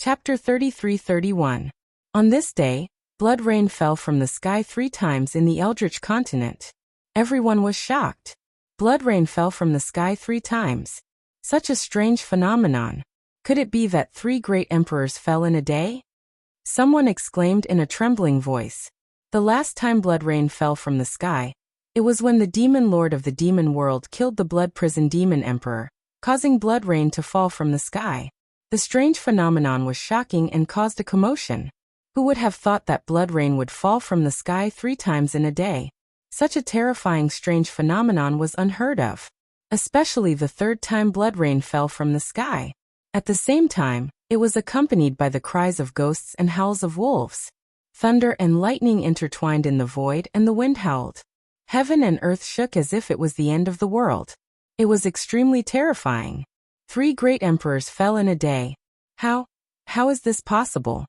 Chapter 33-31. On this day, blood rain fell from the sky 3 times in the Eldritch continent. Everyone was shocked. Blood rain fell from the sky 3 times. Such a strange phenomenon. Could it be that 3 great emperors fell in a day? Someone exclaimed in a trembling voice. The last time blood rain fell from the sky, it was when the demon lord of the demon world killed the blood prison demon emperor, causing blood rain to fall from the sky. The strange phenomenon was shocking and caused a commotion. Who would have thought that blood rain would fall from the sky 3 times in a day? Such a terrifying strange phenomenon was unheard of. Especially the 3rd time blood rain fell from the sky. At the same time, it was accompanied by the cries of ghosts and howls of wolves. Thunder and lightning intertwined in the void and the wind howled. Heaven and earth shook as if it was the end of the world. It was extremely terrifying. 3 great emperors fell in a day. How is this possible?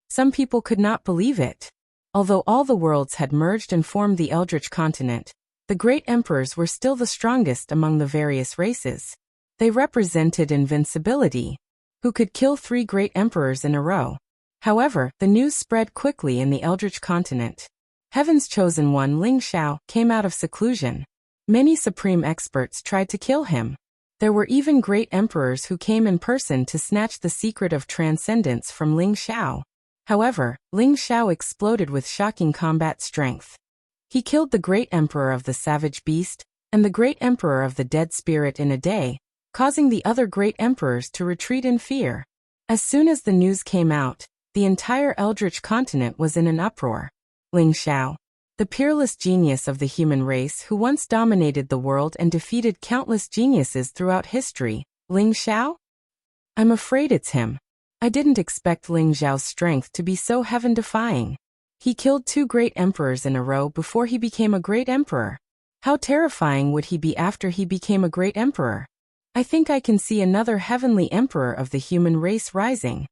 Some people could not believe it. Although all the worlds had merged and formed the Eldritch continent, the great emperors were still the strongest among the various races. They represented invincibility. Who could kill 3 great emperors in a row? However, the news spread quickly in the Eldritch continent. Heaven's chosen one Ling Xiao came out of seclusion. Many supreme experts tried to kill him. There were even great emperors who came in person to snatch the secret of transcendence from Ling Xiao. However, Ling Xiao exploded with shocking combat strength. He killed the great emperor of the savage beast and the great emperor of the dead spirit in a day, causing the other great emperors to retreat in fear. As soon as the news came out, the entire Eldritch continent was in an uproar. Ling Xiao, the peerless genius of the human race who once dominated the world and defeated countless geniuses throughout history. Ling Xiao? I'm afraid it's him. I didn't expect Ling Xiao's strength to be so heaven-defying. He killed 2 great emperors in a row before he became a great emperor. How terrifying would he be after he became a great emperor? I think I can see another heavenly emperor of the human race rising.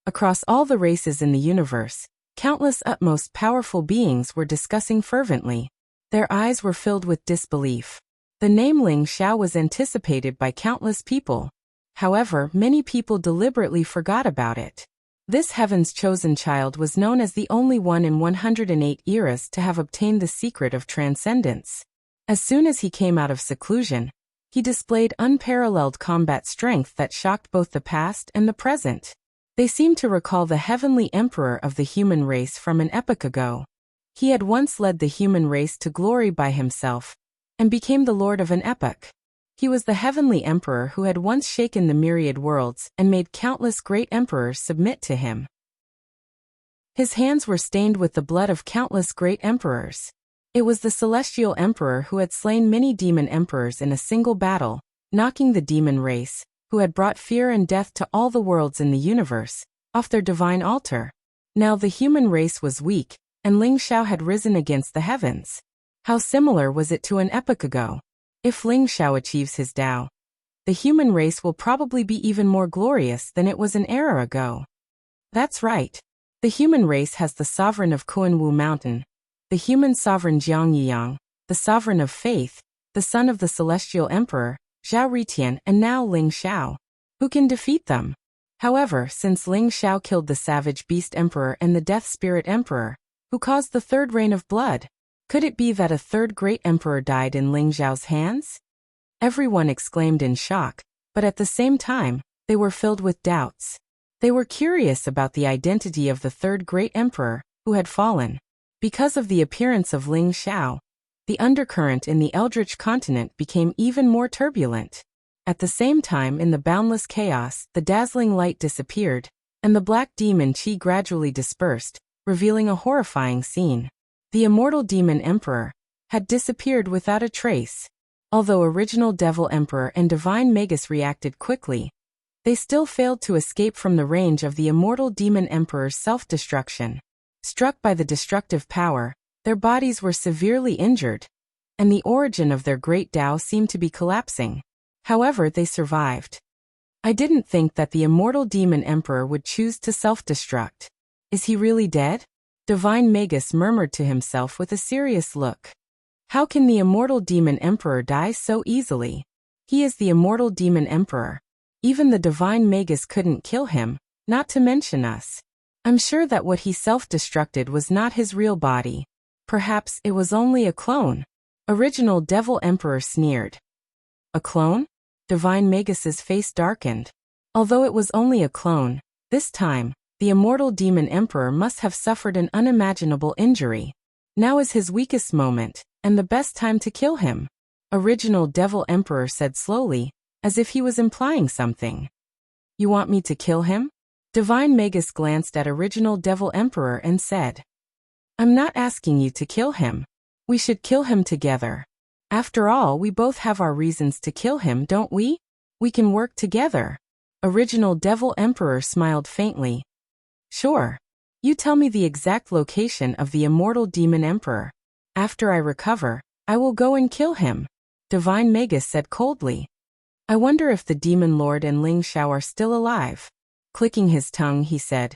Across all the races in the universe, countless utmost powerful beings were discussing fervently. Their eyes were filled with disbelief. The name Ling Xiao was anticipated by countless people. However, many people deliberately forgot about it. This heaven's chosen child was known as the only one in 108 eras to have obtained the secret of transcendence. As soon as he came out of seclusion, he displayed unparalleled combat strength that shocked both the past and the present. They seemed to recall the heavenly emperor of the human race from an epoch ago. He had once led the human race to glory by himself, and became the lord of an epoch. He was the heavenly emperor who had once shaken the myriad worlds and made countless great emperors submit to him. His hands were stained with the blood of countless great emperors. It was the celestial emperor who had slain many demon emperors in a single battle, knocking the demon race, who had brought fear and death to all the worlds in the universe, off their divine altar. Now the human race was weak, and Ling Xiao had risen against the heavens. How similar was it to an epoch ago? If Ling Xiao achieves his Tao, the human race will probably be even more glorious than it was an era ago. That's right. The human race has the sovereign of Kuan-Wu Mountain, the human sovereign Jiang Yiyang, the sovereign of faith, the son of the celestial emperor, Zhao Ritian, and now Ling Xiao. Who can defeat them? However, since Ling Xiao killed the savage beast emperor and the death spirit emperor, who caused the 3rd reign of blood, could it be that a 3rd great emperor died in Ling Xiao's hands? Everyone exclaimed in shock, but at the same time, they were filled with doubts. They were curious about the identity of the 3rd great emperor, who had fallen. Because of the appearance of Ling Xiao, the undercurrent in the Eldritch continent became even more turbulent. At the same time, in the boundless chaos, the dazzling light disappeared, and the black demon qi gradually dispersed, revealing a horrifying scene. The immortal demon emperor had disappeared without a trace. Although original devil emperor and divine magus reacted quickly, they still failed to escape from the range of the immortal demon emperor's self-destruction. Struck by the destructive power, their bodies were severely injured, and the origin of their great Tao seemed to be collapsing. However, they survived. I didn't think that the immortal demon emperor would choose to self-destruct. Is he really dead? Divine Magus murmured to himself with a serious look. How can the immortal demon emperor die so easily? He is the immortal demon emperor. Even the divine Magus couldn't kill him, not to mention us. I'm sure that what he self-destructed was not his real body. Perhaps it was only a clone. Original Devil Emperor sneered. A clone? Divine Magus's face darkened. Although it was only a clone, this time, the immortal Demon Emperor must have suffered an unimaginable injury. Now is his weakest moment, and the best time to kill him. Original Devil Emperor said slowly, as if he was implying something. You want me to kill him? Divine Magus glanced at Original Devil Emperor and said. I'm not asking you to kill him. We should kill him together. After all, we both have our reasons to kill him, don't we? We can work together. Original Devil Emperor smiled faintly. Sure. You tell me the exact location of the immortal Demon Emperor. After I recover, I will go and kill him. Divine Magus said coldly. I wonder if the Demon Lord and Ling Xiao are still alive. Clicking his tongue, he said.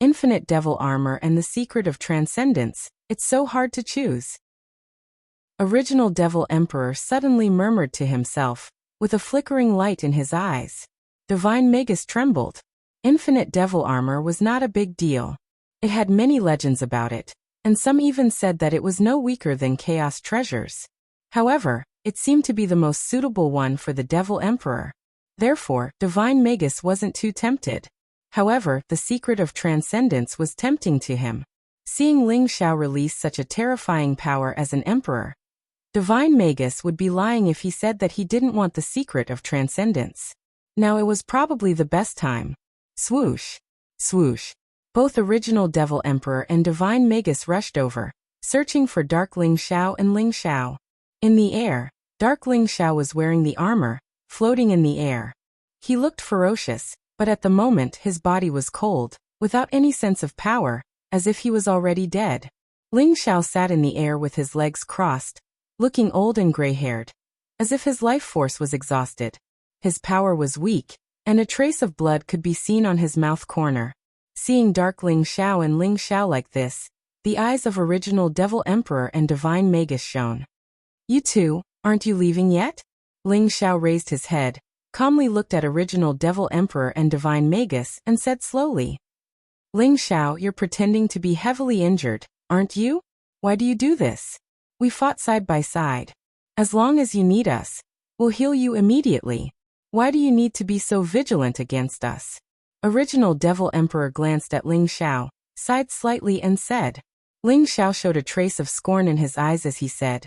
Infinite devil armor and the secret of transcendence, it's so hard to choose. Original Devil Emperor suddenly murmured to himself, with a flickering light in his eyes. Divine Magus trembled. Infinite devil armor was not a big deal. It had many legends about it, and some even said that it was no weaker than Chaos Treasures. However, it seemed to be the most suitable one for the Devil Emperor. Therefore, Divine Magus wasn't too tempted. However, the secret of transcendence was tempting to him. Seeing Ling Xiao release such a terrifying power as an emperor, Divine Magus would be lying if he said that he didn't want the secret of transcendence. Now it was probably the best time. Swoosh! Swoosh! Both Original Devil Emperor and Divine Magus rushed over, searching for Dark Ling Xiao and Ling Xiao. In the air, Dark Ling Xiao was wearing the armor, floating in the air. He looked ferocious, but at the moment his body was cold, without any sense of power, as if he was already dead. Ling Xiao sat in the air with his legs crossed, looking old and gray-haired, as if his life force was exhausted. His power was weak, and a trace of blood could be seen on his mouth corner. Seeing Dark Ling Xiao and Ling Xiao like this, the eyes of Original Devil Emperor and Divine Magus shone. You two, aren't you leaving yet? Ling Xiao raised his head, calmly looked at Original Devil Emperor and Divine Magus, and said slowly. Ling Xiao, you're pretending to be heavily injured, aren't you? Why do you do this? We fought side by side. As long as you need us, we'll heal you immediately. Why do you need to be so vigilant against us? Original Devil Emperor glanced at Ling Xiao, sighed slightly and said. Ling Xiao showed a trace of scorn in his eyes as he said.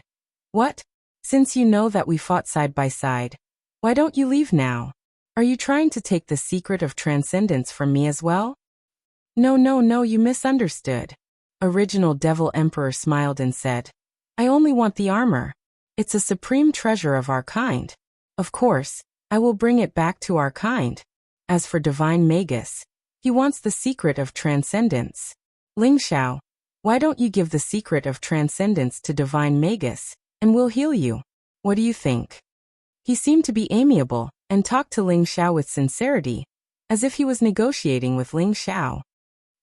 What? Since you know that we fought side by side, why don't you leave now? Are you trying to take the secret of transcendence from me as well? No, you misunderstood. Original Devil Emperor smiled and said. I only want the armor. It's a supreme treasure of our kind. Of course, I will bring it back to our kind. As for Divine Magus, he wants the secret of transcendence. Ling Xiao, why don't you give the secret of transcendence to Divine Magus, and we'll heal you? What do you think? He seemed to be amiable, and talked to Ling Xiao with sincerity, as if he was negotiating with Ling Xiao.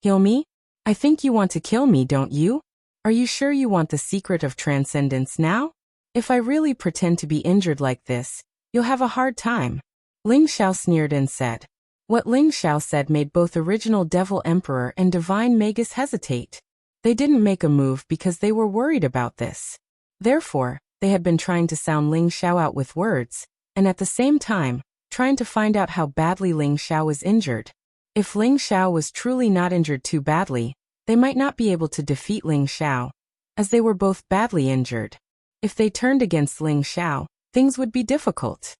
Heal me? I think you want to kill me, don't you? Are you sure you want the secret of transcendence now? If I really pretend to be injured like this, you'll have a hard time. Ling Xiao sneered and said. What Ling Xiao said made both Original Devil Emperor and Divine Magus hesitate. They didn't make a move because they were worried about this. Therefore, they had been trying to sound Ling Xiao out with words, and at the same time, trying to find out how badly Ling Xiao was injured. If Ling Xiao was truly not injured too badly, they might not be able to defeat Ling Xiao, as they were both badly injured. If they turned against Ling Xiao, things would be difficult.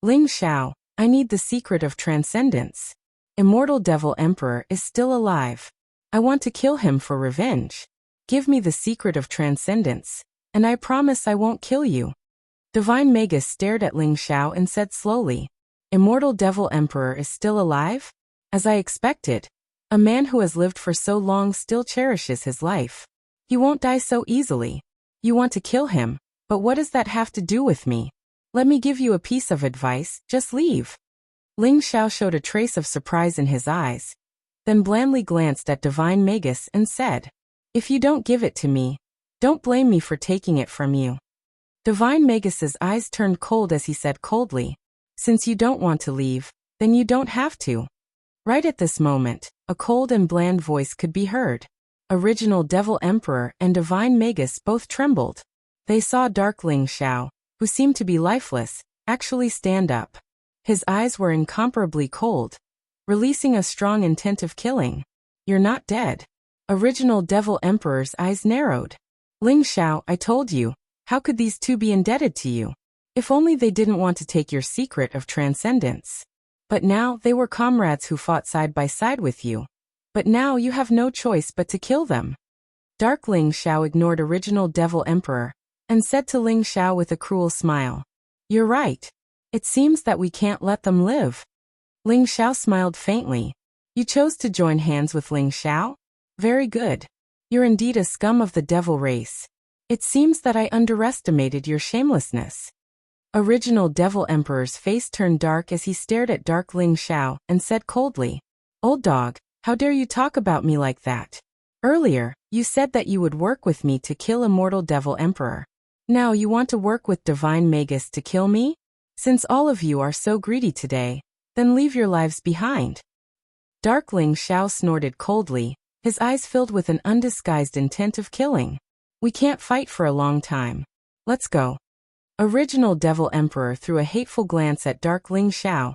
Ling Xiao, I need the secret of transcendence. Immortal Devil Emperor is still alive. I want to kill him for revenge. Give me the secret of transcendence, and I promise I won't kill you. Divine Magus stared at Ling Xiao and said slowly, Immortal Devil Emperor is still alive? As I expected. A man who has lived for so long still cherishes his life. He won't die so easily. You want to kill him, but what does that have to do with me? Let me give you a piece of advice, just leave. Ling Xiao showed a trace of surprise in his eyes, then blandly glanced at Divine Magus and said, If you don't give it to me, don't blame me for taking it from you. Divine Magus's eyes turned cold as he said coldly, Since you don't want to leave, then you don't have to. Right at this moment, a cold and bland voice could be heard. Original Devil Emperor and Divine Magus both trembled. They saw Dark Ling Xiao, who seemed to be lifeless, actually stand up. His eyes were incomparably cold, releasing a strong intent of killing. You're not dead. Original Devil Emperor's eyes narrowed. Ling Xiao, I told you, how could these two be indebted to you? If only they didn't want to take your secret of transcendence. But now they were comrades who fought side by side with you. But now you have no choice but to kill them. Dark Ling Xiao ignored Original Devil Emperor and said to Ling Xiao with a cruel smile, You're right. It seems that we can't let them live. Ling Xiao smiled faintly. You chose to join hands with Ling Xiao? Very good. You're indeed a scum of the devil race. It seems that I underestimated your shamelessness. Original Devil Emperor's face turned dark as he stared at Dark Ling Xiao and said coldly, Old dog, how dare you talk about me like that? Earlier, you said that you would work with me to kill Immortal Devil Emperor. Now you want to work with Divine Magus to kill me? Since all of you are so greedy today, then leave your lives behind. Dark Ling Xiao snorted coldly, his eyes filled with an undisguised intent of killing. We can't fight for a long time. Let's go. Original Devil Emperor threw a hateful glance at Dark Ling Xiao,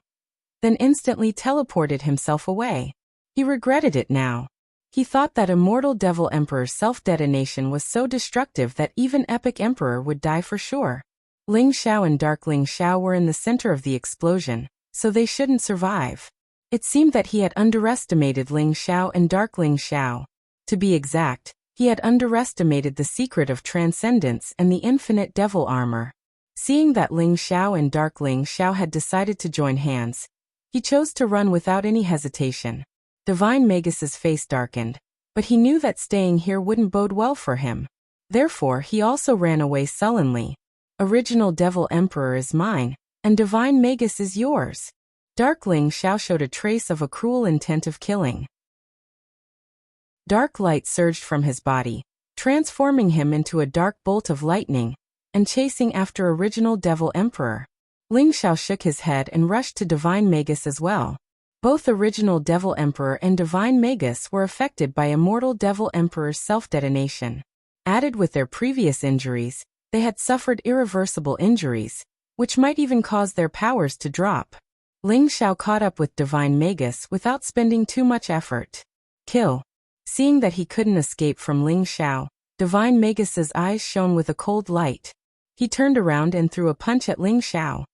then instantly teleported himself away. He regretted it now. He thought that Immortal Devil Emperor's self-detonation was so destructive that even Epic Emperor would die for sure. Ling Xiao and Dark Ling Xiao were in the center of the explosion, so they shouldn't survive. It seemed that he had underestimated Ling Xiao and Dark Ling Xiao. To be exact, he had underestimated the secret of transcendence and the infinite devil armor. Seeing that Ling Xiao and Dark Ling Xiao had decided to join hands, he chose to run without any hesitation. Divine Magus's face darkened, but he knew that staying here wouldn't bode well for him. Therefore, he also ran away sullenly. Original Devil Emperor is mine, and Divine Magus is yours. Dark Ling Xiao showed a trace of a cruel intent of killing. Dark light surged from his body, transforming him into a dark bolt of lightning, and chasing after Original Devil Emperor. Ling Xiao shook his head and rushed to Divine Magus as well. Both Original Devil Emperor and Divine Magus were affected by Immortal Devil Emperor's self-detonation. Added with their previous injuries, they had suffered irreversible injuries, which might even cause their powers to drop. Ling Xiao caught up with Divine Magus without spending too much effort. Kill. Seeing that he couldn't escape from Ling Xiao, Divine Magus's eyes shone with a cold light. He turned around and threw a punch at Ling Xiao.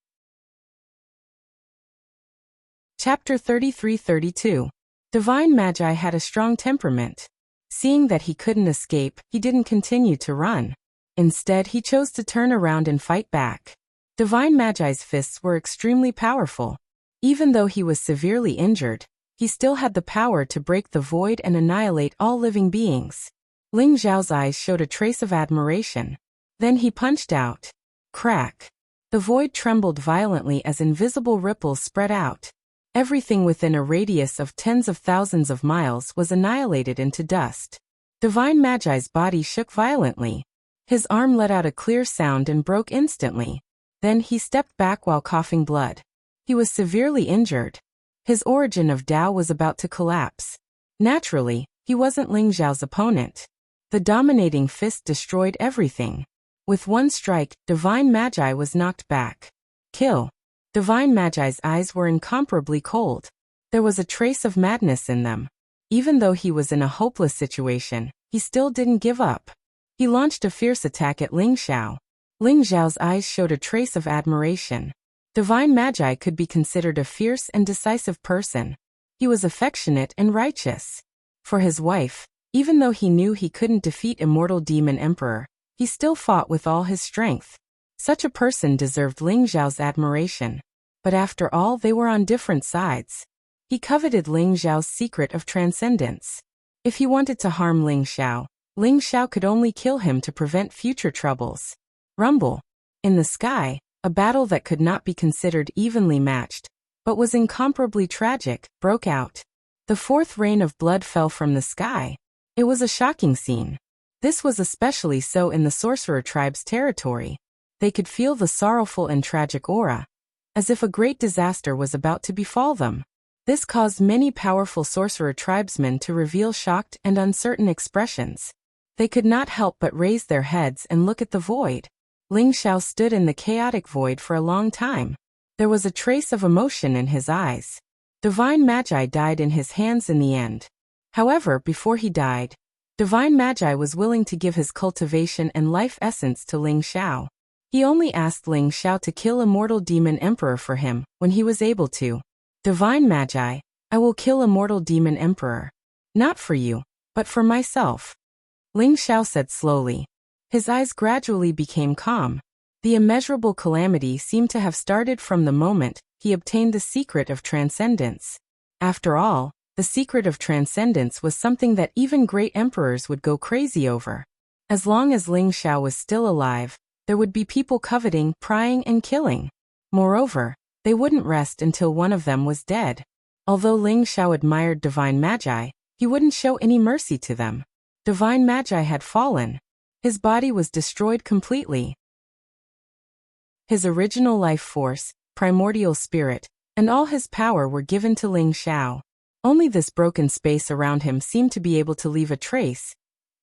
Chapter 33-32. Divine Magi had a strong temperament. Seeing that he couldn't escape, he didn't continue to run. Instead, he chose to turn around and fight back. Divine Magi's fists were extremely powerful. Even though he was severely injured, he still had the power to break the void and annihilate all living beings. Ling Xiao's eyes showed a trace of admiration. Then he punched out. Crack. The void trembled violently as invisible ripples spread out. Everything within a radius of tens of thousands of miles was annihilated into dust. Divine Magi's body shook violently. His arm let out a clear sound and broke instantly. Then he stepped back while coughing blood. He was severely injured. His origin of Tao was about to collapse. Naturally, he wasn't Ling Xiao's opponent. The dominating fist destroyed everything. With one strike, Divine Magi was knocked back. Kill. Divine Magi's eyes were incomparably cold. There was a trace of madness in them. Even though he was in a hopeless situation, he still didn't give up. He launched a fierce attack at Ling Xiao. Ling Xiao's eyes showed a trace of admiration. Divine Magi could be considered a fierce and decisive person. He was affectionate and righteous. For his wife, even though he knew he couldn't defeat Immortal Demon Emperor, he still fought with all his strength. Such a person deserved Ling Xiao's admiration. But after all, they were on different sides. He coveted Ling Xiao's secret of transcendence. If he wanted to harm Ling Xiao could only kill him to prevent future troubles. Rumble. In the sky, a battle that could not be considered evenly matched, but was incomparably tragic, broke out. The fourth rain of blood fell from the sky. It was a shocking scene. This was especially so in the sorcerer tribe's territory. They could feel the sorrowful and tragic aura, as if a great disaster was about to befall them. This caused many powerful sorcerer tribesmen to reveal shocked and uncertain expressions. They could not help but raise their heads and look at the void. Ling Xiao stood in the chaotic void for a long time. There was a trace of emotion in his eyes. Divine Magi died in his hands in the end. However, before he died, Divine Magi was willing to give his cultivation and life essence to Ling Xiao. He only asked Ling Xiao to kill Immortal Demon Emperor for him when he was able to. Divine Magi, I will kill Immortal Demon Emperor. Not for you, but for myself. Ling Xiao said slowly. His eyes gradually became calm. The immeasurable calamity seemed to have started from the moment he obtained the secret of transcendence. After all, the secret of transcendence was something that even great emperors would go crazy over. As long as Ling Xiao was still alive, there would be people coveting, prying, and killing. Moreover, they wouldn't rest until one of them was dead. Although Ling Xiao admired Divine Magi, he wouldn't show any mercy to them. Divine Magi had fallen. His body was destroyed completely. His original life force, primordial spirit, and all his power were given to Ling Xiao. Only this broken space around him seemed to be able to leave a trace,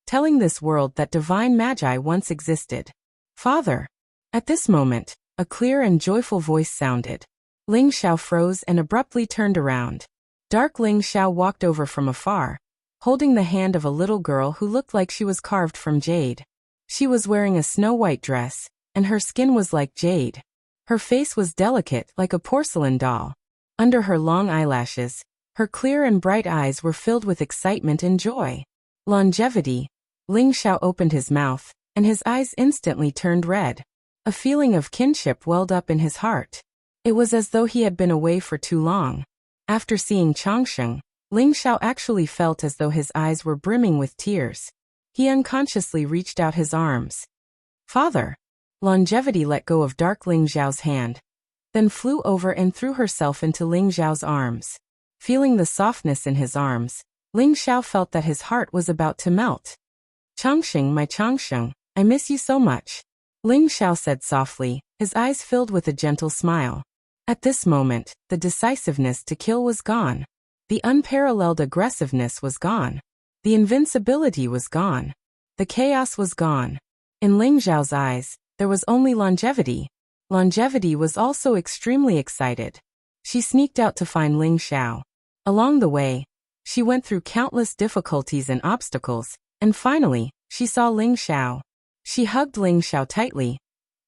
telling this world that Divine Magi once existed. Father! At this moment, a clear and joyful voice sounded. Ling Xiao froze and abruptly turned around. Dark Ling Xiao walked over from afar, holding the hand of a little girl who looked like she was carved from jade. She was wearing a snow-white dress, and her skin was like jade. Her face was delicate like a porcelain doll. Under her long eyelashes, her clear and bright eyes were filled with excitement and joy. Longevity. Ling Xiao opened his mouth, and his eyes instantly turned red. A feeling of kinship welled up in his heart. It was as though he had been away for too long. After seeing Changsheng, Ling Xiao actually felt as though his eyes were brimming with tears. He unconsciously reached out his arms. Father! Longevity let go of Dark Ling Xiao's hand, then flew over and threw herself into Ling Xiao's arms. Feeling the softness in his arms, Ling Xiao felt that his heart was about to melt. Changsheng, my Changsheng, I miss you so much. Ling Xiao said softly, his eyes filled with a gentle smile. At this moment, the decisiveness to kill was gone. The unparalleled aggressiveness was gone. The invincibility was gone. The chaos was gone. In Ling Xiao's eyes, there was only longevity. Longevity was also extremely excited. She sneaked out to find Ling Xiao. Along the way, she went through countless difficulties and obstacles, and finally, she saw Ling Xiao. She hugged Ling Xiao tightly,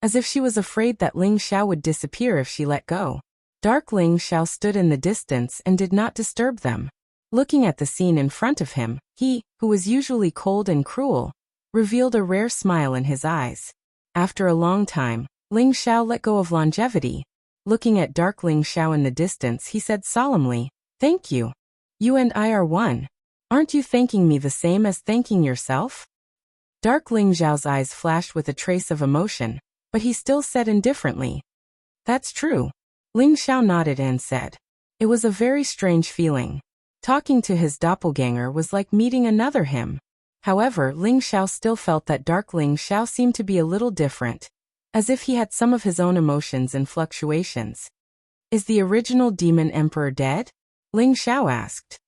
as if she was afraid that Ling Xiao would disappear if she let go. Dark Ling Xiao stood in the distance and did not disturb them. Looking at the scene in front of him, he, who was usually cold and cruel, revealed a rare smile in his eyes. After a long time, Ling Xiao let go of longevity. Looking at Dark Ling Xiao in the distance, he said solemnly, "Thank you. You and I are one. Aren't you thanking me the same as thanking yourself?" Dark Ling Xiao's eyes flashed with a trace of emotion, but he still said indifferently, "That's true." Ling Xiao nodded and said, "It was a very strange feeling. Talking to his doppelganger was like meeting another him." However, Ling Xiao still felt that Dark Ling Xiao seemed to be a little different, as if he had some of his own emotions and fluctuations. "Is the original Demon Emperor dead?" Ling Xiao asked.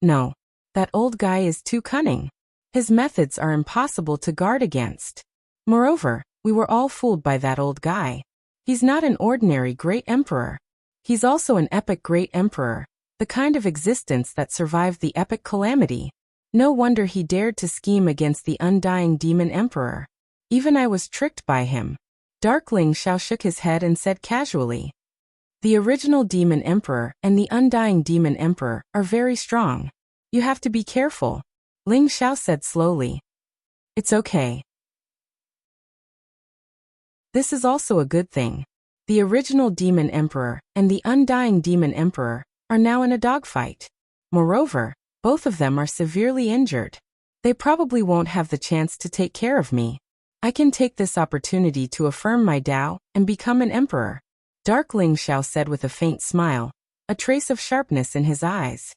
"No. That old guy is too cunning. His methods are impossible to guard against. Moreover, we were all fooled by that old guy. He's not an ordinary great emperor. He's also an epic great emperor, the kind of existence that survived the epic calamity. No wonder he dared to scheme against the undying demon emperor. Even I was tricked by him." Dark Ling Xiao shook his head and said casually, "The original demon emperor and the undying demon emperor are very strong. You have to be careful." Ling Xiao said slowly, "It's okay. This is also a good thing. The original demon emperor and the undying demon emperor are now in a dogfight. Moreover, both of them are severely injured. They probably won't have the chance to take care of me. I can take this opportunity to affirm my Tao and become an emperor." Dark Ling Xiao said with a faint smile, a trace of sharpness in his eyes.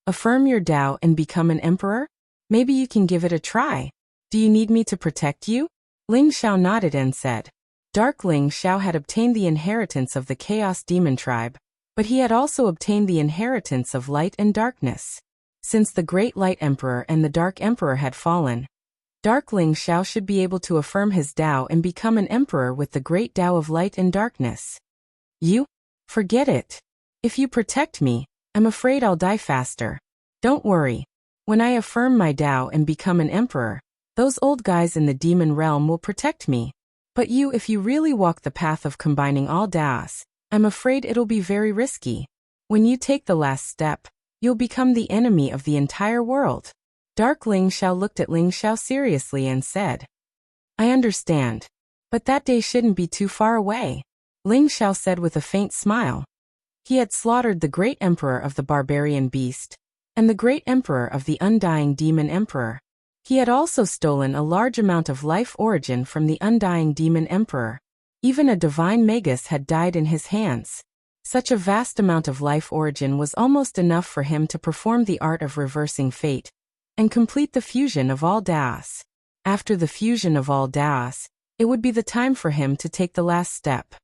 "Affirm your Tao and become an emperor? Maybe you can give it a try. Do you need me to protect you?" Ling Xiao nodded and said. Dark Ling Xiao had obtained the inheritance of the Chaos Demon tribe, But he had also obtained the inheritance of light and darkness. Since the great Light Emperor and the Dark Emperor had fallen, Dark Ling Xiao should be able to affirm his Tao and become an emperor with the great Tao of light and darkness. You? Forget it. If you protect me, I'm afraid I'll die faster. Don't worry. When I affirm my Tao and become an emperor, those old guys in the demon realm will protect me. But you, if you really walk the path of combining all Taos, I'm afraid it'll be very risky. When you take the last step, you'll become the enemy of the entire world. Dark Ling Xiao looked at Ling Xiao seriously and said, I understand. But that day shouldn't be too far away. Ling Xiao said with a faint smile. He had slaughtered the great emperor of the barbarian beast, and the great emperor of the undying demon emperor. He had also stolen a large amount of life origin from the undying demon emperor. Even a divine magus had died in his hands. Such a vast amount of life origin was almost enough for him to perform the art of reversing fate and complete the fusion of all Taos. After the fusion of all Taos, it would be the time for him to take the last step.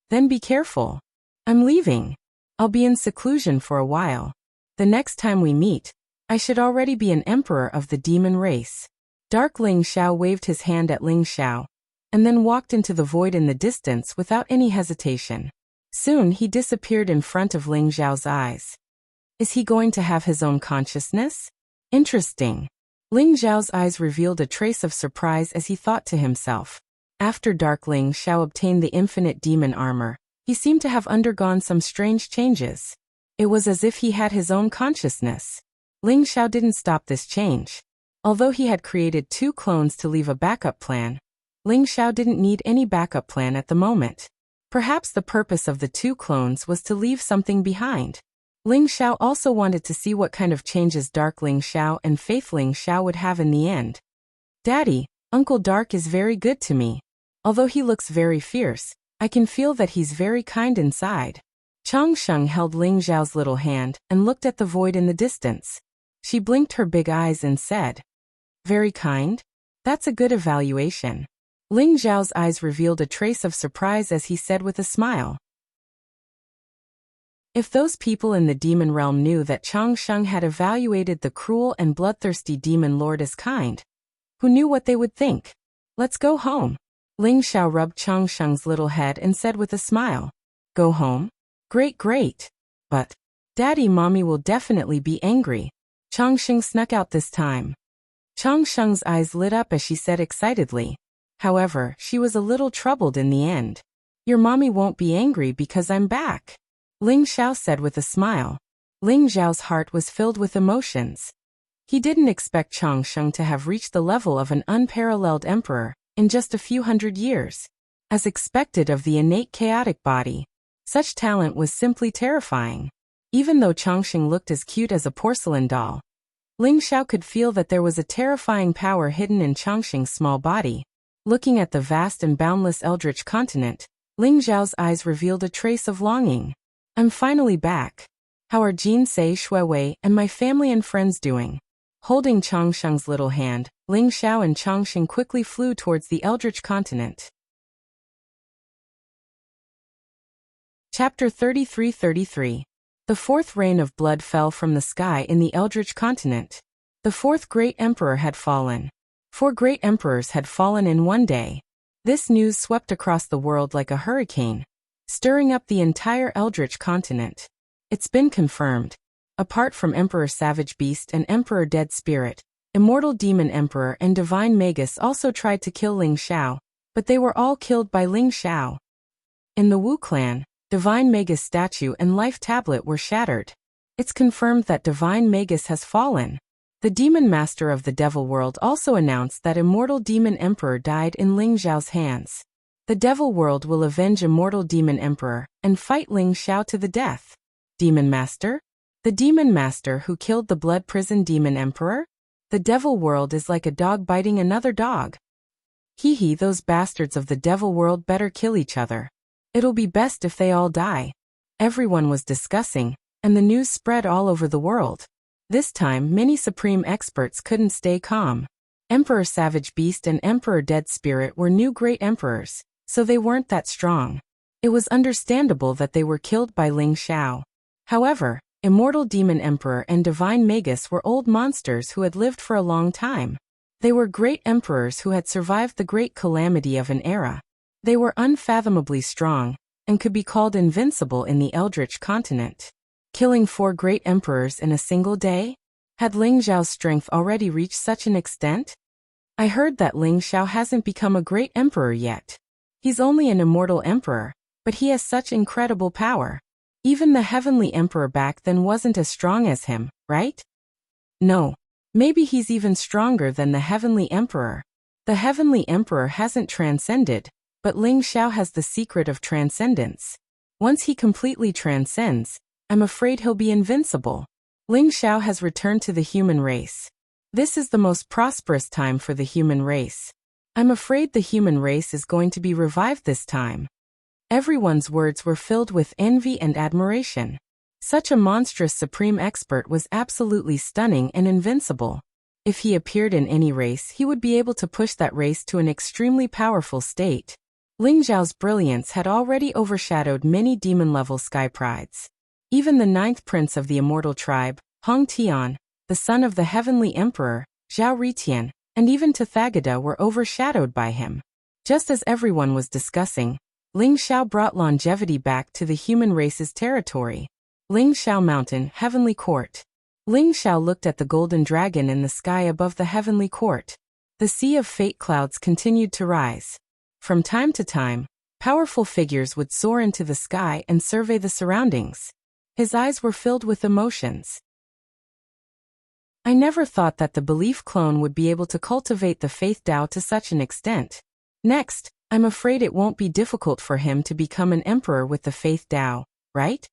Then be careful. I'm leaving. I'll be in seclusion for a while. The next time we meet, I should already be an emperor of the demon race. Dark Ling Xiao waved his hand at Ling Xiao, and then walked into the void in the distance without any hesitation. Soon he disappeared in front of Ling Xiao's eyes. Is he going to have his own consciousness? Interesting. Ling Xiao's eyes revealed a trace of surprise as he thought to himself. After Dark Ling Xiao obtained the infinite demon armor, he seemed to have undergone some strange changes. It was as if he had his own consciousness. Ling Xiao didn't stop this change. Although he had created 2 clones to leave a backup plan, Ling Xiao didn't need any backup plan at the moment. Perhaps the purpose of the 2 clones was to leave something behind. Ling Xiao also wanted to see what kind of changes Dark Ling Xiao and Faith Ling Xiao would have in the end. Daddy, Uncle Dark is very good to me. Although he looks very fierce, I can feel that he's very kind inside. Chang Sheng held Ling Xiao's little hand and looked at the void in the distance. She blinked her big eyes and said, Very kind? That's a good evaluation. Ling Xiao's eyes revealed a trace of surprise as he said with a smile. If those people in the demon realm knew that Chang Sheng had evaluated the cruel and bloodthirsty demon lord as kind, who knew what they would think? Let's go home. Ling Xiao rubbed Chang Sheng's little head and said with a smile, Go home? Great, great. But, Daddy, Mommy will definitely be angry. Chang Sheng snuck out this time. Chang Sheng's eyes lit up as she said excitedly. However, she was a little troubled in the end. Your mommy won't be angry because I'm back. Ling Xiao said with a smile. Ling Xiao's heart was filled with emotions. He didn't expect Chang Sheng to have reached the level of an unparalleled emperor in just a few hundred years. As expected of the innate chaotic body, such talent was simply terrifying. Even though Chang Sheng looked as cute as a porcelain doll, Ling Xiao could feel that there was a terrifying power hidden in Chang Sheng's small body. Looking at the vast and boundless eldritch continent, Ling Xiao's eyes revealed a trace of longing. I'm finally back. How are Jin Sei, Shui Wei, and my family and friends doing? Holding Chang Sheng's little hand, Ling Xiao and Chang Sheng quickly flew towards the eldritch continent. Chapter 33-33. The 4th rain of blood fell from the sky in the eldritch continent. The 4th great emperor had fallen. 4 great emperors had fallen in one day. This news swept across the world like a hurricane, stirring up the entire eldritch continent. It's been confirmed. Apart from Emperor Savage Beast and Emperor Dead Spirit, Immortal Demon Emperor and Divine Magus also tried to kill Ling Xiao, but they were all killed by Ling Xiao. In the Wu clan, Divine Magus statue and life tablet were shattered. It's confirmed that Divine Magus has fallen. The Demon Master of the Devil World also announced that Immortal Demon Emperor died in Ling Xiao's hands. The Devil World will avenge Immortal Demon Emperor and fight Ling Xiao to the death. Demon Master? The Demon Master who killed the Blood Prison Demon Emperor? The Devil World is like a dog biting another dog. Hee hee, those bastards of the Devil World better kill each other. It'll be best if they all die. Everyone was discussing, and the news spread all over the world. This time, many supreme experts couldn't stay calm. Emperor Savage Beast and Emperor Dead Spirit were new great emperors, so they weren't that strong. It was understandable that they were killed by Ling Xiao. However, Immortal Demon Emperor and Divine Magus were old monsters who had lived for a long time. They were great emperors who had survived the great calamity of an era. They were unfathomably strong, and could be called invincible in the Eldritch continent. Killing 4 great emperors in a single day? Had Ling Xiao's strength already reached such an extent? I heard that Ling Xiao hasn't become a great emperor yet. He's only an immortal emperor, but he has such incredible power. Even the heavenly emperor back then wasn't as strong as him, right? No. Maybe he's even stronger than the heavenly emperor. The heavenly emperor hasn't transcended, but Ling Xiao has the secret of transcendence. Once he completely transcends, I'm afraid he'll be invincible. Ling Xiao has returned to the human race. This is the most prosperous time for the human race. I'm afraid the human race is going to be revived this time. Everyone's words were filled with envy and admiration. Such a monstrous supreme expert was absolutely stunning and invincible. If he appeared in any race, he would be able to push that race to an extremely powerful state. Ling Xiao's brilliance had already overshadowed many demon-level sky prides. Even the 9th prince of the immortal tribe, Hong Tian, the son of the heavenly emperor, Zhao Ritian, and even Tathagata were overshadowed by him. Just as everyone was discussing, Ling Xiao brought longevity back to the human race's territory. Ling Xiao Mountain, Heavenly Court. Ling Xiao looked at the golden dragon in the sky above the heavenly court. The sea of fate clouds continued to rise. From time to time, powerful figures would soar into the sky and survey the surroundings. His eyes were filled with emotions. I never thought that the belief clone would be able to cultivate the faith Tao to such an extent. Next, I'm afraid it won't be difficult for him to become an emperor with the faith Tao, right?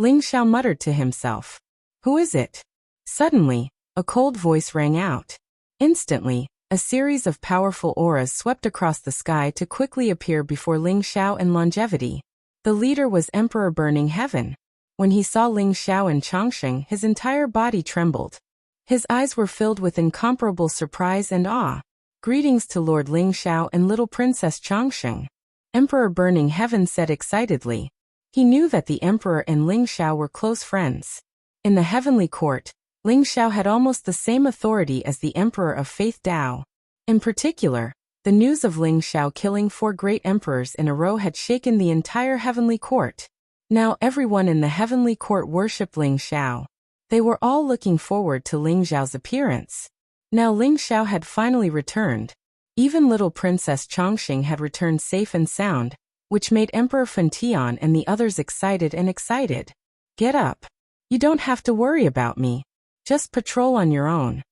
Ling Xiao muttered to himself. Who is it? Suddenly, a cold voice rang out. Instantly, a series of powerful auras swept across the sky to quickly appear before Ling Xiao and longevity. The leader was Emperor Burning Heaven. When he saw Ling Xiao and Chongsheng, his entire body trembled. His eyes were filled with incomparable surprise and awe. Greetings to Lord Ling Xiao and little Princess Chongsheng. Emperor Burning Heaven said excitedly. He knew that the Emperor and Ling Xiao were close friends. In the heavenly court, Ling Xiao had almost the same authority as the Emperor of Faith Tao. In particular, the news of Ling Xiao killing 4 great emperors in a row had shaken the entire heavenly court. Now everyone in the heavenly court worshipped Ling Xiao. They were all looking forward to Ling Xiao's appearance. Now Ling Xiao had finally returned. Even little Princess Chongsheng had returned safe and sound, which made Emperor Fentian and the others excited and excited. Get up. You don't have to worry about me. Just patrol on your own.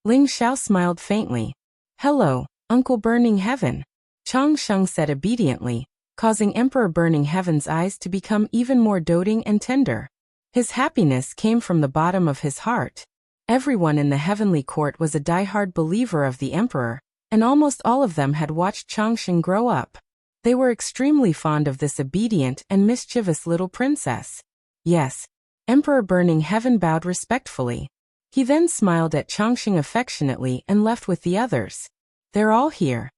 Ling Xiao smiled faintly. Hello, Uncle Burning Heaven. Chongsheng said obediently, causing Emperor Burning Heaven's eyes to become even more doting and tender. His happiness came from the bottom of his heart. Everyone in the heavenly court was a die-hard believer of the Emperor, and almost all of them had watched Chongsheng grow up. They were extremely fond of this obedient and mischievous little princess. Yes. Emperor Burning Heaven bowed respectfully. He then smiled at Chongsheng affectionately and left with the others. They're all here.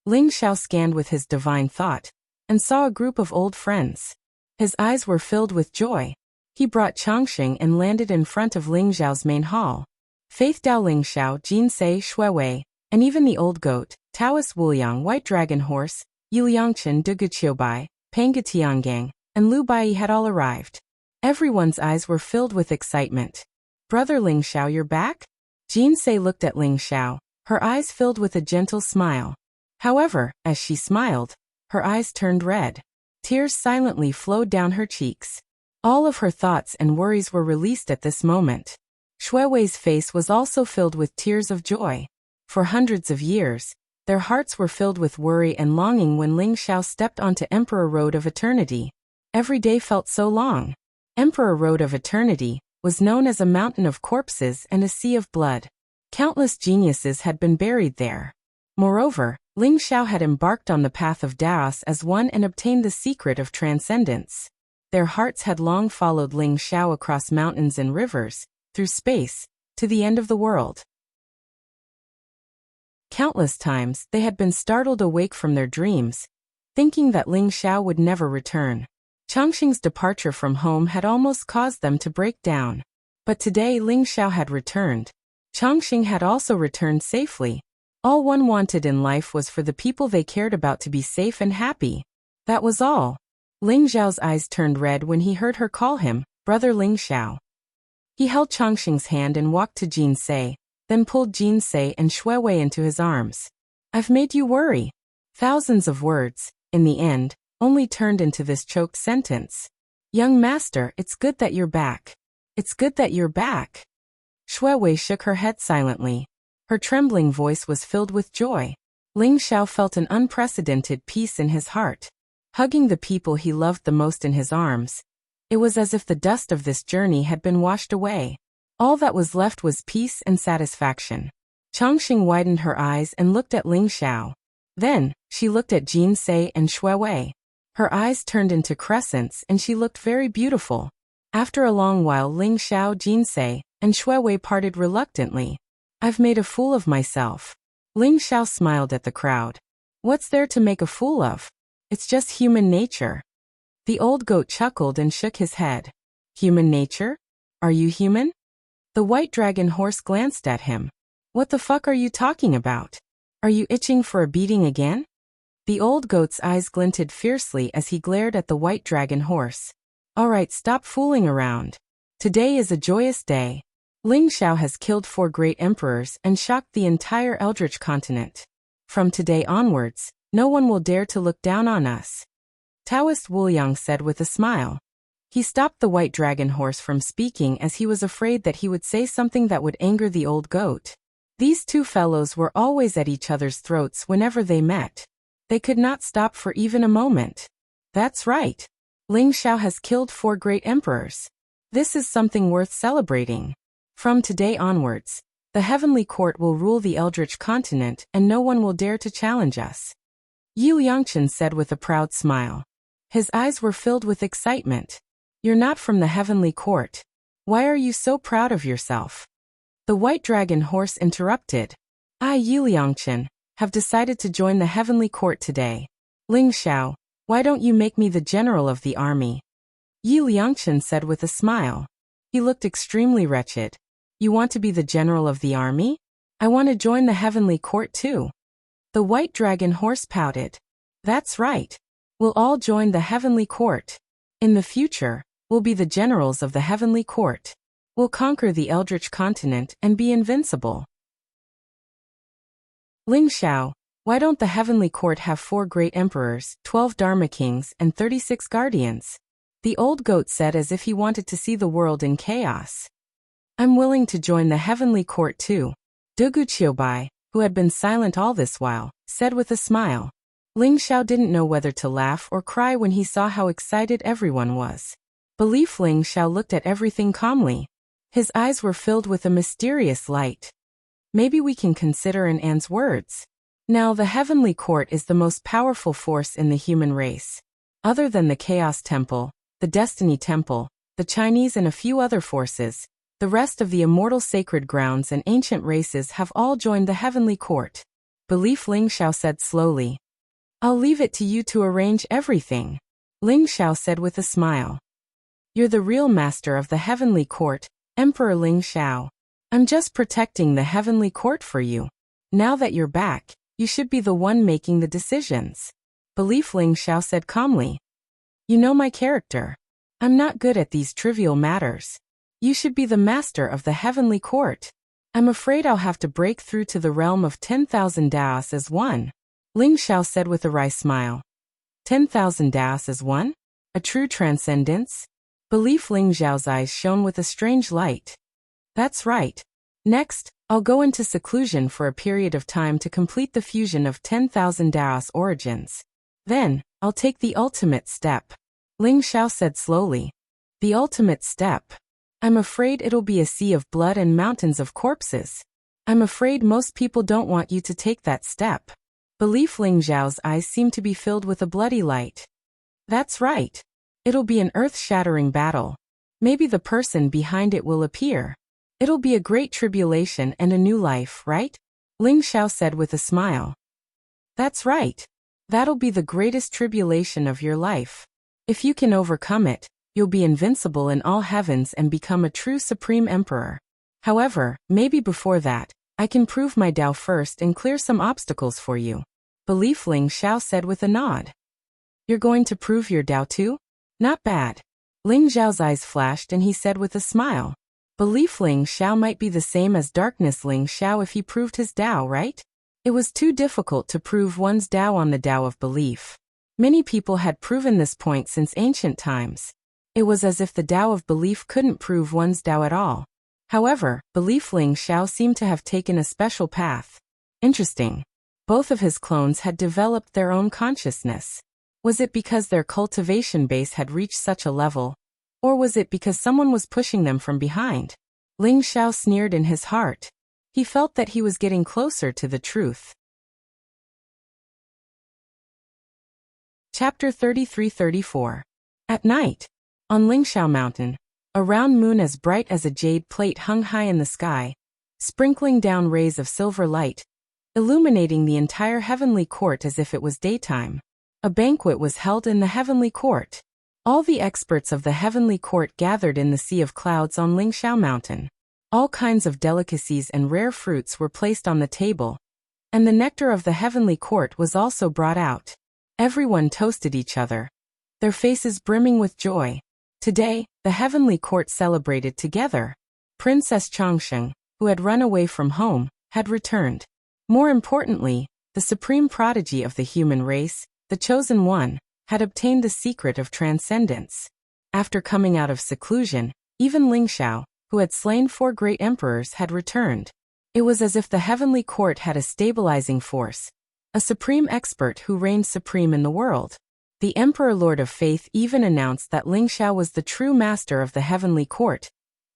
Ling Xiao scanned with his divine thought, and saw a group of old friends. His eyes were filled with joy. He brought Chongsheng and landed in front of Ling Xiao's main hall. Faith Dao Ling Xiao, Jinsei Shuewei, and even the old goat, Taoist Wuliang White Dragon Horse, Yiliangchen Duguqiubai, Pangatiangang, and Lu Bai had all arrived. Everyone's eyes were filled with excitement. Brother Ling Xiao, you're back? Jinsei looked at Ling Xiao, her eyes filled with a gentle smile. However, as she smiled, her eyes turned red. Tears silently flowed down her cheeks. All of her thoughts and worries were released at this moment. Shuewei's face was also filled with tears of joy. For hundreds of years, their hearts were filled with worry and longing when Ling Xiao stepped onto Emperor Road of Eternity. Every day felt so long. Emperor Road of Eternity was known as a mountain of corpses and a sea of blood. Countless geniuses had been buried there. Moreover, Ling Xiao had embarked on the path of Daos as one and obtained the secret of transcendence. Their hearts had long followed Ling Xiao across mountains and rivers, through space, to the end of the world. Countless times they had been startled awake from their dreams, thinking that Ling Xiao would never return. Changxing's departure from home had almost caused them to break down. But today Ling Xiao had returned. Changxing had also returned safely. All one wanted in life was for the people they cared about to be safe and happy. That was all. Ling Xiao's eyes turned red when he heard her call him, Brother Ling Xiao. He held Changxing's hand and walked to Jin Sei, then pulled Jin Sei and Shui Wei into his arms. I've made you worry. Thousands of words, in the end, only turned into this choked sentence. Young master, it's good that you're back. It's good that you're back. Shui Wei shook her head silently. Her trembling voice was filled with joy. Ling Xiao felt an unprecedented peace in his heart. Hugging the people he loved the most in his arms, it was as if the dust of this journey had been washed away. All that was left was peace and satisfaction. Changxing widened her eyes and looked at Ling Xiao. Then, she looked at Jin Sei and Shui Wei. Her eyes turned into crescents and she looked very beautiful. After a long while Ling Xiao, Jin Sei, and Shui Wei parted reluctantly. I've made a fool of myself. Ling Xiao smiled at the crowd. What's there to make a fool of? It's just human nature. The old goat chuckled and shook his head. Human nature? Are you human? The white dragon horse glanced at him. What the fuck are you talking about? Are you itching for a beating again? The old goat's eyes glinted fiercely as he glared at the white dragon horse. Alright, stop fooling around. Today is a joyous day. Ling Xiao has killed 4 great emperors and shocked the entire Eldritch continent. From today onwards, no one will dare to look down on us. Taoist Wuliang said with a smile. He stopped the white dragon horse from speaking as he was afraid that he would say something that would anger the old goat. These two fellows were always at each other's throats whenever they met. They could not stop for even a moment. That's right. Ling Xiao has killed 4 great emperors. This is something worth celebrating. From today onwards, the Heavenly Court will rule the Eldritch continent and no one will dare to challenge us. Yu Yangchen said with a proud smile. His eyes were filled with excitement. You're not from the Heavenly Court. Why are you so proud of yourself? The white dragon horse interrupted. I, Yu Yangchen, have decided to join the Heavenly Court today. Ling Xiao, why don't you make me the general of the army? Yu Yangchen said with a smile. He looked extremely wretched. You want to be the general of the army? I want to join the Heavenly Court too. The white dragon horse pouted. That's right. We'll all join the Heavenly Court. In the future, we'll be the generals of the Heavenly Court. We'll conquer the Eldritch continent and be invincible. Ling Xiao, why don't the Heavenly Court have 4 great emperors, 12 Dharma kings, and 36 guardians? The old goat said as if he wanted to see the world in chaos. I'm willing to join the Heavenly Court too. Dugu Qiubai, who had been silent all this while, said with a smile. Ling Xiao didn't know whether to laugh or cry when he saw how excited everyone was. Belief Ling Xiao looked at everything calmly. His eyes were filled with a mysterious light. Maybe we can consider in Anne's words. Now the Heavenly Court is the most powerful force in the human race. Other than the Chaos Temple, the Destiny Temple, the Chinese and a few other forces, the rest of the immortal sacred grounds and ancient races have all joined the Heavenly Court. Belief Ling Xiao said slowly. I'll leave it to you to arrange everything. Ling Xiao said with a smile. You're the real master of the Heavenly Court, Emperor Ling Xiao. I'm just protecting the Heavenly Court for you. Now that you're back, you should be the one making the decisions. Belief Ling Xiao said calmly. You know my character. I'm not good at these trivial matters. You should be the master of the Heavenly Court. I'm afraid I'll have to break through to the realm of 10,000 Daos as one. Ling Xiao said with a wry smile. 10,000 Daos as one? A true transcendence? Belief Ling Xiao's eyes shone with a strange light. That's right. Next, I'll go into seclusion for a period of time to complete the fusion of 10,000 Daos origins. Then, I'll take the ultimate step. Ling Xiao said slowly. The ultimate step. I'm afraid it'll be a sea of blood and mountains of corpses. I'm afraid most people don't want you to take that step. Belief Ling Xiao's eyes seemed to be filled with a bloody light. That's right. It'll be an earth-shattering battle. Maybe the person behind it will appear. It'll be a great tribulation and a new life, right? Ling Xiao said with a smile. That's right. That'll be the greatest tribulation of your life. If you can overcome it, you'll be invincible in all heavens and become a true supreme emperor. However, maybe before that, I can prove my Tao first and clear some obstacles for you. Belief, Ling Xiao said with a nod. You're going to prove your Tao too? Not bad. Ling Xiao's eyes flashed and he said with a smile. Belief, Ling Xiao might be the same as darkness, Ling Xiao, if he proved his Tao, right? It was too difficult to prove one's Tao on the Tao of belief. Many people had proven this point since ancient times. It was as if the Tao of belief couldn't prove one's Tao at all. However, Belief Ling Xiao seemed to have taken a special path. Interesting. Both of his clones had developed their own consciousness. Was it because their cultivation base had reached such a level? Or was it because someone was pushing them from behind? Ling Xiao sneered in his heart. He felt that he was getting closer to the truth. Chapter 33-34. At night, on Lingxiao Mountain, a round moon as bright as a jade plate hung high in the sky, sprinkling down rays of silver light, illuminating the entire heavenly court as if it was daytime. A banquet was held in the heavenly court. All the experts of the heavenly court gathered in the sea of clouds on Lingxiao Mountain. All kinds of delicacies and rare fruits were placed on the table, and the nectar of the heavenly court was also brought out. Everyone toasted each other, their faces brimming with joy. Today, the heavenly court celebrated together. Princess Changsheng, who had run away from home, had returned. More importantly, the supreme prodigy of the human race, the chosen one, had obtained the secret of transcendence. After coming out of seclusion, even Lingxiao, who had slain 4 great emperors, had returned. It was as if the heavenly court had a stabilizing force, a supreme expert who reigned supreme in the world. The Emperor Lord of Faith even announced that Lingxiao was the true master of the heavenly court,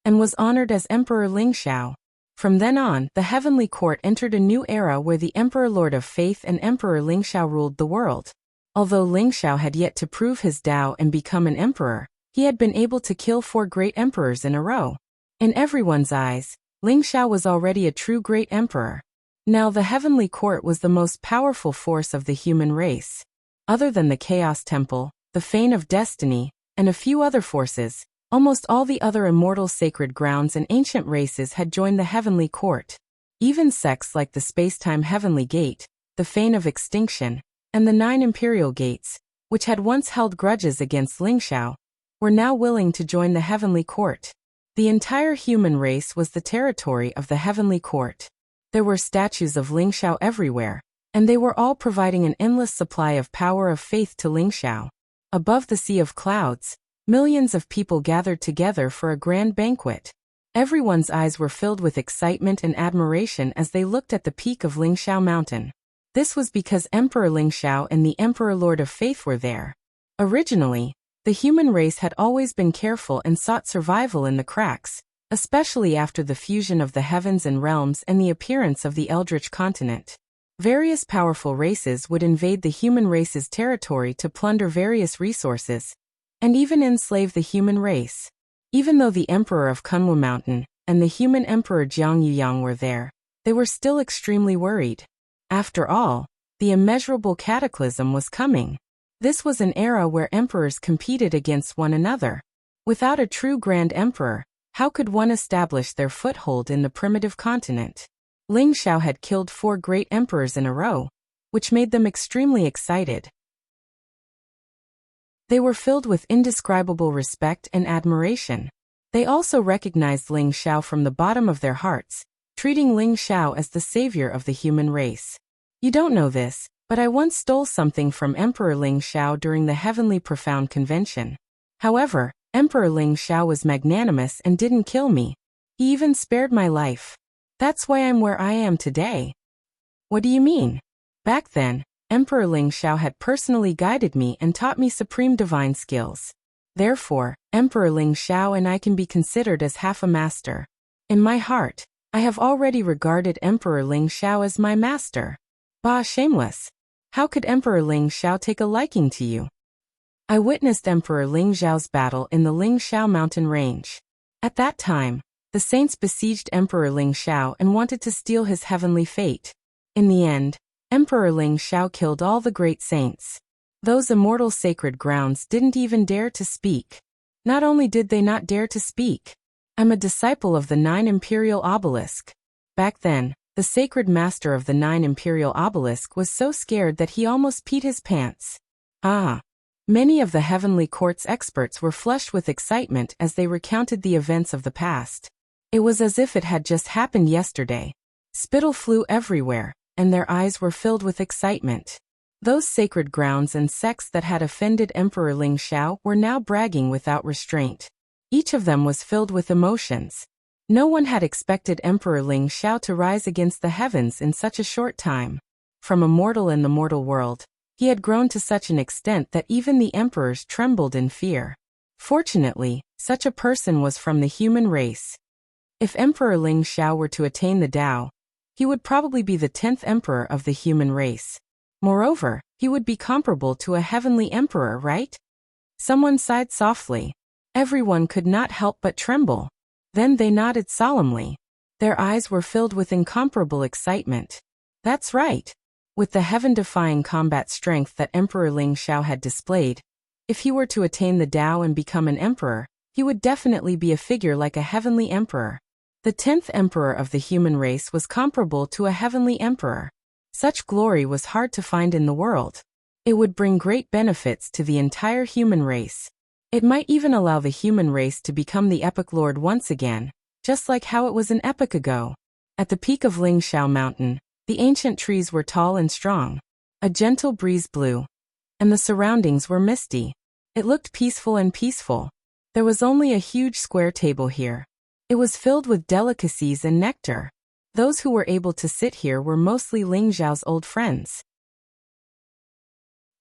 and was honored as Emperor Lingxiao. From then on, the heavenly court entered a new era where the Emperor Lord of Faith and Emperor Lingxiao ruled the world. Although Lingxiao had yet to prove his Tao and become an emperor, he had been able to kill 4 great emperors in a row. In everyone's eyes, Lingxiao was already a true great emperor. Now the heavenly court was the most powerful force of the human race. Other than the Chaos Temple, the Fane of Destiny, and a few other forces, almost all the other immortal sacred grounds and ancient races had joined the heavenly court. Even sects like the Spacetime Heavenly Gate, the Fane of Extinction, and the 9 Imperial Gates, which had once held grudges against Lingxiao, were now willing to join the heavenly court. The entire human race was the territory of the heavenly court. There were statues of Lingxiao everywhere, and they were all providing an endless supply of power of faith to Lingxiao. Above the sea of clouds, millions of people gathered together for a grand banquet. Everyone's eyes were filled with excitement and admiration as they looked at the peak of Lingxiao Mountain. This was because Emperor Lingxiao and the Emperor Lord of Faith were there. Originally, the human race had always been careful and sought survival in the cracks, especially after the fusion of the heavens and realms and the appearance of the Eldritch continent. Various powerful races would invade the human race's territory to plunder various resources, and even enslave the human race. Even though the Emperor of Kunwu Mountain and the human Emperor Jiang Yuyang were there, they were still extremely worried. After all, the immeasurable cataclysm was coming. This was an era where emperors competed against one another. Without a true grand emperor, how could one establish their foothold in the primitive continent? Lingxiao had killed 4 great emperors in a row, which made them extremely excited. They were filled with indescribable respect and admiration. They also recognized Lingxiao from the bottom of their hearts, treating Lingxiao as the savior of the human race. You don't know this, but I once stole something from Emperor Lingxiao during the Heavenly Profound Convention. However, Emperor Lingxiao was magnanimous and didn't kill me. He even spared my life. That's why I'm where I am today. What do you mean? Back then, Emperor Lingxiao had personally guided me and taught me supreme divine skills. Therefore, Emperor Lingxiao and I can be considered as half a master. In my heart, I have already regarded Emperor Lingxiao as my master. Bah, shameless. How could Emperor Lingxiao take a liking to you? I witnessed Emperor Lingxiao's battle in the Lingxiao mountain range. At that time, the saints besieged Emperor Lingxiao and wanted to steal his heavenly fate. In the end, Emperor Ling Xiao killed all the great saints. Those immortal sacred grounds didn't even dare to speak. Not only did they not dare to speak, I'm a disciple of the 9 Imperial Obelisk. Back then, the sacred master of the 9 Imperial Obelisk was so scared that he almost peed his pants. Many of the Heavenly Court's experts were flushed with excitement as they recounted the events of the past. It was as if it had just happened yesterday. Spittle flew everywhere, and their eyes were filled with excitement. Those sacred grounds and sects that had offended Emperor Ling Xiao were now bragging without restraint. Each of them was filled with emotions. No one had expected Emperor Ling Xiao to rise against the heavens in such a short time. From a mortal in the mortal world, he had grown to such an extent that even the emperors trembled in fear. Fortunately, such a person was from the human race. If Emperor Ling Xiao were to attain the Tao, he would probably be the 10th emperor of the human race. Moreover, he would be comparable to a heavenly emperor, right? Someone sighed softly. Everyone could not help but tremble. Then they nodded solemnly. Their eyes were filled with incomparable excitement. That's right. With the heaven-defying combat strength that Emperor Ling Xiao had displayed, if he were to attain the Tao and become an emperor, he would definitely be a figure like a heavenly emperor. The 10th emperor of the human race was comparable to a heavenly emperor. Such glory was hard to find in the world. It would bring great benefits to the entire human race. It might even allow the human race to become the epic lord once again, just like how it was an epoch ago. At the peak of Ling Xiao Mountain, the ancient trees were tall and strong. A gentle breeze blew, and the surroundings were misty. It looked peaceful and peaceful. There was only a huge square table here. It was filled with delicacies and nectar. Those who were able to sit here were mostly Ling Xiao's old friends.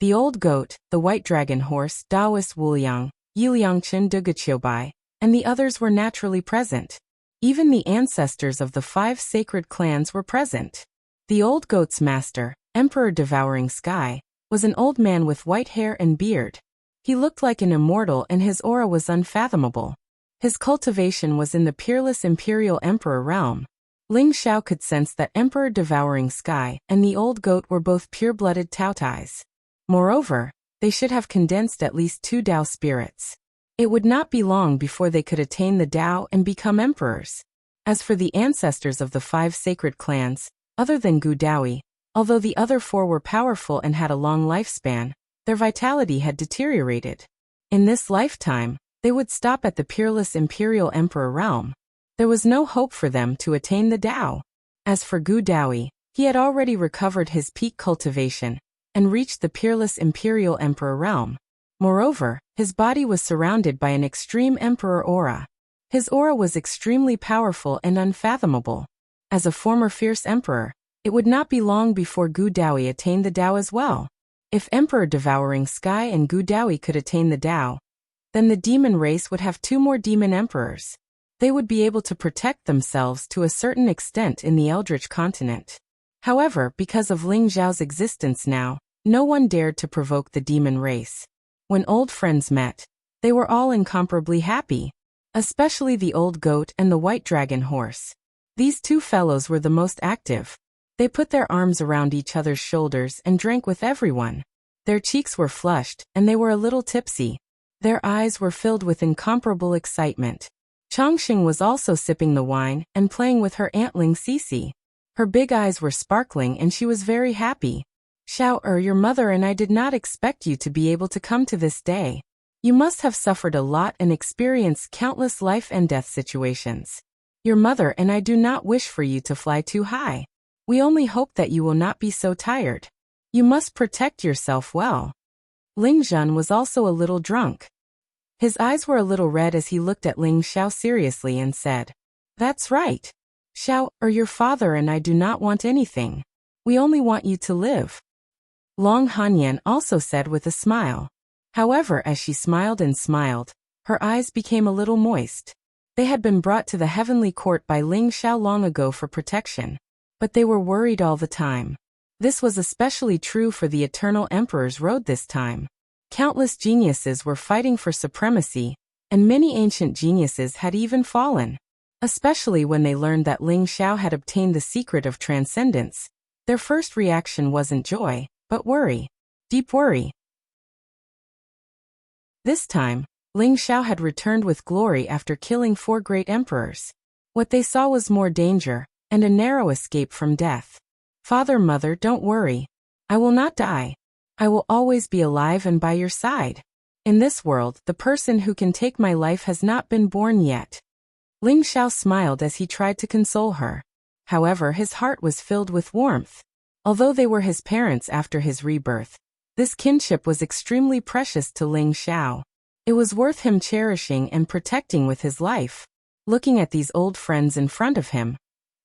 The old goat, the white dragon horse, Daoist Wuliang, Yiliangchen Dugachiobai, and the others were naturally present. Even the ancestors of the 5 sacred clans were present. The old goat's master, Emperor Devouring Sky, was an old man with white hair and beard. He looked like an immortal and his aura was unfathomable. His cultivation was in the peerless Imperial Emperor realm. Ling Xiao could sense that Emperor Devouring Sky and the old goat were both pure-blooded Taotais. Moreover, they should have condensed at least 2 Tao spirits. It would not be long before they could attain the Tao and become emperors. As for the ancestors of the 5 sacred clans, other than Gu Daoyi, although the other 4 were powerful and had a long lifespan, their vitality had deteriorated. In this lifetime, they would stop at the peerless Imperial Emperor realm. There was no hope for them to attain the Tao. As for Gu Daoyi, he had already recovered his peak cultivation and reached the peerless Imperial Emperor realm. Moreover, his body was surrounded by an extreme emperor aura. His aura was extremely powerful and unfathomable. As a former fierce emperor, it would not be long before Gu Daoyi attained the Tao as well. If Emperor Devouring Sky and Gu Daoyi could attain the Tao, then the demon race would have 2 more demon emperors. They would be able to protect themselves to a certain extent in the Eldritch continent. However, because of Ling Xiao's existence now, no one dared to provoke the demon race. When old friends met, they were all incomparably happy, especially the old goat and the white dragon horse. These 2 fellows were the most active. They put their arms around each other's shoulders and drank with everyone. Their cheeks were flushed, and they were a little tipsy. Their eyes were filled with incomparable excitement. Chongqing was also sipping the wine and playing with her antling Cici. Her big eyes were sparkling and she was very happy. Xiao your mother and I did not expect you to be able to come to this day. You must have suffered a lot and experienced countless life and death situations. Your mother and I do not wish for you to fly too high. We only hope that you will not be so tired. You must protect yourself well. Ling Zhen was also a little drunk. His eyes were a little red as he looked at Ling Xiao seriously and said, "That's right. Xiao, your father and I do not want anything. We only want you to live." Long Hanyan also said with a smile. However, as she smiled and smiled, her eyes became a little moist. They had been brought to the heavenly court by Ling Xiao long ago for protection, but they were worried all the time. This was especially true for the Eternal Emperor's Road this time. Countless geniuses were fighting for supremacy, and many ancient geniuses had even fallen. Especially when they learned that Ling Xiao had obtained the secret of transcendence, Their first reaction wasn't joy, but worry. Deep worry. This time, Ling Xiao had returned with glory after killing 4 great emperors. What they saw was more danger, and a narrow escape from death. Father, mother, don't worry. I will not die. I will always be alive and by your side. In this world, the person who can take my life has not been born yet. Ling Xiao smiled as he tried to console her. However, his heart was filled with warmth. Although they were his parents after his rebirth, this kinship was extremely precious to Ling Xiao. It was worth him cherishing and protecting with his life. Looking at these old friends in front of him,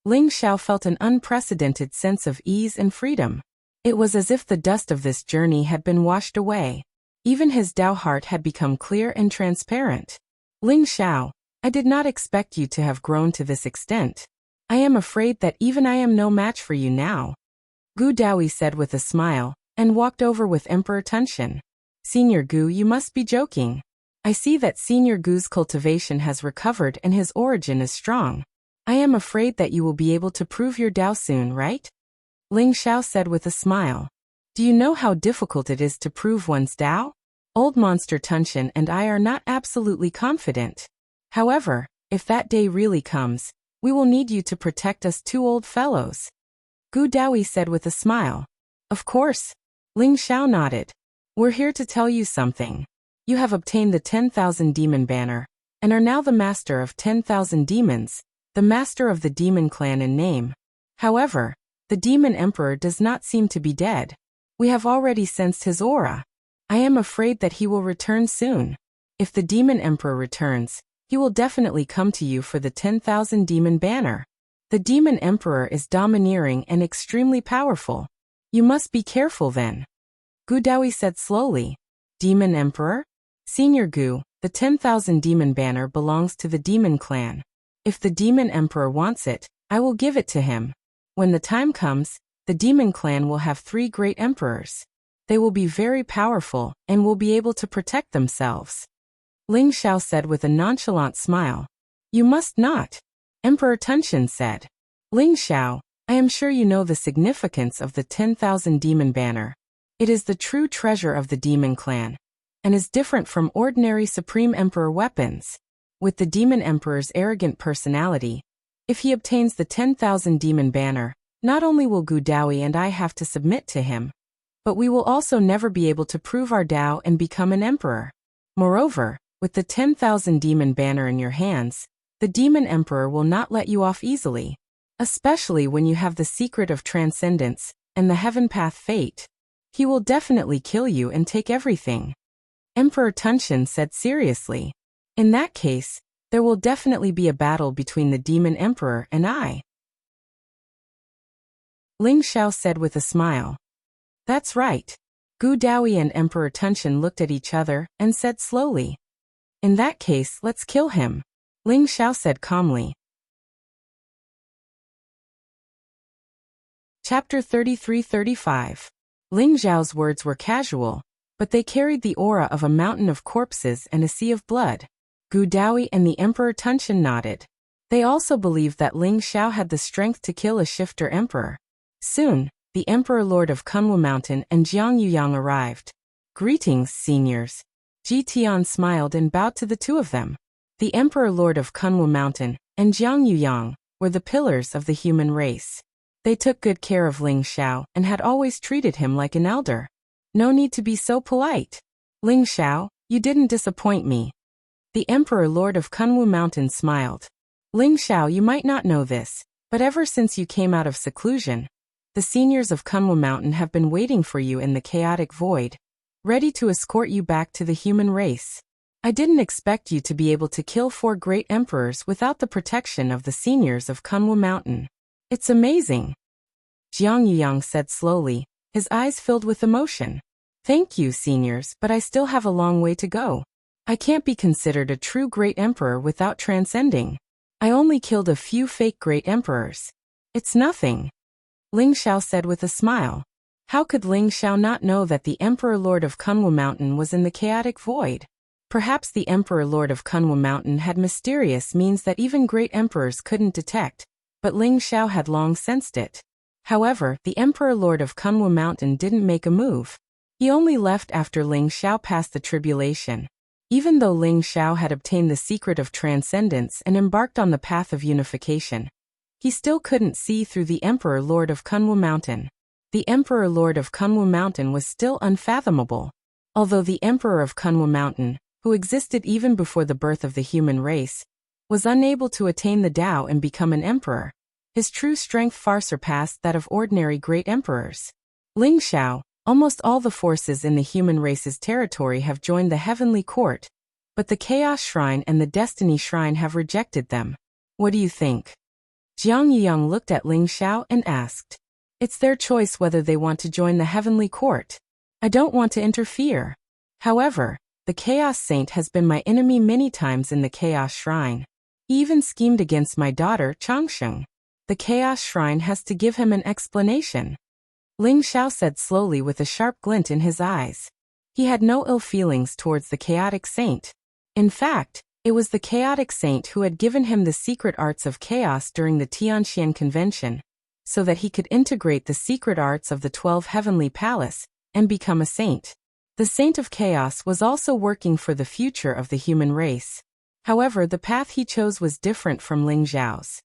Ling Xiao felt an unprecedented sense of ease and freedom. It was as if the dust of this journey had been washed away. Even his Dao heart had become clear and transparent. Ling Xiao, I did not expect you to have grown to this extent. I am afraid that even I am no match for you now. Gu Daoyi said with a smile, and walked over with Emperor Tenshin. Senior Gu, you must be joking. I see that Senior Gu's cultivation has recovered and his origin is strong. I am afraid that you will be able to prove your Dao soon, right? Ling Xiao said with a smile. Do you know how difficult it is to prove one's Dao? Old Monster Tenshin and I are not absolutely confident. However, if that day really comes, we will need you to protect us 2 old fellows. Gu Daoyi said with a smile. Of course. Ling Xiao nodded. We're here to tell you something. You have obtained the 10,000 demon banner, and are now the master of 10,000 demons, the master of the demon clan in name. However, the demon emperor does not seem to be dead. We have already sensed his aura. I am afraid that he will return soon. If the demon emperor returns, he will definitely come to you for the 10,000 demon banner. The demon emperor is domineering and extremely powerful. You must be careful then. Gu Daoyi said slowly. Demon emperor? Senior Gu, the 10,000 demon banner belongs to the demon clan. If the demon emperor wants it, I will give it to him. When the time comes, the demon clan will have 3 great emperors. They will be very powerful and will be able to protect themselves. Ling Xiao said with a nonchalant smile. You must not. Emperor Tenshin said. Ling Xiao, I am sure you know the significance of the 10,000 demon banner. It is the true treasure of the demon clan, and is different from ordinary Supreme Emperor weapons. With the demon emperor's arrogant personality, if he obtains the 10,000 demon banner, not only will Gu Daoyi and I have to submit to him, but we will also never be able to prove our Dao and become an emperor. Moreover, with the 10,000 demon banner in your hands, the demon emperor will not let you off easily, especially when you have the secret of transcendence and the heaven path fate. He will definitely kill you and take everything. Emperor Tenshin said seriously. In that case, there will definitely be a battle between the demon emperor and I. Ling Xiao said with a smile. That's right. Gu Daoyi and Emperor Tenshin looked at each other and said slowly. In that case, let's kill him. Ling Xiao said calmly. Chapter 33-35. Ling Xiao's words were casual, but they carried the aura of a mountain of corpses and a sea of blood. Gu Daoyi and the Emperor Tenshin nodded. They also believed that Ling Xiao had the strength to kill a shifter emperor. Soon, the Emperor Lord of Kunwu Mountain and Jiang Yuyang arrived. Greetings, seniors. Ji Tian smiled and bowed to the 2 of them. The Emperor Lord of Kunwu Mountain and Jiang Yuyang were the pillars of the human race. They took good care of Ling Xiao and had always treated him like an elder. No need to be so polite. Ling Xiao, you didn't disappoint me. The Emperor Lord of Kunwu Mountain smiled. Ling Xiao, you might not know this, but ever since you came out of seclusion, the seniors of Kunwu Mountain have been waiting for you in the chaotic void, ready to escort you back to the human race. I didn't expect you to be able to kill 4 great emperors without the protection of the seniors of Kunwu Mountain. It's amazing. Jiang Yuyang said slowly, his eyes filled with emotion. Thank you, seniors, but I still have a long way to go. I can't be considered a true great emperor without transcending. I only killed a few fake great emperors. It's nothing. Ling Xiao said with a smile. How could Ling Xiao not know that the Emperor Lord of Kunwu Mountain was in the chaotic void? Perhaps the Emperor Lord of Kunwu Mountain had mysterious means that even great emperors couldn't detect, but Ling Xiao had long sensed it. However, the Emperor Lord of Kunwu Mountain didn't make a move. He only left after Ling Xiao passed the tribulation. Even though Ling Xiao had obtained the secret of transcendence and embarked on the path of unification, he still couldn't see through the Emperor Lord of Kunwu Mountain. The Emperor Lord of Kunwu Mountain was still unfathomable. Although the Emperor of Kunwu Mountain, who existed even before the birth of the human race, was unable to attain the Tao and become an emperor, his true strength far surpassed that of ordinary great emperors. Ling Xiao, almost all the forces in the human race's territory have joined the Heavenly Court, but the Chaos Shrine and the Destiny Shrine have rejected them. What do you think? Jiang Yiyang looked at Ling Xiao and asked. It's their choice whether they want to join the Heavenly Court. I don't want to interfere. However, the Chaos Saint has been my enemy many times in the Chaos Shrine. He even schemed against my daughter, Changsheng. The Chaos Shrine has to give him an explanation. Ling Xiao said slowly with a sharp glint in his eyes. He had no ill feelings towards the Chaotic Saint. In fact, it was the Chaotic Saint who had given him the secret arts of chaos during the Tianxian Convention, so that he could integrate the secret arts of the 12 Heavenly Palace and become a saint. The Saint of Chaos was also working for the future of the human race. However, the path he chose was different from Ling Xiao's.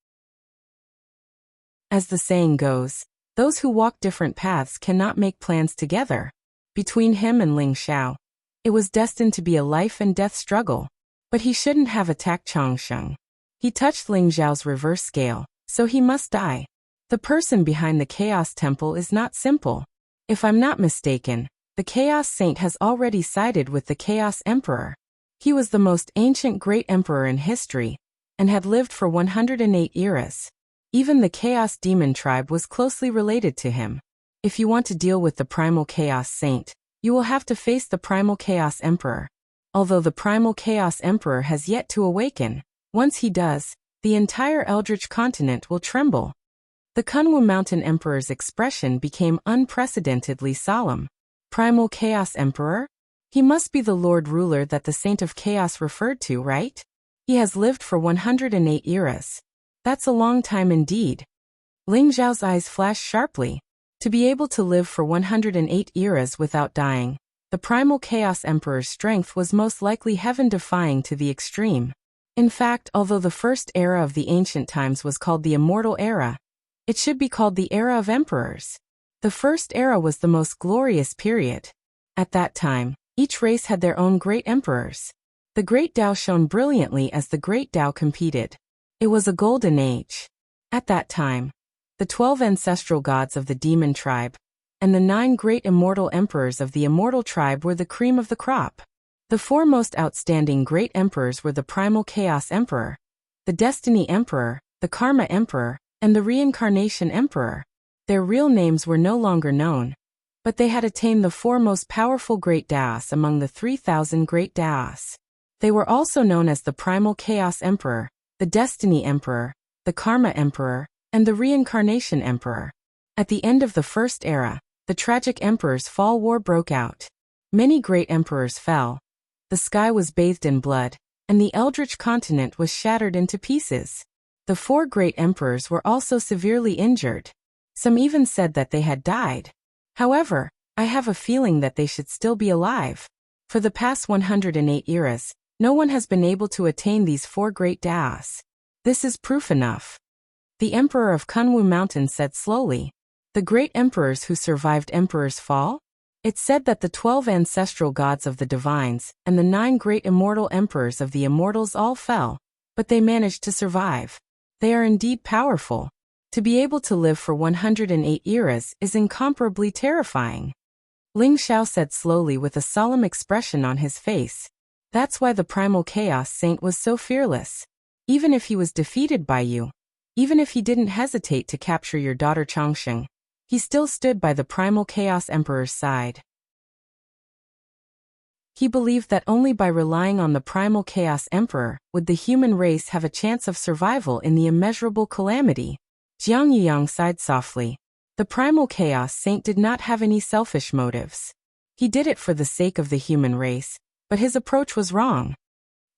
As the saying goes, those who walk different paths cannot make plans together. Between him and Ling Xiao, it was destined to be a life and death struggle. But he shouldn't have attacked Changsheng. He touched Ling Xiao's reverse scale, so he must die. The person behind the Chaos Temple is not simple. If I'm not mistaken, the Chaos Saint has already sided with the Chaos Emperor. He was the most ancient great emperor in history, and had lived for 108 eras. Even the Chaos Demon tribe was closely related to him. If you want to deal with the Primal Chaos Saint, you will have to face the Primal Chaos Emperor. Although the Primal Chaos Emperor has yet to awaken, once he does, the entire Eldritch continent will tremble. The Kunwu Mountain Emperor's expression became unprecedentedly solemn. Primal Chaos Emperor? He must be the Lord Ruler that the Saint of Chaos referred to, right? He has lived for 108 eras. That's a long time indeed. Ling Xiao's eyes flashed sharply. To be able to live for 108 eras without dying, the Primal Chaos Emperor's strength was most likely heaven-defying to the extreme. In fact, although the first era of the ancient times was called the Immortal Era, it should be called the Era of Emperors. The first era was the most glorious period. At that time, each race had their own great emperors. The Great Tao shone brilliantly as the Great Tao competed. It was a golden age. At that time, the 12 ancestral gods of the demon tribe and the 9 great immortal emperors of the immortal tribe were the cream of the crop. The 4 most outstanding great emperors were the Primal Chaos Emperor, the Destiny Emperor, the Karma Emperor, and the Reincarnation Emperor. Their real names were no longer known, but they had attained the 4 most powerful great Daos among the 3,000 great Daos. They were also known as the Primal Chaos Emperor, the Destiny Emperor, the Karma Emperor, and the Reincarnation Emperor. At the end of the First Era, the tragic Emperor's Fall War broke out. Many great emperors fell. The sky was bathed in blood, and the Eldritch continent was shattered into pieces. The 4 great emperors were also severely injured. Some even said that they had died. However, I have a feeling that they should still be alive. For the past 108 eras, no one has been able to attain these 4 great Daos. This is proof enough. The Emperor of Kunwu Mountain said slowly. The great emperors who survived Emperor's fall? It's said that the 12 ancestral gods of the divines and the 9 great immortal emperors of the immortals all fell, but they managed to survive. They are indeed powerful. To be able to live for 108 eras is incomparably terrifying. Ling Xiao said slowly with a solemn expression on his face. That's why the Primal Chaos Saint was so fearless. Even if he was defeated by you, even if he didn't hesitate to capture your daughter Changsheng, he still stood by the Primal Chaos Emperor's side. He believed that only by relying on the Primal Chaos Emperor would the human race have a chance of survival in the immeasurable calamity. Jiang Yiyang sighed softly. The Primal Chaos Saint did not have any selfish motives. He did it for the sake of the human race, but his approach was wrong.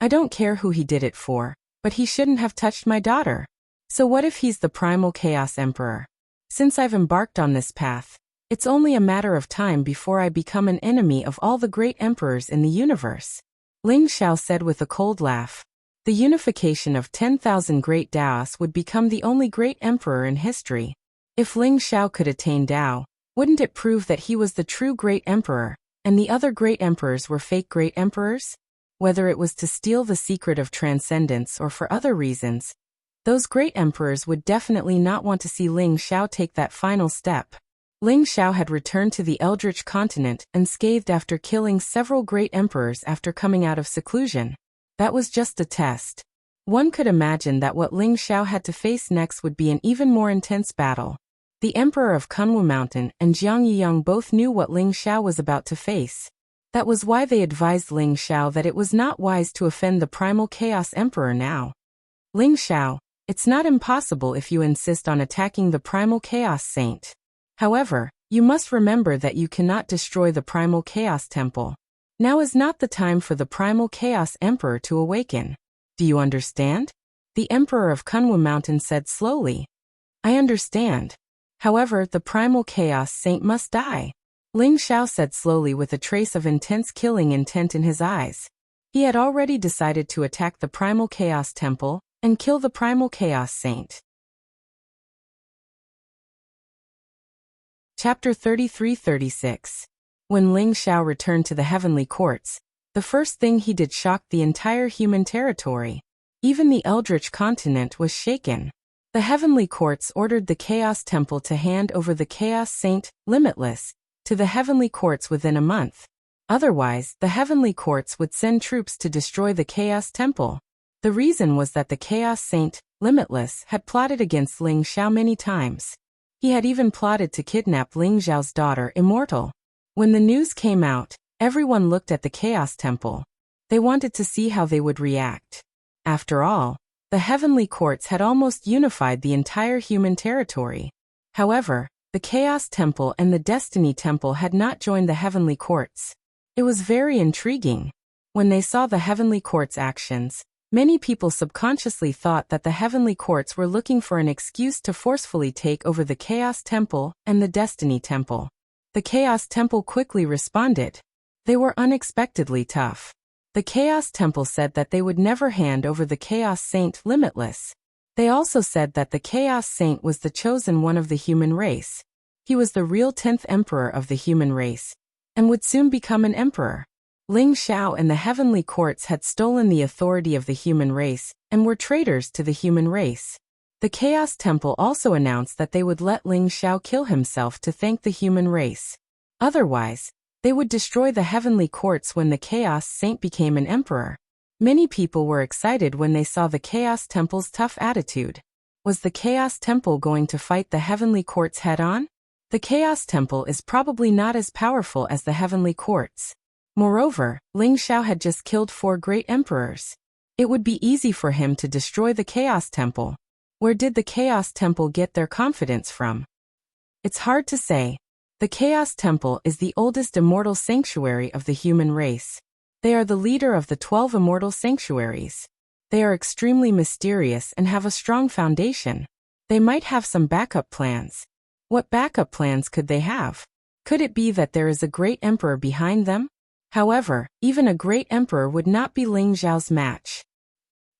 I don't care who he did it for, but he shouldn't have touched my daughter. So what if he's the Primal Chaos Emperor? Since I've embarked on this path, it's only a matter of time before I become an enemy of all the great emperors in the universe. Ling Xiao said with a cold laugh. The unification of 10,000 great Daos would become the only great emperor in history. If Ling Xiao could attain Dao, wouldn't it prove that he was the true great emperor, and the other great emperors were fake great emperors? Whether it was to steal the secret of transcendence or for other reasons, those great emperors would definitely not want to see Ling Xiao take that final step. Ling Xiao had returned to the Eldritch continent unscathed after killing several great emperors after coming out of seclusion. That was just a test. One could imagine that what Ling Xiao had to face next would be an even more intense battle. The Emperor of Kunwu Mountain and Jiang Yiyang both knew what Ling Xiao was about to face. That was why they advised Ling Xiao that it was not wise to offend the Primal Chaos Emperor now. Ling Xiao, it's not impossible if you insist on attacking the Primal Chaos Saint. However, you must remember that you cannot destroy the Primal Chaos Temple. Now is not the time for the Primal Chaos Emperor to awaken. Do you understand? The Emperor of Kunwu Mountain said slowly. I understand. However, the Primal Chaos Saint must die. Ling Xiao said slowly with a trace of intense killing intent in his eyes. He had already decided to attack the Primal Chaos Temple and kill the Primal Chaos Saint. Chapter 33-36. When Ling Xiao returned to the heavenly courts, the first thing he did shocked the entire human territory. Even the Eldritch continent was shaken. The heavenly courts ordered the Chaos Temple to hand over the Chaos Saint, Limitless, to the heavenly courts within a month. Otherwise, the heavenly courts would send troops to destroy the Chaos Temple. The reason was that the Chaos Saint, Limitless, had plotted against Ling Xiao many times. He had even plotted to kidnap Ling Xiao's daughter, Immortal. When the news came out, everyone looked at the Chaos Temple. They wanted to see how they would react. After all, the heavenly courts had almost unified the entire human territory. However, the Chaos Temple and the Destiny Temple had not joined the heavenly courts. It was very intriguing. When they saw the heavenly courts' actions, many people subconsciously thought that the heavenly courts were looking for an excuse to forcefully take over the Chaos Temple and the Destiny Temple. The Chaos Temple quickly responded. They were unexpectedly tough. The Chaos Temple said that they would never hand over the Chaos Saint, Limitless. They also said that the Chaos Saint was the chosen one of the human race. He was the real 10th emperor of the human race, and would soon become an emperor. Ling Xiao and the heavenly courts had stolen the authority of the human race, and were traitors to the human race. The Chaos Temple also announced that they would let Ling Xiao kill himself to thank the human race. Otherwise, they would destroy the heavenly courts when the Chaos Saint became an emperor. Many people were excited when they saw the Chaos Temple's tough attitude. Was the Chaos Temple going to fight the heavenly courts head-on? The Chaos Temple is probably not as powerful as the heavenly courts. Moreover, Ling Xiao had just killed 4 great emperors. It would be easy for him to destroy the Chaos Temple. Where did the Chaos Temple get their confidence from? It's hard to say. The Chaos Temple is the oldest immortal sanctuary of the human race. They are the leader of the 12 immortal sanctuaries. They are extremely mysterious and have a strong foundation. They might have some backup plans. What backup plans could they have? Could it be that there is a great emperor behind them? However, even a great emperor would not be Ling Xiao's match.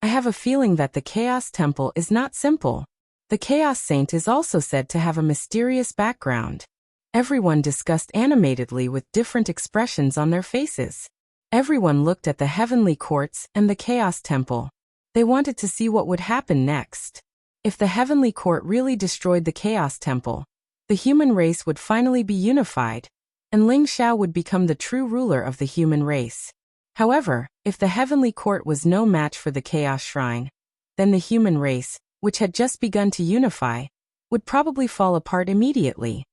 I have a feeling that the Chaos Temple is not simple. The Chaos Saint is also said to have a mysterious background. Everyone discussed animatedly with different expressions on their faces. Everyone looked at the heavenly courts and the Chaos Temple. They wanted to see what would happen next. If the heavenly court really destroyed the Chaos Temple, the human race would finally be unified, and Ling Xiao would become the true ruler of the human race. However, if the heavenly court was no match for the Chaos Shrine, then the human race, which had just begun to unify, would probably fall apart immediately.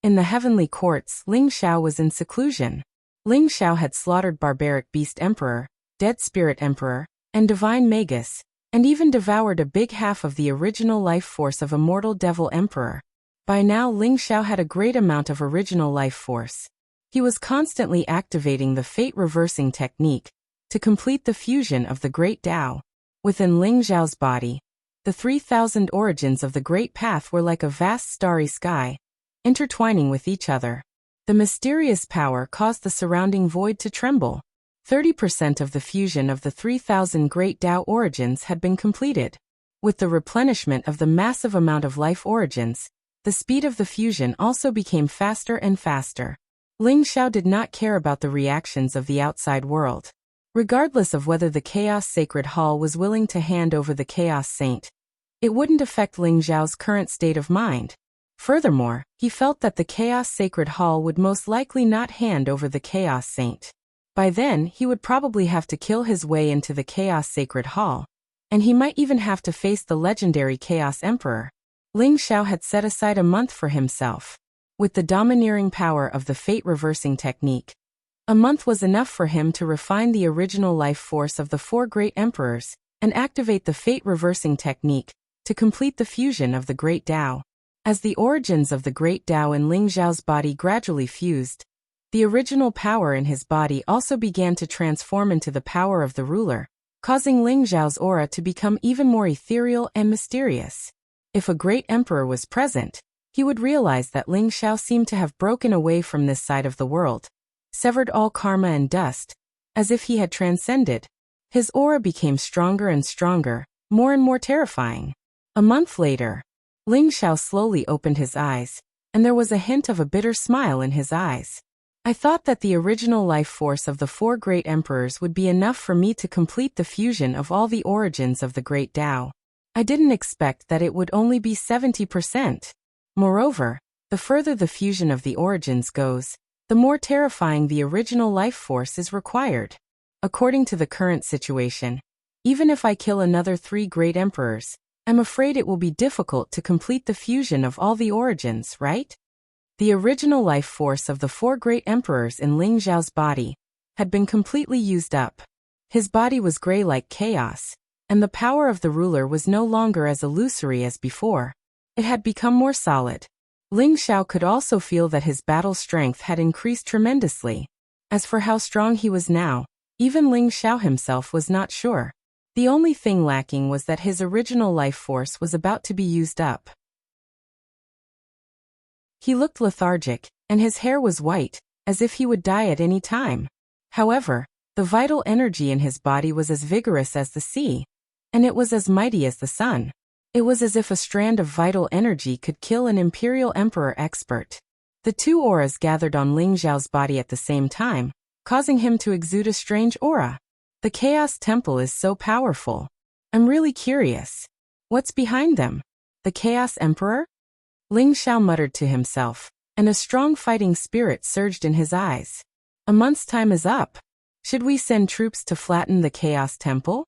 In the heavenly courts, Ling Xiao was in seclusion. Ling Xiao had slaughtered Barbaric Beast Emperor, Dead Spirit Emperor, and Divine Magus, and even devoured a big half of the original life force of Immortal Devil Emperor. By now Ling Xiao had a great amount of original life force. He was constantly activating the fate-reversing technique to complete the fusion of the Great Tao. Within Ling Xiao's body, The 3,000 origins of the Great Path were like a vast starry sky, intertwining with each other. The mysterious power caused the surrounding void to tremble. 30% of the fusion of the 3,000 Great Tao origins had been completed. With the replenishment of the massive amount of life origins, the speed of the fusion also became faster and faster. Ling Xiao did not care about the reactions of the outside world. Regardless of whether the Chaos Sacred Hall was willing to hand over the Chaos Saint, it wouldn't affect Ling Xiao's current state of mind. Furthermore, he felt that the Chaos Sacred Hall would most likely not hand over the Chaos Saint. By then, he would probably have to kill his way into the Chaos Sacred Hall, and he might even have to face the legendary Chaos Emperor. Ling Xiao had set aside a month for himself. With the domineering power of the fate-reversing technique, a month was enough for him to refine the original life force of the 4 great emperors and activate the fate-reversing technique to complete the fusion of the Great Tao. As the origins of the Great Tao in Ling Xiao's body gradually fused, the original power in his body also began to transform into the power of the ruler, causing Ling Xiao's aura to become even more ethereal and mysterious. If a great emperor was present, he would realize that Ling Xiao seemed to have broken away from this side of the world, severed all karma and dust, as if he had transcended. His aura became stronger and stronger, more and more terrifying. A month later, Ling Xiao slowly opened his eyes, and there was a hint of a bitter smile in his eyes. I thought that the original life force of the 4 great emperors would be enough for me to complete the fusion of all the origins of the Great Tao. I didn't expect that it would only be 70%. Moreover, the further the fusion of the origins goes, the more terrifying the original life force is required. According to the current situation, even if I kill another 3 great emperors, I'm afraid it will be difficult to complete the fusion of all the origins, right? The original life force of the 4 great emperors in Ling Xiao's body had been completely used up. His body was gray like chaos, and the power of the ruler was no longer as illusory as before. It had become more solid. Ling Xiao could also feel that his battle strength had increased tremendously. As for how strong he was now, even Ling Xiao himself was not sure. The only thing lacking was that his original life force was about to be used up. He looked lethargic, and his hair was white, as if he would die at any time. However, the vital energy in his body was as vigorous as the sea, and it was as mighty as the sun. It was as if a strand of vital energy could kill an imperial emperor expert. The 2 auras gathered on Ling Xiao's body at the same time, causing him to exude a strange aura. The Chaos Temple is so powerful. I'm really curious. What's behind them? The Chaos Emperor? Ling Xiao muttered to himself, and a strong fighting spirit surged in his eyes. A month's time is up. Should we send troops to flatten the Chaos Temple?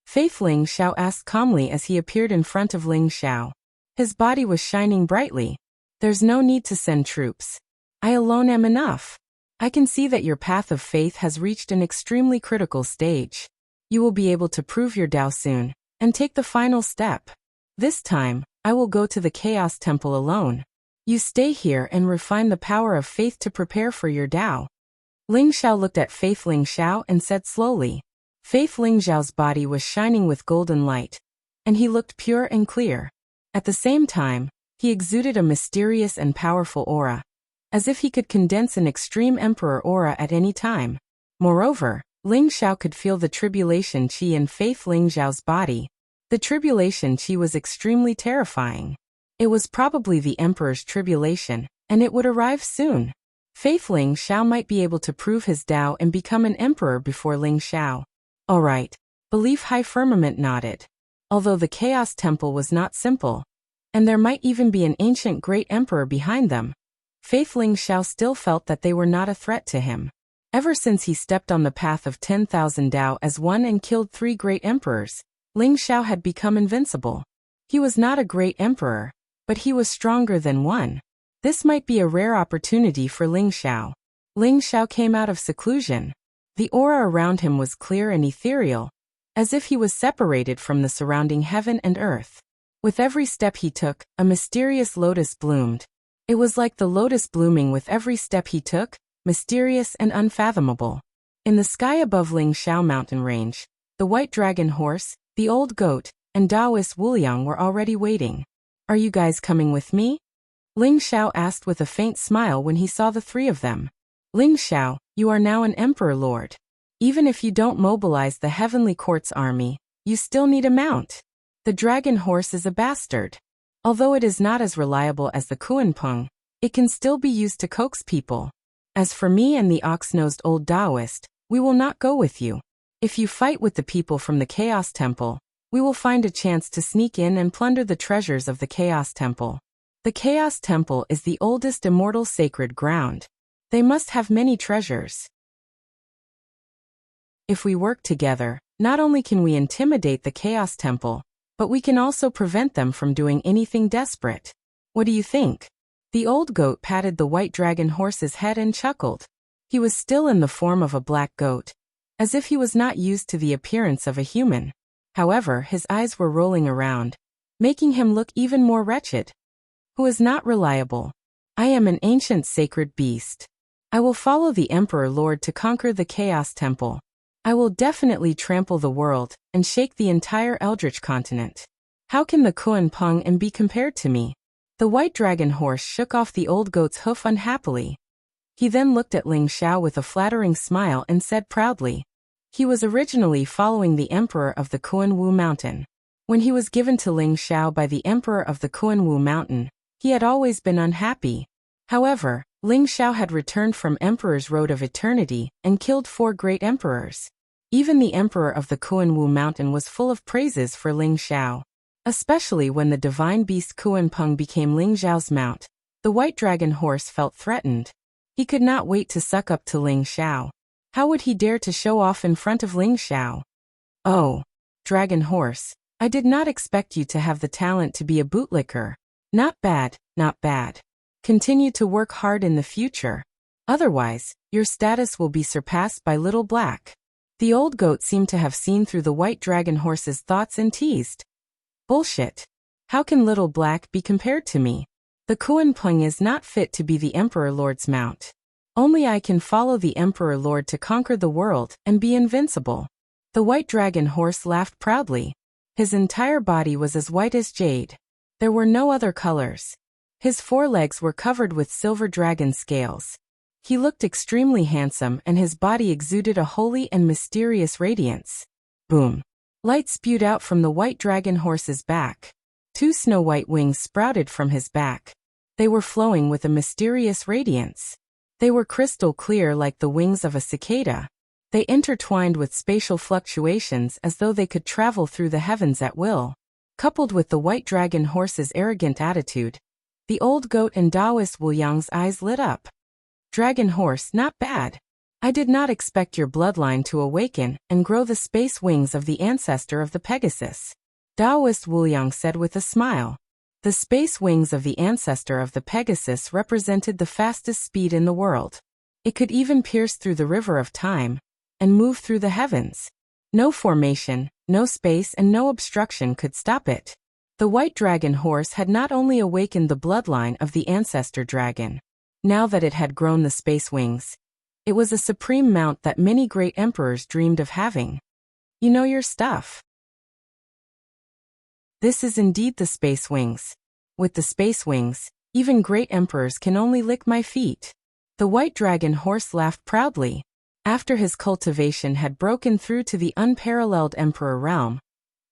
Faith Ling Xiao asked calmly as he appeared in front of Ling Xiao. His body was shining brightly. There's no need to send troops. I alone am enough. I can see that your path of faith has reached an extremely critical stage. You will be able to prove your Tao soon, and take the final step. This time, I will go to the Chaos Temple alone. You stay here and refine the power of faith to prepare for your Tao. Ling Xiao looked at Faith Ling Xiao and said slowly. Faith Ling Xiao's body was shining with golden light, and he looked pure and clear. At the same time, he exuded a mysterious and powerful aura, as if he could condense an extreme emperor aura at any time. Moreover, Ling Xiao could feel the tribulation qi in Faith Ling Xiao's body. The tribulation qi was extremely terrifying. It was probably the emperor's tribulation, and it would arrive soon. Faith Ling Xiao might be able to prove his Tao and become an emperor before Ling Xiao. All right. Belief High Firmament nodded. Although the Chaos Temple was not simple, and there might even be an ancient great emperor behind them, Faith Ling Xiao still felt that they were not a threat to him. Ever since he stepped on the path of 10,000 Tao as one and killed 3 great emperors, Ling Xiao had become invincible. He was not a great emperor, but he was stronger than one. This might be a rare opportunity for Ling Xiao. Ling Xiao came out of seclusion. The aura around him was clear and ethereal, as if he was separated from the surrounding heaven and earth. With every step he took, a mysterious lotus bloomed. It was like the lotus blooming with every step he took, mysterious and unfathomable. In the sky above Ling Xiao mountain range, the white dragon horse, the old goat, and Taoist Wuliang were already waiting. "Are you guys coming with me?" Ling Xiao asked with a faint smile when he saw the three of them. "Ling Xiao, you are now an emperor lord. Even if you don't mobilize the Heavenly Court's army, you still need a mount. The dragon horse is a bastard. Although it is not as reliable as the Kuanpeng, it can still be used to coax people. As for me and the ox-nosed old Taoist, we will not go with you. If you fight with the people from the Chaos Temple, we will find a chance to sneak in and plunder the treasures of the Chaos Temple. The Chaos Temple is the oldest immortal sacred ground. They must have many treasures. If we work together, not only can we intimidate the Chaos Temple, but we can also prevent them from doing anything desperate. What do you think?" The old goat patted the white dragon horse's head and chuckled. He was still in the form of a black goat, as if he was not used to the appearance of a human. However, his eyes were rolling around, making him look even more wretched. "Who is not reliable? I am an ancient sacred beast. I will follow the Emperor Lord to conquer the Chaos Temple. I will definitely trample the world and shake the entire Eldritch continent. How can the Kuanpeng be compared to me?" The white dragon horse shook off the old goat's hoof unhappily. He then looked at Ling Xiao with a flattering smile and said proudly. He was originally following the Emperor of the Kuan-Wu Mountain. When he was given to Ling Xiao by the Emperor of the Kuan-Wu Mountain, he had always been unhappy. However, Ling Xiao had returned from Emperor's Road of Eternity and killed 4 great emperors. Even the Emperor of the Kuan-Wu Mountain was full of praises for Ling Xiao. Especially when the divine beast Kuanpeng became Ling Xiao's mount, the white dragon horse felt threatened. He could not wait to suck up to Ling Xiao. How would he dare to show off in front of Ling Xiao? "Oh, dragon horse, I did not expect you to have the talent to be a bootlicker. Not bad, not bad. Continue to work hard in the future. Otherwise, your status will be surpassed by Little Black." The old goat seemed to have seen through the white dragon horse's thoughts and teased. "Bullshit. How can Little Black be compared to me? The Kuanpeng is not fit to be the Emperor Lord's mount. Only I can follow the Emperor Lord to conquer the world and be invincible." The white dragon horse laughed proudly. His entire body was as white as jade. There were no other colors. His forelegs were covered with silver dragon scales. He looked extremely handsome and his body exuded a holy and mysterious radiance. Boom! Light spewed out from the white dragon horse's back. 2 snow-white wings sprouted from his back. They were flowing with a mysterious radiance. They were crystal clear like the wings of a cicada. They intertwined with spatial fluctuations as though they could travel through the heavens at will. Coupled with the white dragon horse's arrogant attitude, the old goat and Taoist Wuliang's eyes lit up. "Dragon horse, not bad. I did not expect your bloodline to awaken and grow the space wings of the ancestor of the Pegasus," Taoist Wuliang said with a smile. The space wings of the ancestor of the Pegasus represented the fastest speed in the world. It could even pierce through the river of time and move through the heavens. No formation, no space and no obstruction could stop it. The white dragon horse had not only awakened the bloodline of the ancestor dragon. Now that it had grown the space wings, it was a supreme mount that many great emperors dreamed of having. You know your stuff. This is indeed the space wings. With the space wings, even great emperors can only lick my feet. The white dragon horse laughed proudly. After his cultivation had broken through to the unparalleled emperor realm,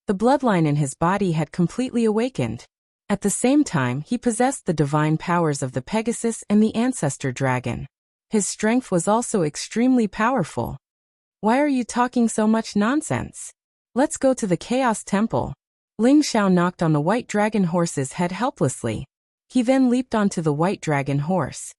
the bloodline in his body had completely awakened. At the same time, he possessed the divine powers of the Pegasus and the ancestor dragon. His strength was also extremely powerful. "Why are you talking so much nonsense? Let's go to the Chaos Temple." Ling Xiao knocked on the white dragon horse's head helplessly. He then leaped onto the white dragon horse.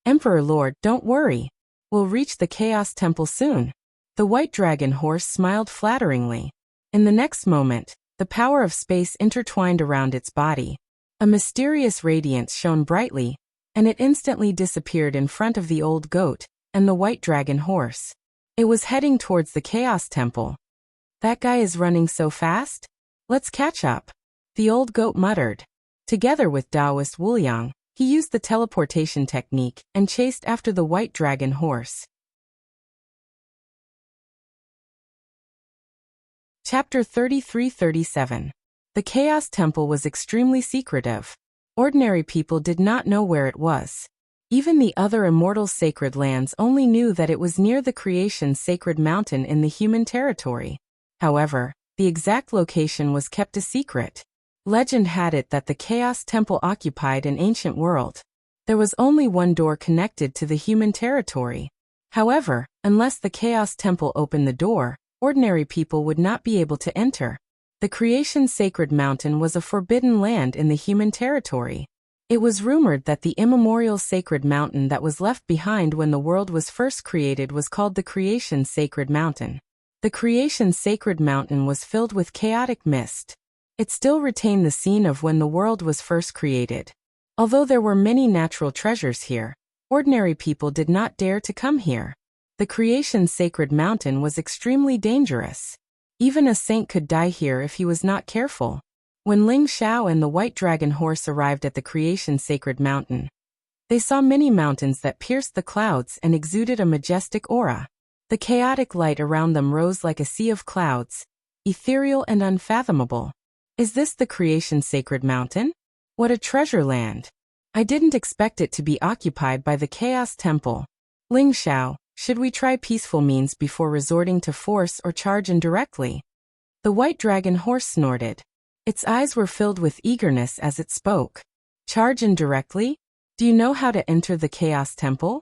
"Emperor Lord, don't worry. We'll reach the Chaos Temple soon." The white dragon horse smiled flatteringly. In the next moment, the power of space intertwined around its body. A mysterious radiance shone brightly, and it instantly disappeared in front of the old goat and the white dragon horse. It was heading towards the Chaos Temple. "That guy is running so fast? Let's catch up," the old goat muttered. Together with Taoist Wuliang, he used the teleportation technique and chased after the white dragon horse. Chapter 33-37. The Chaos Temple was extremely secretive. Ordinary people did not know where it was. Even the other immortal sacred lands only knew that it was near the creation's sacred mountain in the human territory. However, the exact location was kept a secret. Legend had it that the Chaos Temple occupied an ancient world. There was only one door connected to the human territory. However, unless the Chaos Temple opened the door, ordinary people would not be able to enter. The creation's sacred mountain was a forbidden land in the human territory. It was rumored that the immemorial sacred mountain that was left behind when the world was first created was called the creation's sacred mountain. The creation's sacred mountain was filled with chaotic mist. It still retained the scene of when the world was first created. Although there were many natural treasures here, ordinary people did not dare to come here. The creation's sacred mountain was extremely dangerous. Even a saint could die here if he was not careful. When Ling Xiao and the white dragon horse arrived at the creation's sacred mountain, they saw many mountains that pierced the clouds and exuded a majestic aura. The chaotic light around them rose like a sea of clouds, ethereal and unfathomable. Is this the creation's sacred mountain? What a treasure land! I didn't expect it to be occupied by the Chaos Temple. Ling Xiao, should we try peaceful means before resorting to force or charge indirectly? The white dragon horse snorted. Its eyes were filled with eagerness as it spoke. Charge indirectly? Do you know how to enter the Chaos Temple?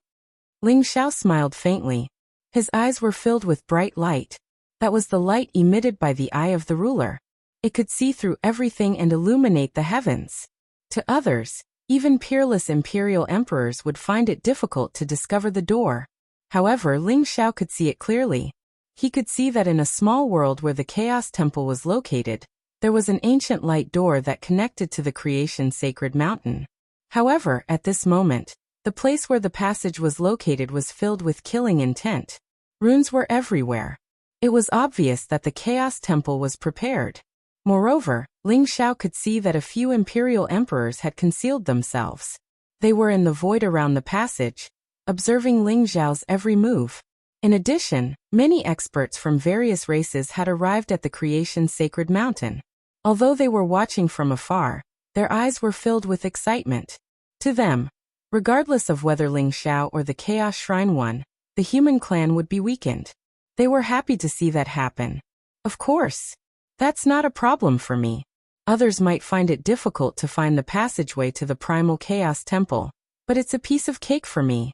Ling Xiao smiled faintly. His eyes were filled with bright light. That was the light emitted by the eye of the ruler. It could see through everything and illuminate the heavens. To others, even peerless imperial emperors would find it difficult to discover the door. However, Ling Xiao could see it clearly. He could see that in a small world where the Chaos Temple was located, there was an ancient light door that connected to the creation's sacred mountain. However, at this moment, the place where the passage was located was filled with killing intent. Runes were everywhere. It was obvious that the Chaos Temple was prepared. Moreover, Ling Xiao could see that a few imperial emperors had concealed themselves. They were in the void around the passage, observing Ling Xiao's every move. In addition, many experts from various races had arrived at the creation's sacred mountain. Although they were watching from afar, their eyes were filled with excitement. To them, regardless of whether Ling Xiao or the Chaos Shrine won, the human clan would be weakened. They were happy to see that happen. Of course. That's not a problem for me. Others might find it difficult to find the passageway to the primal Chaos Temple, but it's a piece of cake for me.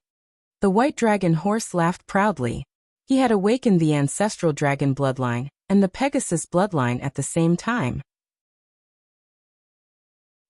The white dragon horse laughed proudly. He had awakened the ancestral dragon bloodline and the Pegasus bloodline at the same time.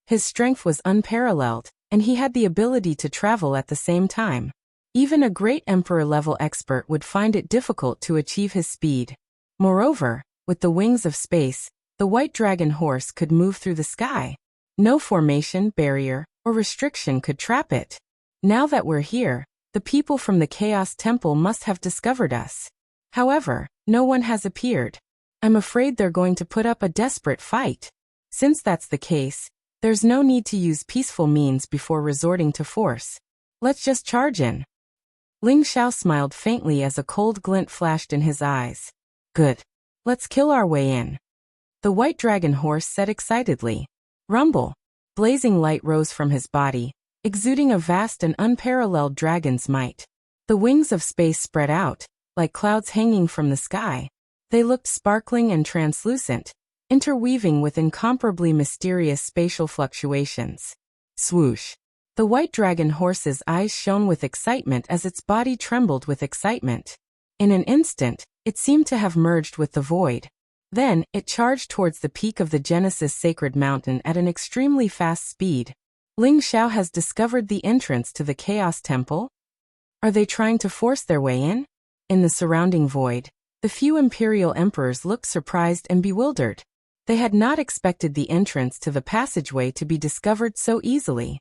His strength was unparalleled, and he had the ability to travel at the same time. Even a great emperor-level expert would find it difficult to achieve his speed. Moreover, with the wings of space, the white dragon horse could move through the sky. No formation, barrier, or restriction could trap it. Now that we're here, the people from the Chaos Temple must have discovered us. However, no one has appeared. I'm afraid they're going to put up a desperate fight. Since that's the case, there's no need to use peaceful means before resorting to force. Let's just charge in. Ling Xiao smiled faintly as a cold glint flashed in his eyes. Good. Let's kill our way in. The white dragon horse said excitedly. Rumble. Blazing light rose from his body, exuding a vast and unparalleled dragon's might. The wings of space spread out, like clouds hanging from the sky. They looked sparkling and translucent, interweaving with incomparably mysterious spatial fluctuations. Swoosh. The white dragon horse's eyes shone with excitement as its body trembled with excitement. In an instant, it seemed to have merged with the void. Then, it charged towards the peak of the Genesis Sacred Mountain at an extremely fast speed. Ling Xiao has discovered the entrance to the Chaos Temple? Are they trying to force their way in? In the surrounding void, the few imperial emperors looked surprised and bewildered. They had not expected the entrance to the passageway to be discovered so easily.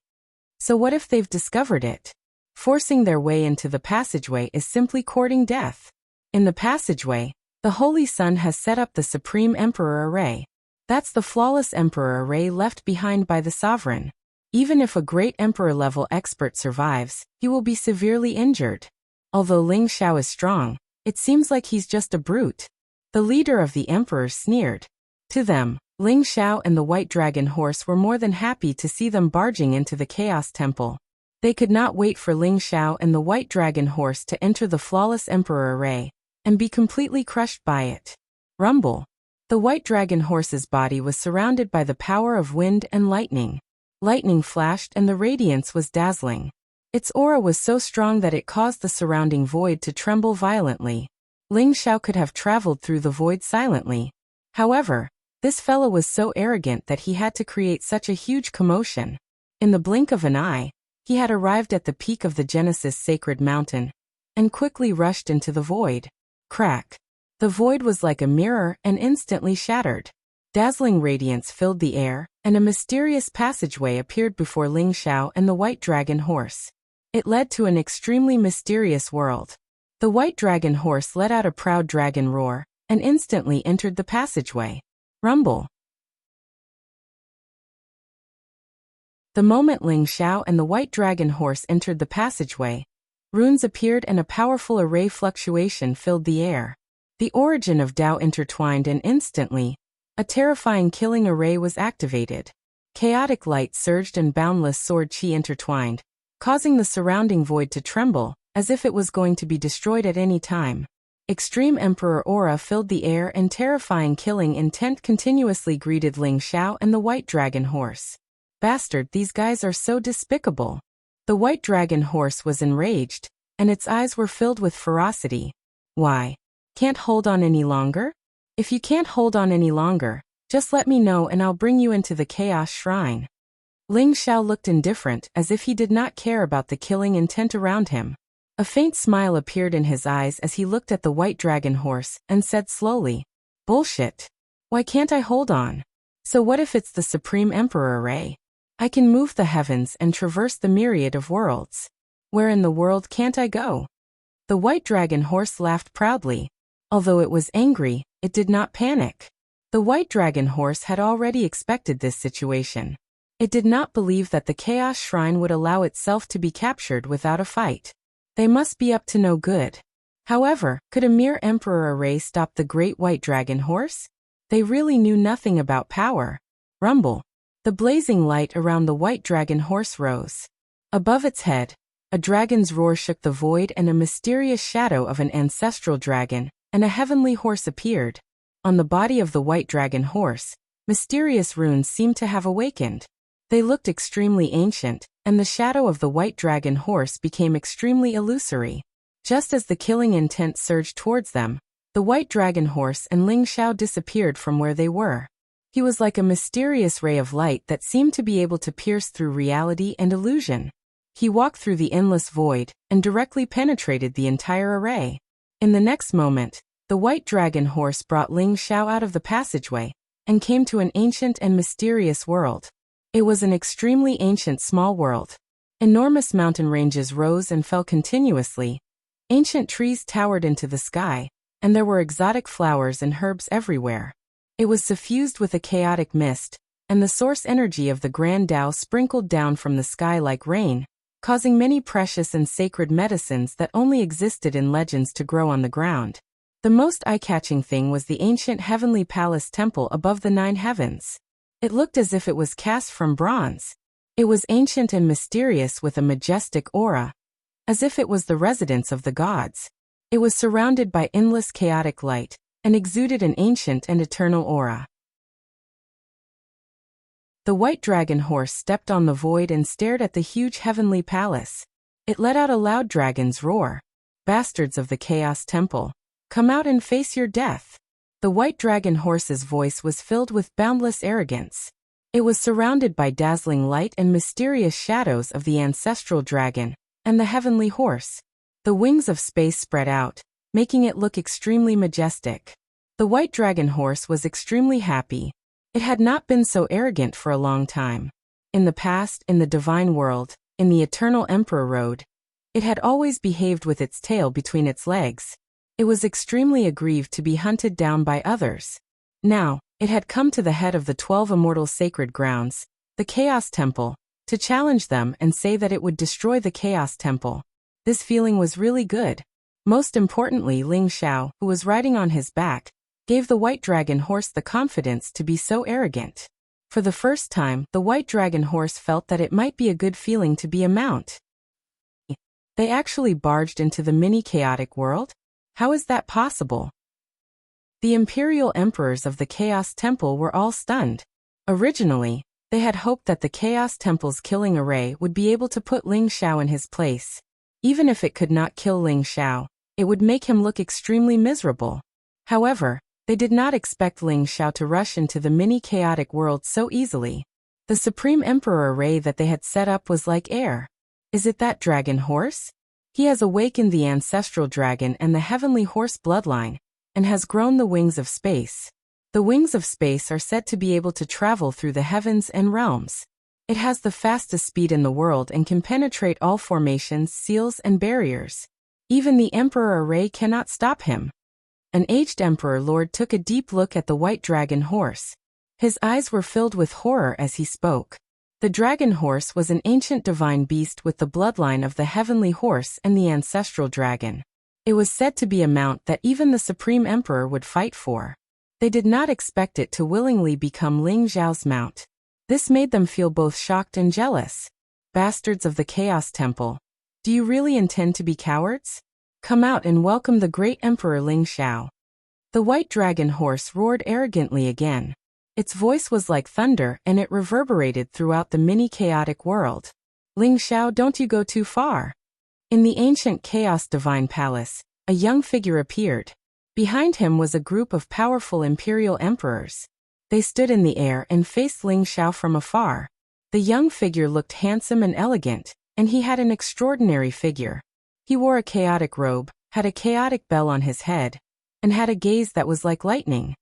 So what if they've discovered it? Forcing their way into the passageway is simply courting death. In the passageway, the Holy Sun has set up the Supreme Emperor Array. That's the flawless Emperor Array left behind by the Sovereign. Even if a great Emperor-level expert survives, he will be severely injured. Although Ling Xiao is strong, it seems like he's just a brute. The leader of the Emperors sneered. To them, Ling Xiao and the White Dragon Horse were more than happy to see them barging into the Chaos Temple. They could not wait for Ling Xiao and the White Dragon Horse to enter the flawless Emperor array and be completely crushed by it. Rumble. The White Dragon Horse's body was surrounded by the power of wind and lightning. Lightning flashed and the radiance was dazzling. Its aura was so strong that it caused the surrounding void to tremble violently. Ling Xiao could have traveled through the void silently. However, this fellow was so arrogant that he had to create such a huge commotion. In the blink of an eye, he had arrived at the peak of the Genesis Sacred Mountain and quickly rushed into the void. Crack. The void was like a mirror and instantly shattered. Dazzling radiance filled the air, and a mysterious passageway appeared before Ling Xiao and the White Dragon Horse. It led to an extremely mysterious world. The White Dragon Horse let out a proud dragon roar and instantly entered the passageway. Rumble. The moment Ling Xiao and the White Dragon Horse entered the passageway, runes appeared and a powerful array fluctuation filled the air. The origin of Tao intertwined and instantly, a terrifying killing array was activated. Chaotic light surged and boundless sword chi intertwined, causing the surrounding void to tremble, as if it was going to be destroyed at any time. Extreme Emperor aura filled the air and terrifying killing intent continuously greeted Ling Xiao and the White Dragon Horse. Bastard, these guys are so despicable. The White Dragon Horse was enraged, and its eyes were filled with ferocity. Why? Can't hold on any longer? If you can't hold on any longer, just let me know and I'll bring you into the Chaos Shrine. Ling Xiao looked indifferent, as if he did not care about the killing intent around him. A faint smile appeared in his eyes as he looked at the White Dragon Horse and said slowly, "Bullshit. Why can't I hold on? So what if it's the Supreme Emperor array? I can move the heavens and traverse the myriad of worlds. Where in the world can't I go?" The White Dragon Horse laughed proudly. Although it was angry, it did not panic. The White Dragon Horse had already expected this situation. It did not believe that the Chaos Shrine would allow itself to be captured without a fight. They must be up to no good. However, could a mere Emperor array stop the Great White Dragon Horse? They really knew nothing about power. Rumble. The blazing light around the White Dragon Horse rose. Above its head, a dragon's roar shook the void and a mysterious shadow of an ancestral dragon and a heavenly horse appeared. On the body of the White Dragon Horse, mysterious runes seemed to have awakened. They looked extremely ancient, and the shadow of the White Dragon Horse became extremely illusory. Just as the killing intent surged towards them, the White Dragon Horse and Ling Xiao disappeared from where they were. He was like a mysterious ray of light that seemed to be able to pierce through reality and illusion. He walked through the endless void and directly penetrated the entire array. In the next moment, the White Dragon Horse brought Ling Xiao out of the passageway and came to an ancient and mysterious world. It was an extremely ancient small world. Enormous mountain ranges rose and fell continuously. Ancient trees towered into the sky, and there were exotic flowers and herbs everywhere. It was suffused with a chaotic mist, and the source energy of the Grand Tao sprinkled down from the sky like rain, causing many precious and sacred medicines that only existed in legends to grow on the ground. The most eye-catching thing was the ancient heavenly palace temple above the 9 heavens. It looked as if it was cast from bronze. It was ancient and mysterious with a majestic aura, as if it was the residence of the gods. It was surrounded by endless chaotic light, and exuded an ancient and eternal aura. The White Dragon Horse stepped on the void and stared at the huge heavenly palace. It let out a loud dragon's roar. "Bastards of the Chaos Temple, come out and face your death." The White Dragon Horse's voice was filled with boundless arrogance. It was surrounded by dazzling light and mysterious shadows of the ancestral dragon and the heavenly horse. The wings of space spread out, making it look extremely majestic. The White Dragon Horse was extremely happy. It had not been so arrogant for a long time. In the past, in the divine world, in the eternal Emperor Road, it had always behaved with its tail between its legs. It was extremely aggrieved to be hunted down by others. Now, it had come to the head of the 12 immortal sacred grounds, the Chaos Temple, to challenge them and say that it would destroy the Chaos Temple. This feeling was really good. Most importantly, Ling Xiao, who was riding on his back, gave the white dragon horse the confidence to be so arrogant. For the first time, the white dragon horse felt that it might be a good feeling to be a mount. They actually barged into the mini-chaotic world? How is that possible? The imperial emperors of the Chaos Temple were all stunned. Originally, they had hoped that the Chaos Temple's killing array would be able to put Ling Xiao in his place. Even if it could not kill Ling Xiao, it would make him look extremely miserable. However, they did not expect Ling Xiao to rush into the mini-chaotic world so easily. The Supreme Emperor array that they had set up was like air. Is it that dragon horse? He has awakened the ancestral dragon and the heavenly horse bloodline, and has grown the wings of space. The wings of space are said to be able to travel through the heavens and realms. It has the fastest speed in the world and can penetrate all formations, seals, and barriers. Even the Emperor array cannot stop him. An aged Emperor Lord took a deep look at the white dragon horse. His eyes were filled with horror as he spoke. The dragon horse was an ancient divine beast with the bloodline of the heavenly horse and the ancestral dragon. It was said to be a mount that even the Supreme Emperor would fight for. They did not expect it to willingly become Ling Xiao's mount. This made them feel both shocked and jealous. Bastards of the Chaos Temple, do you really intend to be cowards? Come out and welcome the great Emperor Ling Xiao. The white dragon horse roared arrogantly again. Its voice was like thunder and it reverberated throughout the mini-chaotic world. Ling Xiao, don't you go too far. In the ancient Chaos Divine Palace, a young figure appeared. Behind him was a group of powerful imperial emperors. They stood in the air and faced Ling Xiao from afar. The young figure looked handsome and elegant, and he had an extraordinary figure. He wore a chaotic robe, had a chaotic bell on his head, and had a gaze that was like lightning.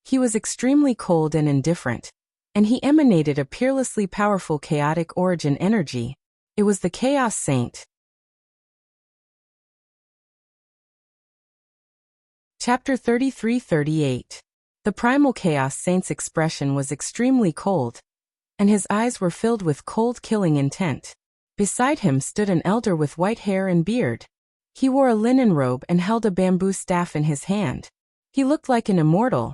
He was extremely cold and indifferent, and he emanated a peerlessly powerful chaotic origin energy. It was the Chaos Saint. Chapter 33-38. The primal Chaos Saint's expression was extremely cold, and his eyes were filled with cold killing intent. Beside him stood an elder with white hair and beard. He wore a linen robe and held a bamboo staff in his hand. He looked like an immortal,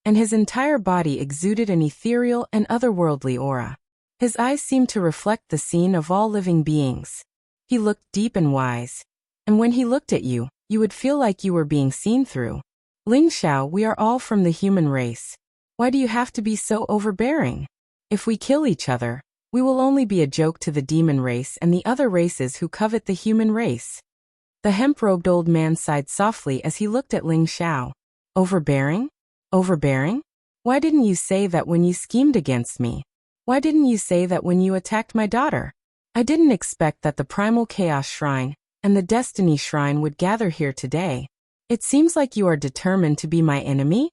and his entire body exuded an ethereal and otherworldly aura. His eyes seemed to reflect the scene of all living beings. He looked deep and wise, and when he looked at you, you would feel like you were being seen through. Ling Xiao, we are all from the human race. Why do you have to be so overbearing? If we kill each other, we will only be a joke to the demon race and the other races who covet the human race. The hemp-robed old man sighed softly as he looked at Ling Xiao. Overbearing? Overbearing? Why didn't you say that when you schemed against me? Why didn't you say that when you attacked my daughter? I didn't expect that the Primal Chaos Shrine and the Destiny Shrine would gather here today. It seems like you are determined to be my enemy?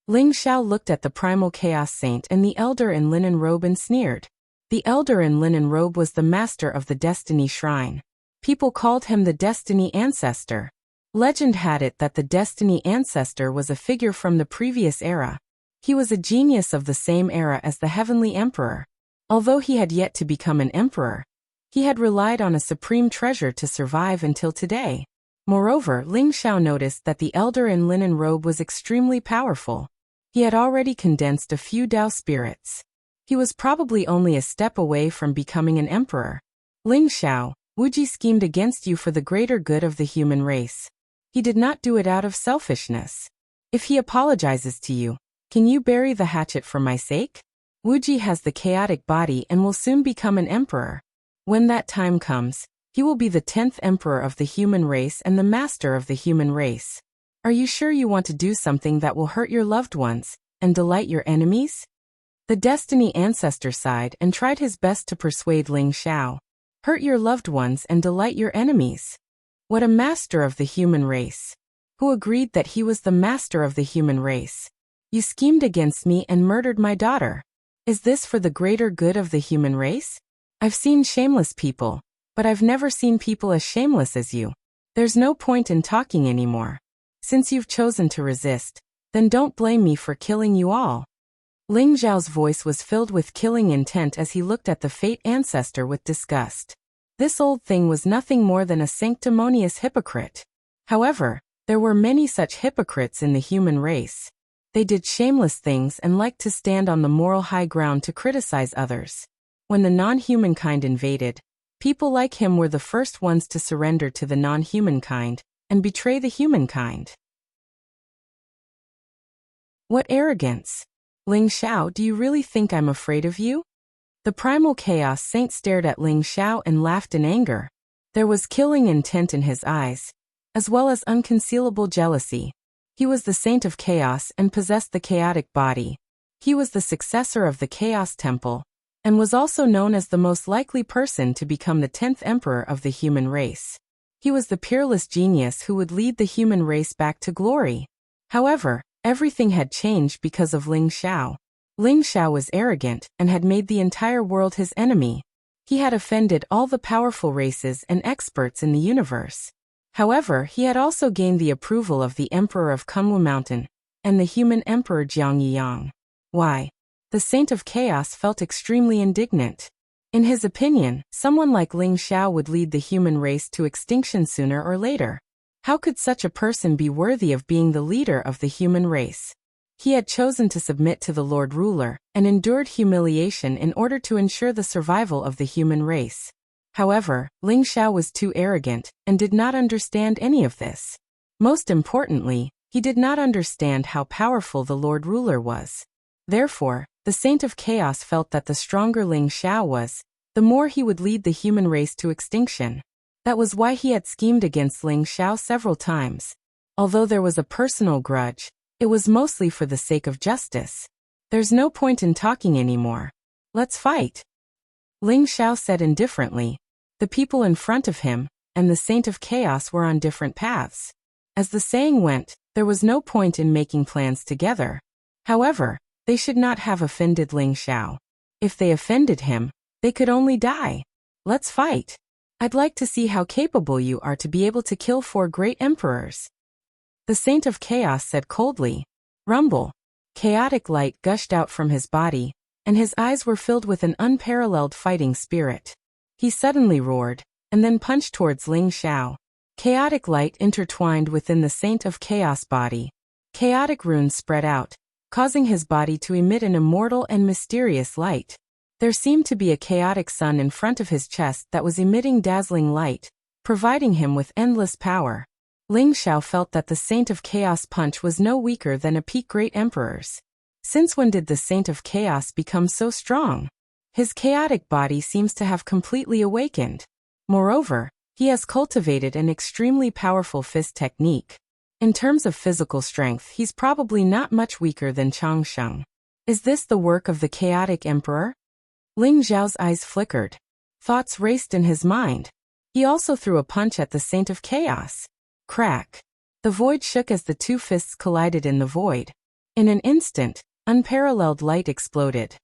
Ling Xiao looked at the Primal Chaos Saint and the Elder in linen robe and sneered. The Elder in linen robe was the master of the Destiny Shrine. People called him the Destiny Ancestor. Legend had it that the Destiny Ancestor was a figure from the previous era. He was a genius of the same era as the Heavenly Emperor. Although he had yet to become an emperor, he had relied on a supreme treasure to survive until today. Moreover, Ling Xiao noticed that the Elder in linen robe was extremely powerful. He had already condensed a few Dao spirits. He was probably only a step away from becoming an emperor. Ling Xiao, Wuxia schemed against you for the greater good of the human race. He did not do it out of selfishness. If he apologizes to you, can you bury the hatchet for my sake? Wuxia has the chaotic body and will soon become an emperor. When that time comes, he will be the 10th emperor of the human race and the master of the human race. Are you sure you want to do something that will hurt your loved ones and delight your enemies? The Destiny Ancestor sighed and tried his best to persuade Ling Xiao. Hurt your loved ones and delight your enemies. What a master of the human race. Who agreed that he was the master of the human race? You schemed against me and murdered my daughter. Is this for the greater good of the human race? I've seen shameless people, but I've never seen people as shameless as you. There's no point in talking anymore. Since you've chosen to resist, then don't blame me for killing you all. Ling Xiao's voice was filled with killing intent as he looked at the Fate Ancestor with disgust. This old thing was nothing more than a sanctimonious hypocrite. However, There were many such hypocrites in the human race. They did shameless things and liked to stand on the moral high ground to criticize others. When the non-humankind invaded, people like him were the first ones to surrender to the non-humankind and betray the humankind. What arrogance! Ling Xiao, do you really think I'm afraid of you? The primal chaos saint stared at Ling Xiao and laughed in anger. There was killing intent in his eyes, as well as unconcealable jealousy. He was the saint of chaos and possessed the chaotic body. He was the successor of the Chaos Temple, and was also known as the most likely person to become the 10th emperor of the human race. He was the peerless genius who would lead the human race back to glory. However, everything had changed because of Ling Xiao. Ling Xiao was arrogant and had made the entire world his enemy. He had offended all the powerful races and experts in the universe. However, he had also gained the approval of the Emperor of Kunwu Mountain and the human Emperor Jiang Yiyang. Why? The Saint of Chaos felt extremely indignant. In his opinion, someone like Ling Xiao would lead the human race to extinction sooner or later. How could such a person be worthy of being the leader of the human race? He had chosen to submit to the Lord Ruler and endured humiliation in order to ensure the survival of the human race. However, Ling Xiao was too arrogant and did not understand any of this. Most importantly, he did not understand how powerful the Lord Ruler was. Therefore, the Saint of Chaos felt that the stronger Ling Xiao was, the more he would lead the human race to extinction. That was why he had schemed against Ling Xiao several times. Although there was a personal grudge, it was mostly for the sake of justice. There's no point in talking anymore. Let's fight. Ling Xiao said indifferently. The people in front of him and the Saint of Chaos were on different paths. As the saying went, there was no point in making plans together. However, they should not have offended Ling Xiao. If they offended him, they could only die. Let's fight. I'd like to see how capable you are to be able to kill 4 great emperors. The Saint of Chaos said coldly. Rumble. Chaotic light gushed out from his body, and his eyes were filled with an unparalleled fighting spirit. He suddenly roared, and then punched towards Ling Xiao. Chaotic light intertwined within the Saint of Chaos body. Chaotic runes spread out, causing his body to emit an immortal and mysterious light. There seemed to be a chaotic sun in front of his chest that was emitting dazzling light, providing him with endless power. Ling Xiao felt that the Saint of Chaos punch was no weaker than a peak great emperor's. Since when did the Saint of Chaos become so strong? His chaotic body seems to have completely awakened. Moreover, he has cultivated an extremely powerful fist technique. In terms of physical strength, he's probably not much weaker than Changsheng. Is this the work of the chaotic emperor? Ling Xiao's eyes flickered. Thoughts raced in his mind. He also threw a punch at the Saint of Chaos. Crack. The void shook as the 2 fists collided in the void. In an instant, unparalleled light exploded.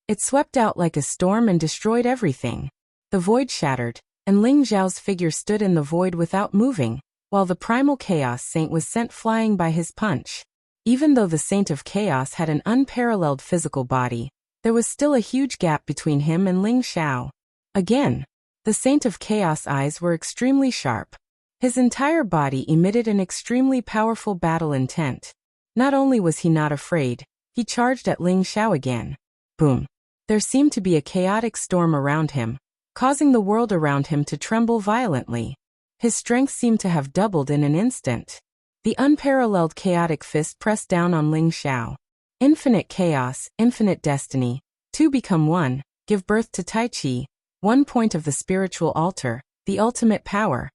It swept out like a storm and destroyed everything. The void shattered, and Ling Xiao's figure stood in the void without moving, while the primal chaos saint was sent flying by his punch. Even though the Saint of Chaos had an unparalleled physical body, there was still a huge gap between him and Ling Xiao. Again, the Saint of Chaos' eyes were extremely sharp. His entire body emitted an extremely powerful battle intent. Not only was he not afraid, he charged at Ling Xiao again. Boom. There seemed to be a chaotic storm around him, causing the world around him to tremble violently. His strength seemed to have doubled in an instant. The unparalleled chaotic fist pressed down on Ling Xiao. Infinite chaos, infinite destiny. 2 become 1, give birth to Tai Chi. 1 point of the spiritual altar, the ultimate power.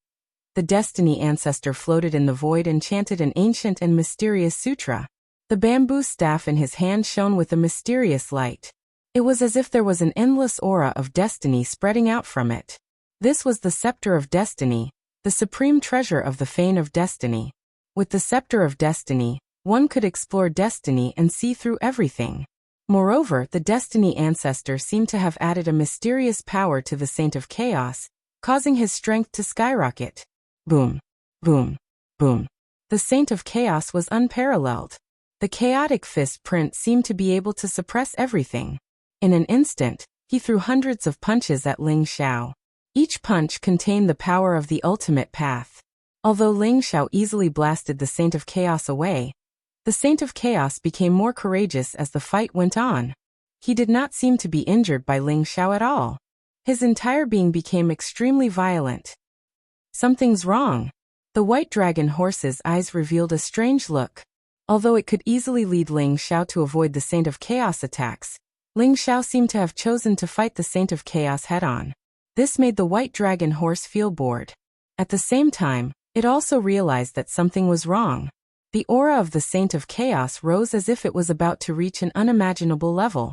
The destiny ancestor floated in the void and chanted an ancient and mysterious sutra. The bamboo staff in his hand shone with a mysterious light. It was as if there was an endless aura of destiny spreading out from it. This was the scepter of destiny, the supreme treasure of the fane of destiny. With the scepter of destiny, one could explore destiny and see through everything. Moreover, the destiny ancestor seemed to have added a mysterious power to the Saint of Chaos, causing his strength to skyrocket. Boom. Boom. Boom. The Saint of Chaos was unparalleled. The chaotic fist print seemed to be able to suppress everything. In an instant, he threw hundreds of punches at Ling Xiao. Each punch contained the power of the ultimate path. Although Ling Xiao easily blasted the Saint of Chaos away, the Saint of Chaos became more courageous as the fight went on. He did not seem to be injured by Ling Xiao at all. His entire being became extremely violent. Something's wrong. The white dragon horse's eyes revealed a strange look. Although it could easily lead Ling Xiao to avoid the Saint of Chaos attacks, Ling Xiao seemed to have chosen to fight the Saint of Chaos head-on. This made the white dragon horse feel bored. At the same time, it also realized that something was wrong. The aura of the Saint of Chaos rose as if it was about to reach an unimaginable level.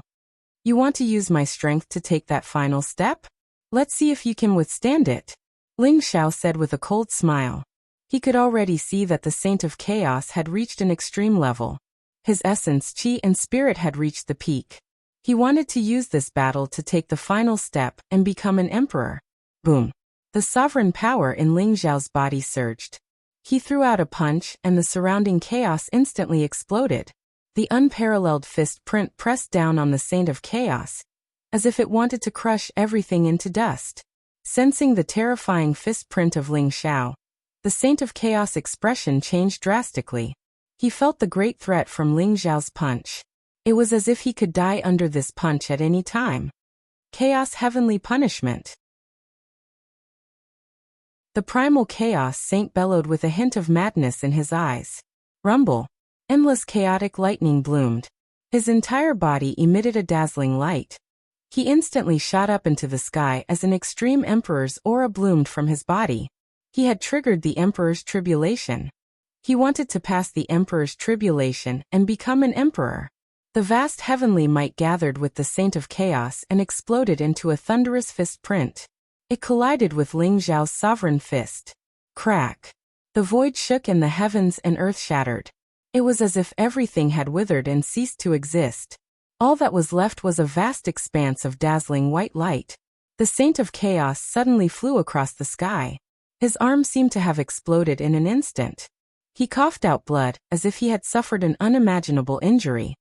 You want to use my strength to take that final step? Let's see if you can withstand it, Ling Xiao said with a cold smile. He could already see that the Saint of Chaos had reached an extreme level. His essence, chi, and spirit had reached the peak. He wanted to use this battle to take the final step and become an emperor. Boom! The sovereign power in Ling Xiao's body surged. He threw out a punch and the surrounding chaos instantly exploded. The unparalleled fist print pressed down on the Saint of Chaos, as if it wanted to crush everything into dust. Sensing the terrifying fist print of Ling Xiao, the Saint of Chaos expression changed drastically. He felt the great threat from Ling Xiao's punch. It was as if he could die under this punch at any time. Chaos Heavenly Punishment. The primal Chaos Saint bellowed with a hint of madness in his eyes. Rumble. Endless chaotic lightning bloomed. His entire body emitted a dazzling light. He instantly shot up into the sky as an extreme emperor's aura bloomed from his body. He had triggered the emperor's tribulation. He wanted to pass the emperor's tribulation and become an emperor. The vast heavenly might gathered with the Saint of Chaos and exploded into a thunderous fist print. It collided with Ling Xiao's sovereign fist. Crack! The void shook and the heavens and earth shattered. It was as if everything had withered and ceased to exist. All that was left was a vast expanse of dazzling white light. The Saint of Chaos suddenly flew across the sky. His arm seemed to have exploded in an instant. He coughed out blood as if he had suffered an unimaginable injury.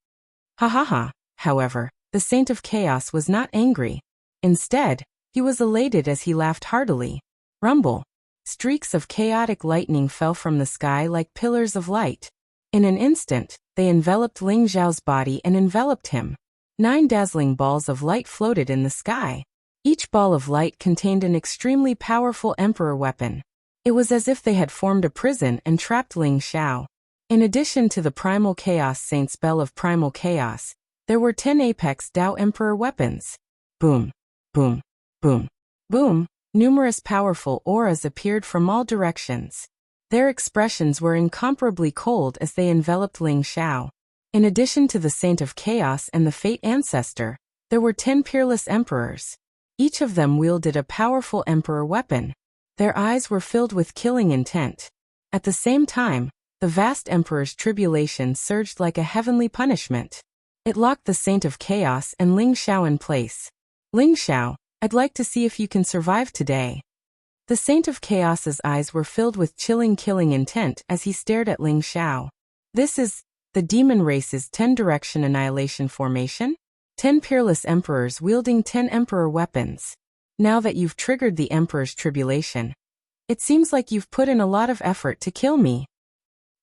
Ha ha ha! However, the Saint of Chaos was not angry. Instead, he was elated as he laughed heartily. Rumble! Streaks of chaotic lightning fell from the sky like pillars of light. In an instant, they enveloped Ling Xiao's body and enveloped him. 9 dazzling balls of light floated in the sky. Each ball of light contained an extremely powerful emperor weapon. It was as if they had formed a prison and trapped Ling Xiao. In addition to the primal Chaos Saint's bell of primal chaos, there were 10 apex Dao emperor weapons. Boom! Boom! Boom! Boom! Numerous powerful auras appeared from all directions. Their expressions were incomparably cold as they enveloped Ling Xiao. In addition to the Saint of Chaos and the Fate Ancestor, there were 10 peerless emperors. Each of them wielded a powerful emperor weapon. Their eyes were filled with killing intent. At the same time, the vast emperor's tribulation surged like a heavenly punishment. It locked the Saint of Chaos and Ling Xiao in place. Ling Xiao, I'd like to see if you can survive today. The Saint of Chaos's eyes were filled with chilling killing intent as he stared at Ling Xiao. This is the demon race's 10-direction annihilation formation? 10 peerless emperors wielding 10 emperor weapons. Now that you've triggered the emperor's tribulation, it seems like you've put in a lot of effort to kill me.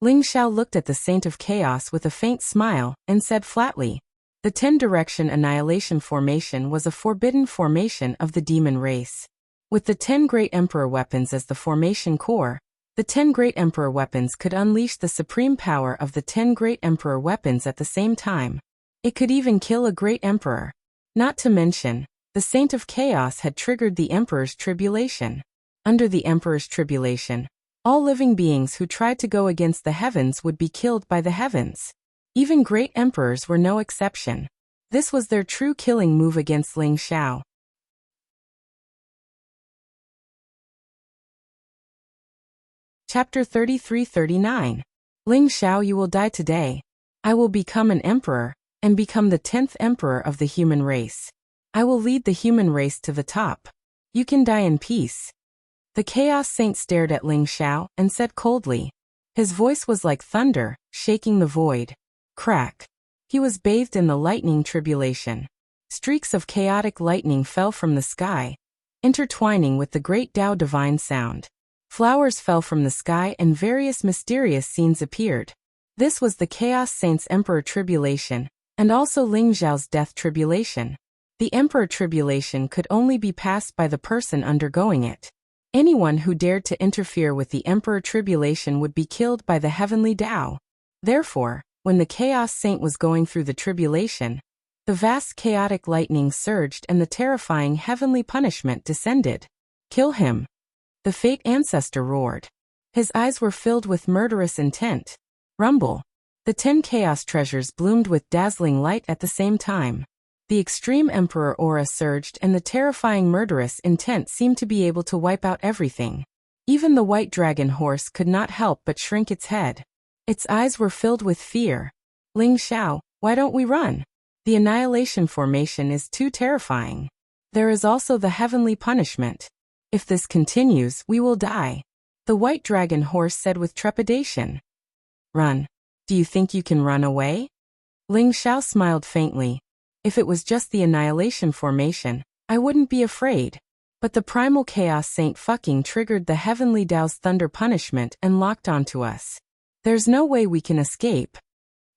Ling Xiao looked at the Saint of Chaos with a faint smile and said flatly, the 10-direction annihilation formation was a forbidden formation of the demon race. With the 10 great emperor weapons as the formation core, the 10 great emperor weapons could unleash the supreme power of the 10 great emperor weapons at the same time. It could even kill a great emperor. Not to mention, the Saint of Chaos had triggered the emperor's tribulation. Under the emperor's tribulation, all living beings who tried to go against the heavens would be killed by the heavens. Even great emperors were no exception. This was their true killing move against Ling Xiao. Chapter 33-39. Ling Xiao, you will die today. I will become an emperor, and become the 10th emperor of the human race. I will lead the human race to the top. You can die in peace. The Chaos Saint stared at Ling Xiao and said coldly. His voice was like thunder, shaking the void. Crack. He was bathed in the lightning tribulation. Streaks of chaotic lightning fell from the sky. intertwining with the great Tao divine sound. Flowers fell from the sky and various mysterious scenes appeared. This was the Chaos Saint's Emperor Tribulation, and also Ling Zhao's Death Tribulation. The Emperor Tribulation could only be passed by the person undergoing it. Anyone who dared to interfere with the Emperor Tribulation would be killed by the heavenly Tao. Therefore, when the Chaos Saint was going through the tribulation, the vast chaotic lightning surged and the terrifying heavenly punishment descended. Kill him! The Fate Ancestor roared. His eyes were filled with murderous intent. Rumble! The 10 chaos treasures bloomed with dazzling light at the same time. The extreme Emperor aura surged and the terrifying murderous intent seemed to be able to wipe out everything. Even the white dragon horse could not help but shrink its head. Its eyes were filled with fear. Ling Xiao, why don't we run? The annihilation formation is too terrifying. There is also the heavenly punishment. If this continues, we will die. The white dragon horse said with trepidation. Run. Do you think you can run away? Ling Xiao smiled faintly. If it was just the annihilation formation, I wouldn't be afraid. But the primal chaos saint fucking triggered the heavenly Tao's thunder punishment and locked onto us. There's no way we can escape.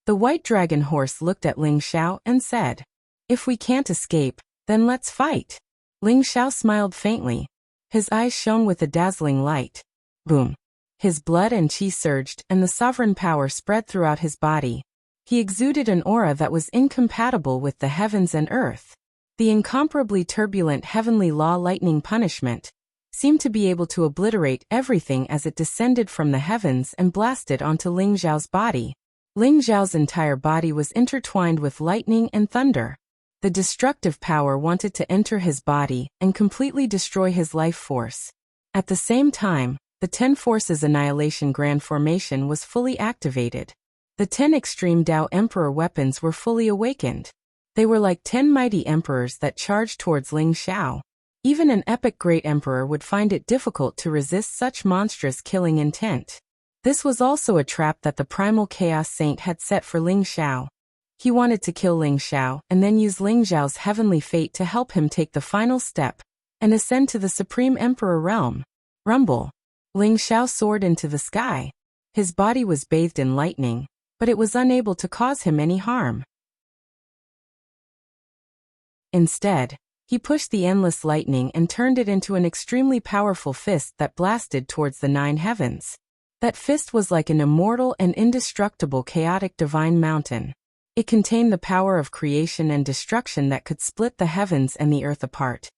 The white dragon horse looked at Ling Xiao and said, if we can't escape, then let's fight. Ling Xiao smiled faintly. His eyes shone with a dazzling light. Boom. His blood and qi surged and the sovereign power spread throughout his body. He exuded an aura that was incompatible with the heavens and earth. The incomparably turbulent heavenly law lightning punishment seemed to be able to obliterate everything as it descended from the heavens and blasted onto Ling Zhao's body. Ling Zhao's entire body was intertwined with lightning and thunder. The destructive power wanted to enter his body and completely destroy his life force. At the same time, the 10 Forces Annihilation Grand Formation was fully activated. The 10 Extreme Tao Emperor weapons were fully awakened. They were like 10 mighty emperors that charged towards Ling Xiao. Even an epic great emperor would find it difficult to resist such monstrous killing intent. This was also a trap that the primal chaos saint had set for Ling Xiao. He wanted to kill Ling Xiao and then use Ling Zhao's heavenly fate to help him take the final step and ascend to the Supreme Emperor realm. Rumble. Ling Xiao soared into the sky. His body was bathed in lightning, but it was unable to cause him any harm. Instead, he pushed the endless lightning and turned it into an extremely powerful fist that blasted towards the 9 heavens. That fist was like an immortal and indestructible chaotic divine mountain. It contained the power of creation and destruction that could split the heavens and the earth apart.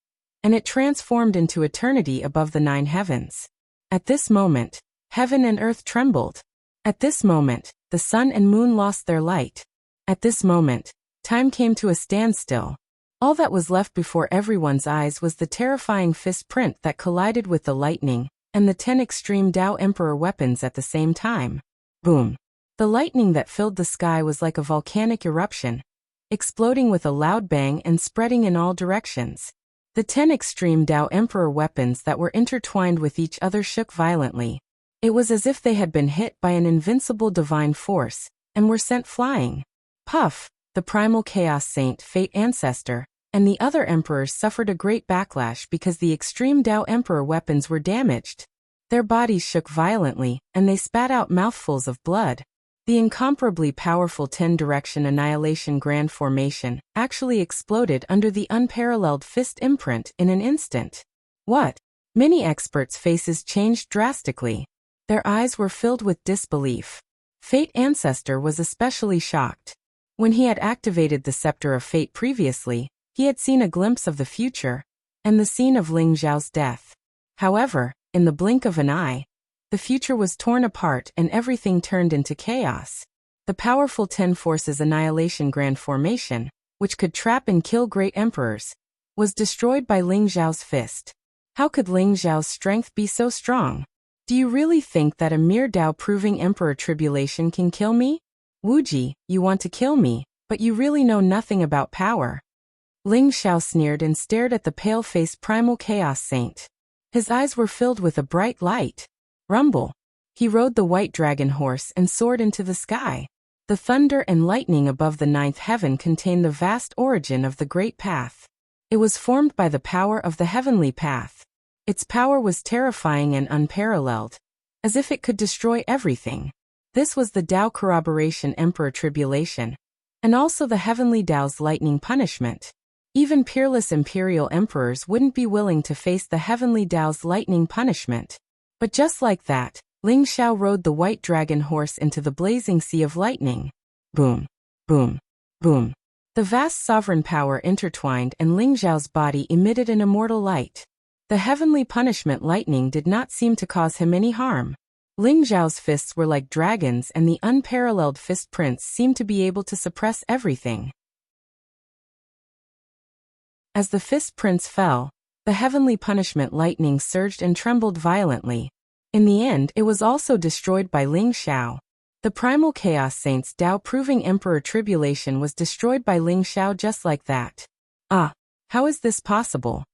And it transformed into eternity above the 9 heavens. At this moment, heaven and earth trembled. At this moment, the sun and moon lost their light. At this moment, time came to a standstill. All that was left before everyone's eyes was the terrifying fist print that collided with the lightning and the 10 extreme Tao Emperor weapons at the same time. Boom. The lightning that filled the sky was like a volcanic eruption, exploding with a loud bang and spreading in all directions. The 10 extreme Tao Emperor weapons that were intertwined with each other shook violently. It was as if they had been hit by an invincible divine force and were sent flying. Puff, the primal chaos saint, Fate Ancestor, and the other emperors suffered a great backlash because the extreme Tao Emperor weapons were damaged. Their bodies shook violently, and they spat out mouthfuls of blood. The incomparably powerful 10-direction annihilation grand formation actually exploded under the unparalleled fist imprint in an instant. What? Many experts' faces changed drastically. Their eyes were filled with disbelief. Fate Ancestor was especially shocked. When he had activated the Scepter of Fate previously, he had seen a glimpse of the future and the scene of Ling Zhao's death. However, in the blink of an eye, the future was torn apart and everything turned into chaos. The powerful 10 Forces Annihilation Grand Formation, which could trap and kill great emperors, was destroyed by Ling Zhao's fist. How could Ling Zhao's strength be so strong? Do you really think that a mere Tao-proving Emperor Tribulation can kill me? Wuji, you want to kill me, but you really know nothing about power. Ling Xiao sneered and stared at the pale-faced primal chaos saint. His eyes were filled with a bright light. Rumble. He rode the white dragon horse and soared into the sky. The thunder and lightning above the 9th heaven contained the vast origin of the great path. It was formed by the power of the heavenly path. Its power was terrifying and unparalleled, as if it could destroy everything. This was the Tao corroboration Emperor Tribulation, and also the heavenly Tao's lightning punishment. Even peerless imperial emperors wouldn't be willing to face the heavenly Tao's lightning punishment. But just like that, Ling Xiao rode the white dragon horse into the blazing sea of lightning. Boom, boom, boom. The vast sovereign power intertwined and Ling Xiao's body emitted an immortal light. The heavenly punishment lightning did not seem to cause him any harm. Ling Xiao's fists were like dragons and the unparalleled fist prince seemed to be able to suppress everything. As the fist prince fell, the heavenly punishment lightning surged and trembled violently. In the end, it was also destroyed by Ling Xiao. The primal chaos saint's Tao proving Emperor Tribulation was destroyed by Ling Xiao just like that. Ah, how is this possible?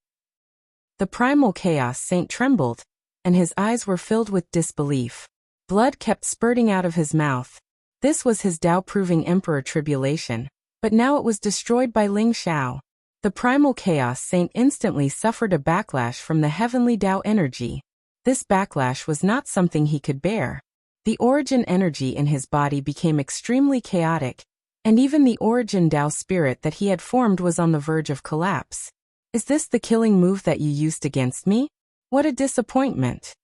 The primal chaos saint trembled, and his eyes were filled with disbelief. Blood kept spurting out of his mouth. This was his Tao proving Emperor Tribulation, but now it was destroyed by Ling Xiao. The primal chaos saint instantly suffered a backlash from the heavenly Tao energy. This backlash was not something he could bear. The origin energy in his body became extremely chaotic, and even the origin Tao spirit that he had formed was on the verge of collapse. Is this the killing move that you used against me? What a disappointment.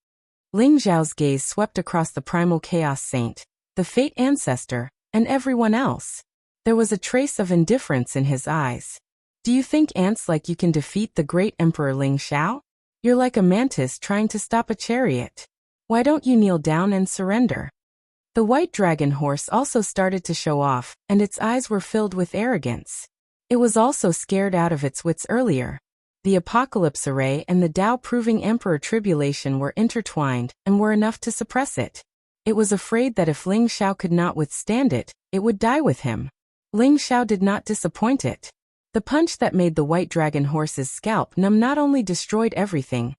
Ling Xiao's gaze swept across the primal chaos saint, the fate ancestor, and everyone else. There was a trace of indifference in his eyes. Do you think ants like you can defeat the great Emperor Ling Xiao? You're like a mantis trying to stop a chariot. Why don't you kneel down and surrender? The white dragon horse also started to show off, and its eyes were filled with arrogance. It was also scared out of its wits earlier. The Apocalypse Array and the Tao proving Emperor Tribulation were intertwined and were enough to suppress it. It was afraid that if Ling Xiao could not withstand it, it would die with him. Ling Xiao did not disappoint it. The punch that made the white dragon horse's scalp numb not only destroyed everything,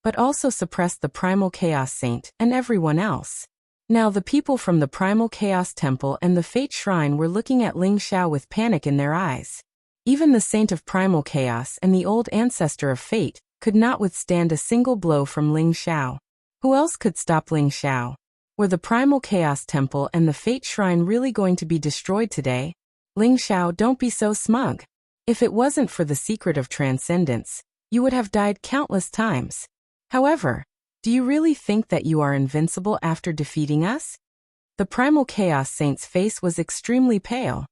but also suppressed the primal chaos saint and everyone else. Now the people from the primal chaos temple and the fate shrine were looking at Ling Xiao with panic in their eyes. Even the saint of primal chaos and the old ancestor of fate could not withstand a single blow from Ling Xiao. Who else could stop Ling Xiao? Were the primal chaos temple and the fate shrine really going to be destroyed today? Ling Xiao, don't be so smug. If it wasn't for the secret of transcendence, you would have died countless times. However, do you really think that you are invincible after defeating us? The primal chaos saint's face was extremely pale.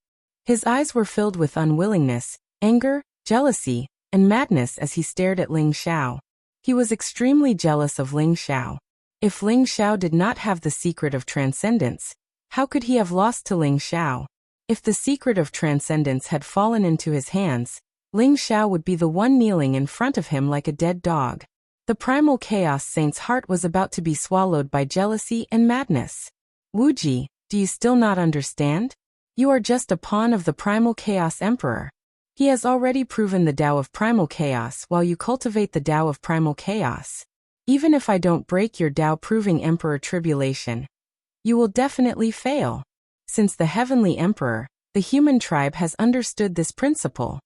His eyes were filled with unwillingness, anger, jealousy, and madness as he stared at Ling Xiao. He was extremely jealous of Ling Xiao. If Ling Xiao did not have the secret of transcendence, how could he have lost to Ling Xiao? If the secret of transcendence had fallen into his hands, Ling Xiao would be the one kneeling in front of him like a dead dog. The primal chaos saint's heart was about to be swallowed by jealousy and madness. Wuji, do you still not understand? You are just a pawn of the primal chaos emperor. He has already proven the Tao of primal chaos while you cultivate the Tao of primal chaos. Even if I don't break your Tao proving Emperor Tribulation, you will definitely fail. Since the heavenly emperor, the human tribe has understood this principle.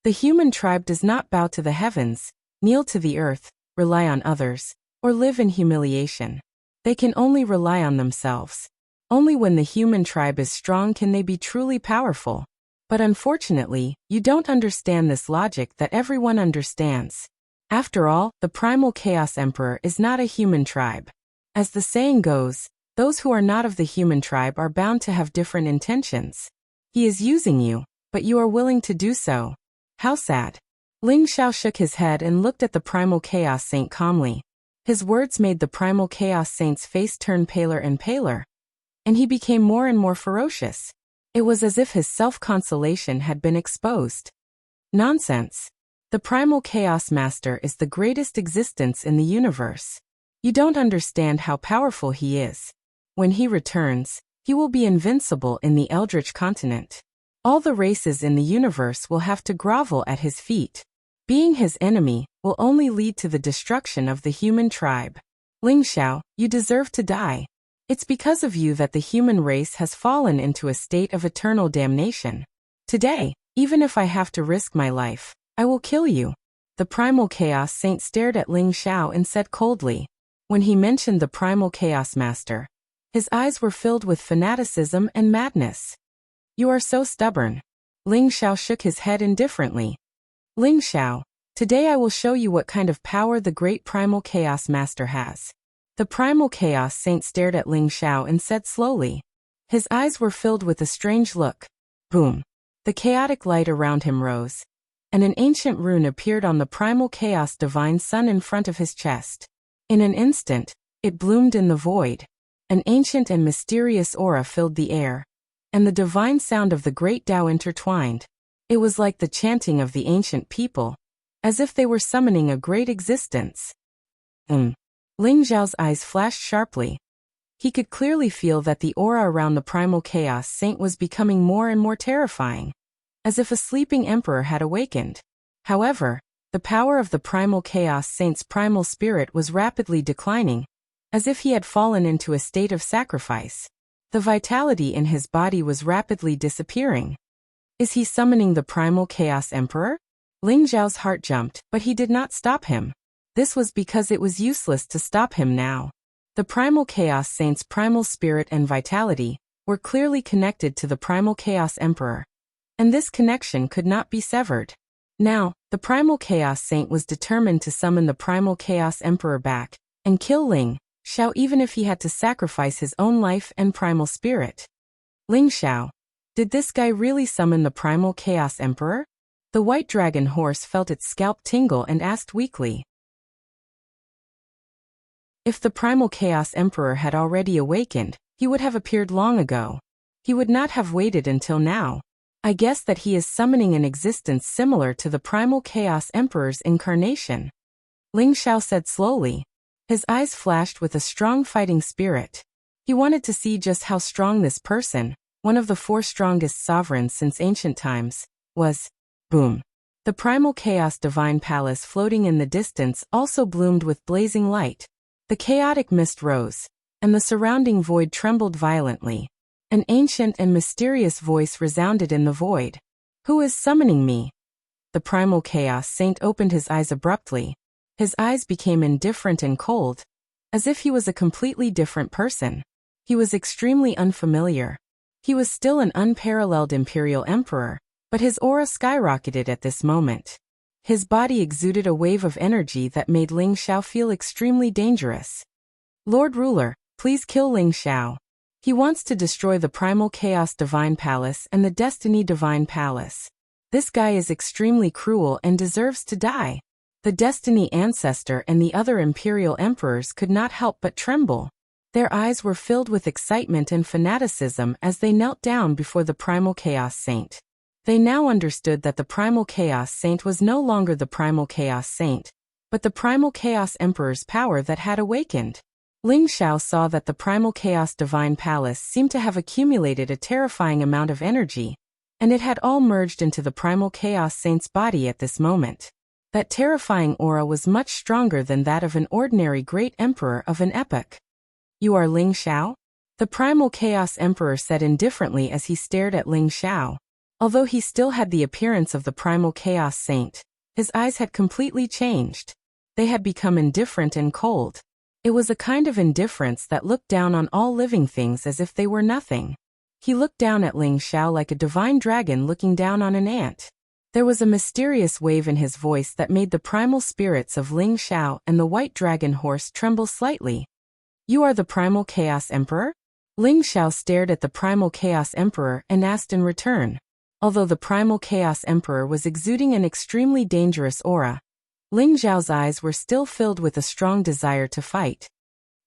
The human tribe does not bow to the heavens, kneel to the earth, rely on others, or live in humiliation. They can only rely on themselves. Only when the human tribe is strong can they be truly powerful. But unfortunately, you don't understand this logic that everyone understands. After all, the primal chaos emperor is not a human tribe. As the saying goes, those who are not of the human tribe are bound to have different intentions. He is using you, but you are willing to do so. How sad. Ling Xiao shook his head and looked at the primal chaos saint calmly. His words made the primal chaos saint's face turn paler and paler, and he became more and more ferocious. It was as if his self-consolation had been exposed. Nonsense. The primal chaos master is the greatest existence in the universe. You don't understand how powerful he is. When he returns, he will be invincible in the Eldritch continent. All the races in the universe will have to grovel at his feet. Being his enemy will only lead to the destruction of the human tribe. Ling Xiao, you deserve to die. It's because of you that the human race has fallen into a state of eternal damnation. Today, Even if I have to risk my life, I will kill you. The Primal Chaos Saint stared at Ling Xiao and said coldly. When he mentioned the Primal Chaos Master, his eyes were filled with fanaticism and madness. You are so stubborn. Ling Xiao shook his head indifferently. Ling Xiao, today I will show you what kind of power the great Primal Chaos Master has. The Primal Chaos Saint stared at Ling Xiao and said slowly. His eyes were filled with a strange look. Boom. The chaotic light around him rose, and an ancient rune appeared on the Primal Chaos Divine Sun in front of his chest. In an instant, it bloomed in the void. An ancient and mysterious aura filled the air, and the divine sound of the great Tao intertwined. It was like the chanting of the ancient people, as if they were summoning a great existence. Ling Xiao's eyes flashed sharply. He could clearly feel that the aura around the Primal Chaos Saint was becoming more and more terrifying, as if a sleeping emperor had awakened. However, the power of the Primal Chaos Saint's primal spirit was rapidly declining, as if he had fallen into a state of sacrifice. The vitality in his body was rapidly disappearing. Is he summoning the Primal Chaos Emperor? Ling Xiao's heart jumped, but he did not stop him. This was because it was useless to stop him now. The Primal Chaos Saint's primal spirit and vitality were clearly connected to the Primal Chaos Emperor, and this connection could not be severed. Now, the Primal Chaos Saint was determined to summon the Primal Chaos Emperor back and kill Ling Xiao even if he had to sacrifice his own life and primal spirit. Ling Xiao, did this guy really summon the Primal Chaos Emperor? The white dragon horse felt its scalp tingle and asked weakly. If the Primal Chaos Emperor had already awakened, he would have appeared long ago. He would not have waited until now. I guess that he is summoning an existence similar to the Primal Chaos Emperor's incarnation. Ling Xiao said slowly. His eyes flashed with a strong fighting spirit. He wanted to see just how strong this person, one of the 4 strongest sovereigns since ancient times, was. Boom. The Primal Chaos Divine Palace floating in the distance also bloomed with blazing light. The chaotic mist rose, and the surrounding void trembled violently. An ancient and mysterious voice resounded in the void. Who is summoning me? The Primal Chaos Saint opened his eyes abruptly. His eyes became indifferent and cold, as if he was a completely different person. He was extremely unfamiliar. He was still an unparalleled imperial emperor, but his aura skyrocketed at this moment. His body exuded a wave of energy that made Ling Xiao feel extremely dangerous. Lord Ruler, please kill Ling Xiao. He wants to destroy the Primal Chaos Divine Palace and the Destiny Divine Palace. This guy is extremely cruel and deserves to die. The Destiny Ancestor and the other Imperial Emperors could not help but tremble. Their eyes were filled with excitement and fanaticism as they knelt down before the Primal Chaos Saint. They now understood that the Primal Chaos Saint was no longer the Primal Chaos Saint, but the Primal Chaos Emperor's power that had awakened. Ling Xiao saw that the Primal Chaos Divine Palace seemed to have accumulated a terrifying amount of energy, and it had all merged into the Primal Chaos Saint's body at this moment. That terrifying aura was much stronger than that of an ordinary great emperor of an epoch. You are Ling Xiao? The Primal Chaos Emperor said indifferently as he stared at Ling Xiao. Although he still had the appearance of the Primal Chaos Saint, his eyes had completely changed. They had become indifferent and cold. It was a kind of indifference that looked down on all living things as if they were nothing. He looked down at Ling Xiao like a divine dragon looking down on an ant. There was a mysterious wave in his voice that made the primal spirits of Ling Xiao and the white dragon horse tremble slightly. You are the Primal Chaos Emperor? Ling Xiao stared at the Primal Chaos Emperor and asked in return. Although the Primal Chaos Emperor was exuding an extremely dangerous aura, Ling Xiao's eyes were still filled with a strong desire to fight.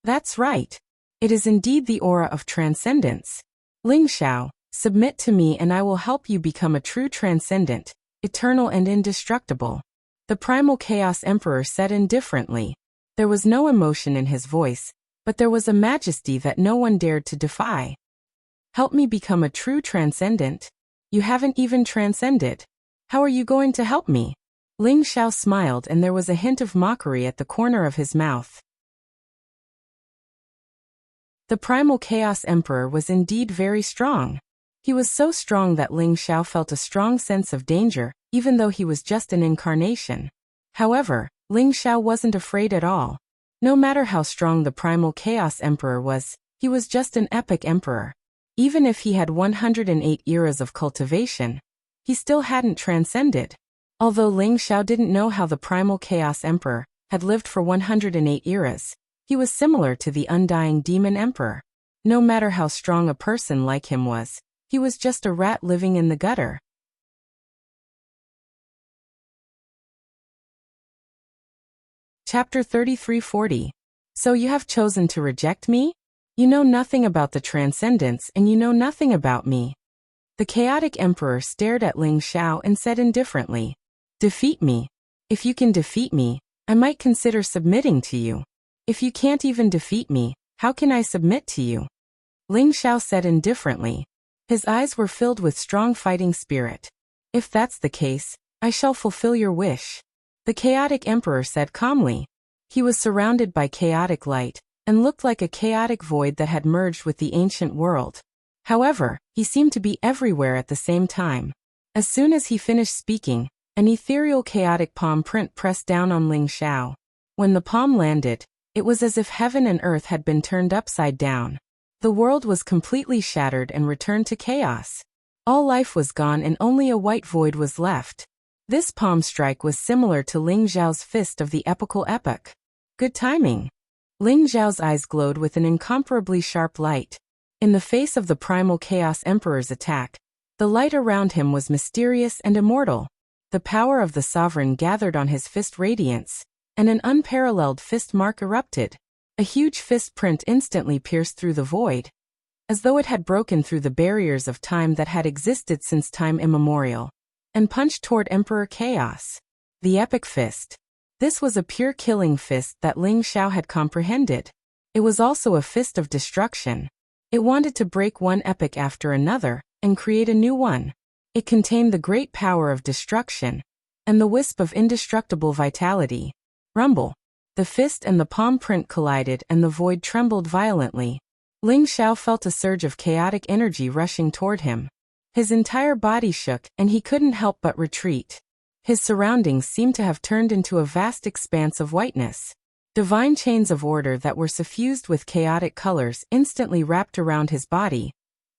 That's right. It is indeed the aura of transcendence. Ling Xiao, submit to me and I will help you become a true transcendent, eternal and indestructible. The Primal Chaos Emperor said indifferently. There was no emotion in his voice, but there was a majesty that no one dared to defy. Help me become a true transcendent? You haven't even transcended. How are you going to help me? Ling Xiao smiled and there was a hint of mockery at the corner of his mouth. The Primal Chaos Emperor was indeed very strong. He was so strong that Ling Xiao felt a strong sense of danger, even though he was just an incarnation. However, Ling Xiao wasn't afraid at all. No matter how strong the primal Chaos Emperor was, he was just an epic emperor. Even if he had 108 eras of cultivation, he still hadn't transcended. Although Ling Xiao didn't know how the primal Chaos Emperor had lived for 108 eras, he was similar to the undying Demon Emperor. No matter how strong a person like him was, he was just a rat living in the gutter. Chapter 3340. So you have chosen to reject me? You know nothing about the transcendence and you know nothing about me. The chaotic emperor stared at Ling Xiao and said indifferently, "Defeat me. If you can defeat me, I might consider submitting to you. If you can't even defeat me, how can I submit to you?" Ling Xiao said indifferently. His eyes were filled with strong fighting spirit. "If that's the case, I shall fulfill your wish." The chaotic emperor said calmly. He was surrounded by chaotic light, and looked like a chaotic void that had merged with the ancient world. However, he seemed to be everywhere at the same time. As soon as he finished speaking, an ethereal chaotic palm print pressed down on Ling Xiao. When the palm landed, it was as if heaven and earth had been turned upside down. The world was completely shattered and returned to chaos. All life was gone and only a white void was left. This palm strike was similar to Ling Xiao's fist of the epical epoch. Good timing. Ling Xiao's eyes glowed with an incomparably sharp light. In the face of the primal Chaos Emperor's attack, the light around him was mysterious and immortal. The power of the sovereign gathered on his fist radiance, and an unparalleled fist mark erupted. A huge fist print instantly pierced through the void, as though it had broken through the barriers of time that had existed since time immemorial, and punched toward Emperor Chaos. The epic fist. This was a pure killing fist that Ling Xiao had comprehended. It was also a fist of destruction. It wanted to break one epic after another, and create a new one. It contained the great power of destruction, and the wisp of indestructible vitality. Rumble. The fist and the palm print collided and the void trembled violently. Ling Xiao felt a surge of chaotic energy rushing toward him. His entire body shook and he couldn't help but retreat. His surroundings seemed to have turned into a vast expanse of whiteness. Divine chains of order that were suffused with chaotic colors instantly wrapped around his body,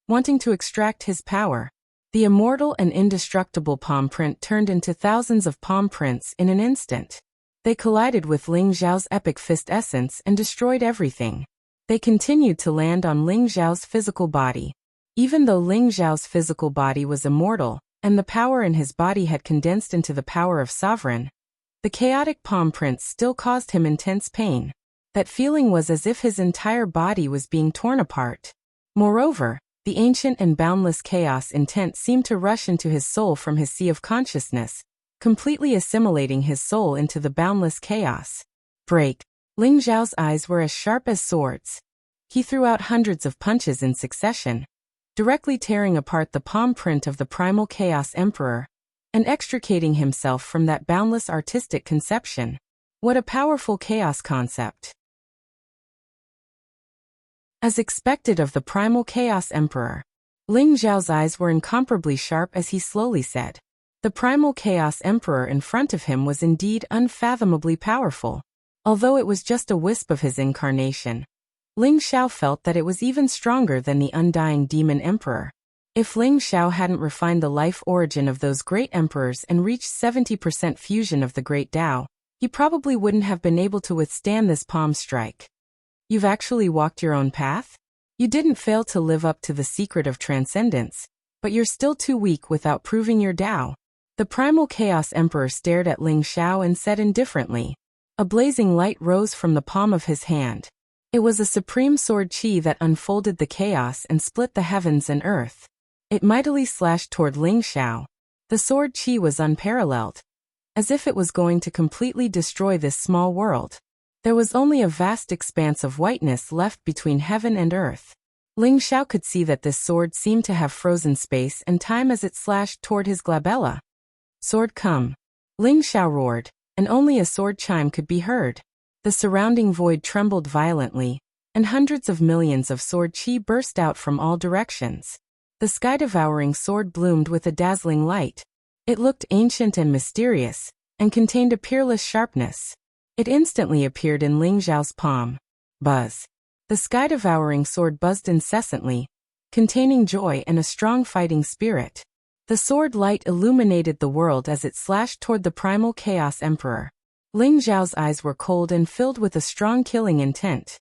wanting to extract his power. The immortal and indestructible palm print turned into thousands of palm prints in an instant. They collided with Ling Xiao's epic fist essence and destroyed everything. They continued to land on Ling Xiao's physical body. Even though Ling Xiao's physical body was immortal, and the power in his body had condensed into the power of sovereign, the chaotic palm prints still caused him intense pain. That feeling was as if his entire body was being torn apart. Moreover, the ancient and boundless chaos intent seemed to rush into his soul from his sea of consciousness, completely assimilating his soul into the boundless chaos. Break. Ling Xiao's eyes were as sharp as swords. He threw out hundreds of punches in succession, directly tearing apart the palm print of the primal Chaos Emperor, and extricating himself from that boundless artistic conception. What a powerful chaos concept! As expected of the primal Chaos Emperor, Ling Xiao's eyes were incomparably sharp as he slowly said, "The primal Chaos Emperor in front of him was indeed unfathomably powerful. Although it was just a wisp of his incarnation, Ling Xiao felt that it was even stronger than the undying Demon Emperor. If Ling Xiao hadn't refined the life origin of those great emperors and reached 70% fusion of the great Tao, he probably wouldn't have been able to withstand this palm strike. You've actually walked your own path? You didn't fail to live up to the secret of transcendence, but you're still too weak without proving your Tao." The primal Chaos Emperor stared at Ling Xiao and said indifferently. A blazing light rose from the palm of his hand. It was a supreme sword chi that unfolded the chaos and split the heavens and earth. It mightily slashed toward Ling Xiao. The sword chi was unparalleled, as if it was going to completely destroy this small world. There was only a vast expanse of whiteness left between heaven and earth. Ling Xiao could see that this sword seemed to have frozen space and time as it slashed toward his glabella. "Sword come!" Ling Xiao roared, and only a sword chime could be heard. The surrounding void trembled violently, and hundreds of millions of sword chi burst out from all directions. The sky-devouring sword bloomed with a dazzling light. It looked ancient and mysterious, and contained a peerless sharpness. It instantly appeared in Ling Xiao's palm. Buzz. The sky-devouring sword buzzed incessantly, containing joy and a strong fighting spirit. The sword light illuminated the world as it slashed toward the primal Chaos Emperor. Ling Xiao's eyes were cold and filled with a strong killing intent.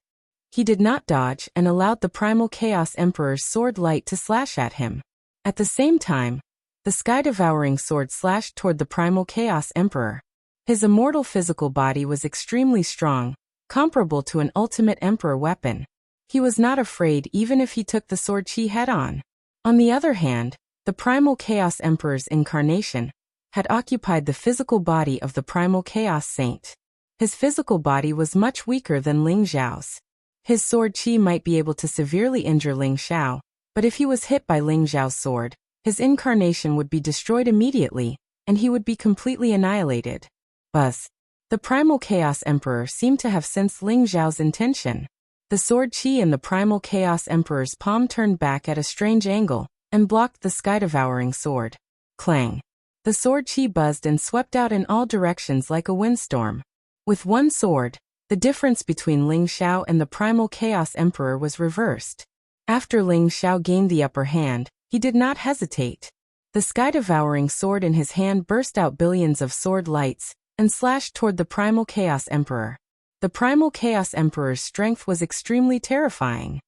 He did not dodge and allowed the primal Chaos Emperor's sword light to slash at him. At the same time, the sky-devouring sword slashed toward the primal Chaos Emperor. His immortal physical body was extremely strong, comparable to an ultimate emperor weapon. He was not afraid even if he took the sword chi head-on. On the other hand, the primal Chaos Emperor's incarnation had occupied the physical body of the primal Chaos Saint. His physical body was much weaker than Ling Xiao's. His sword chi might be able to severely injure Ling Xiao, but if he was hit by Ling Xiao's sword, his incarnation would be destroyed immediately, and he would be completely annihilated. Buzz. The primal Chaos Emperor seemed to have sensed Ling Xiao's intention. The sword chi in the primal Chaos Emperor's palm turned back at a strange angle, and blocked the sky-devouring sword. Clang. The sword chi buzzed and swept out in all directions like a windstorm. With one sword, the difference between Ling Xiao and the primal Chaos Emperor was reversed. After Ling Xiao gained the upper hand, he did not hesitate. The sky-devouring sword in his hand burst out billions of sword lights, and slashed toward the primal Chaos Emperor. The primal Chaos Emperor's strength was extremely terrifying.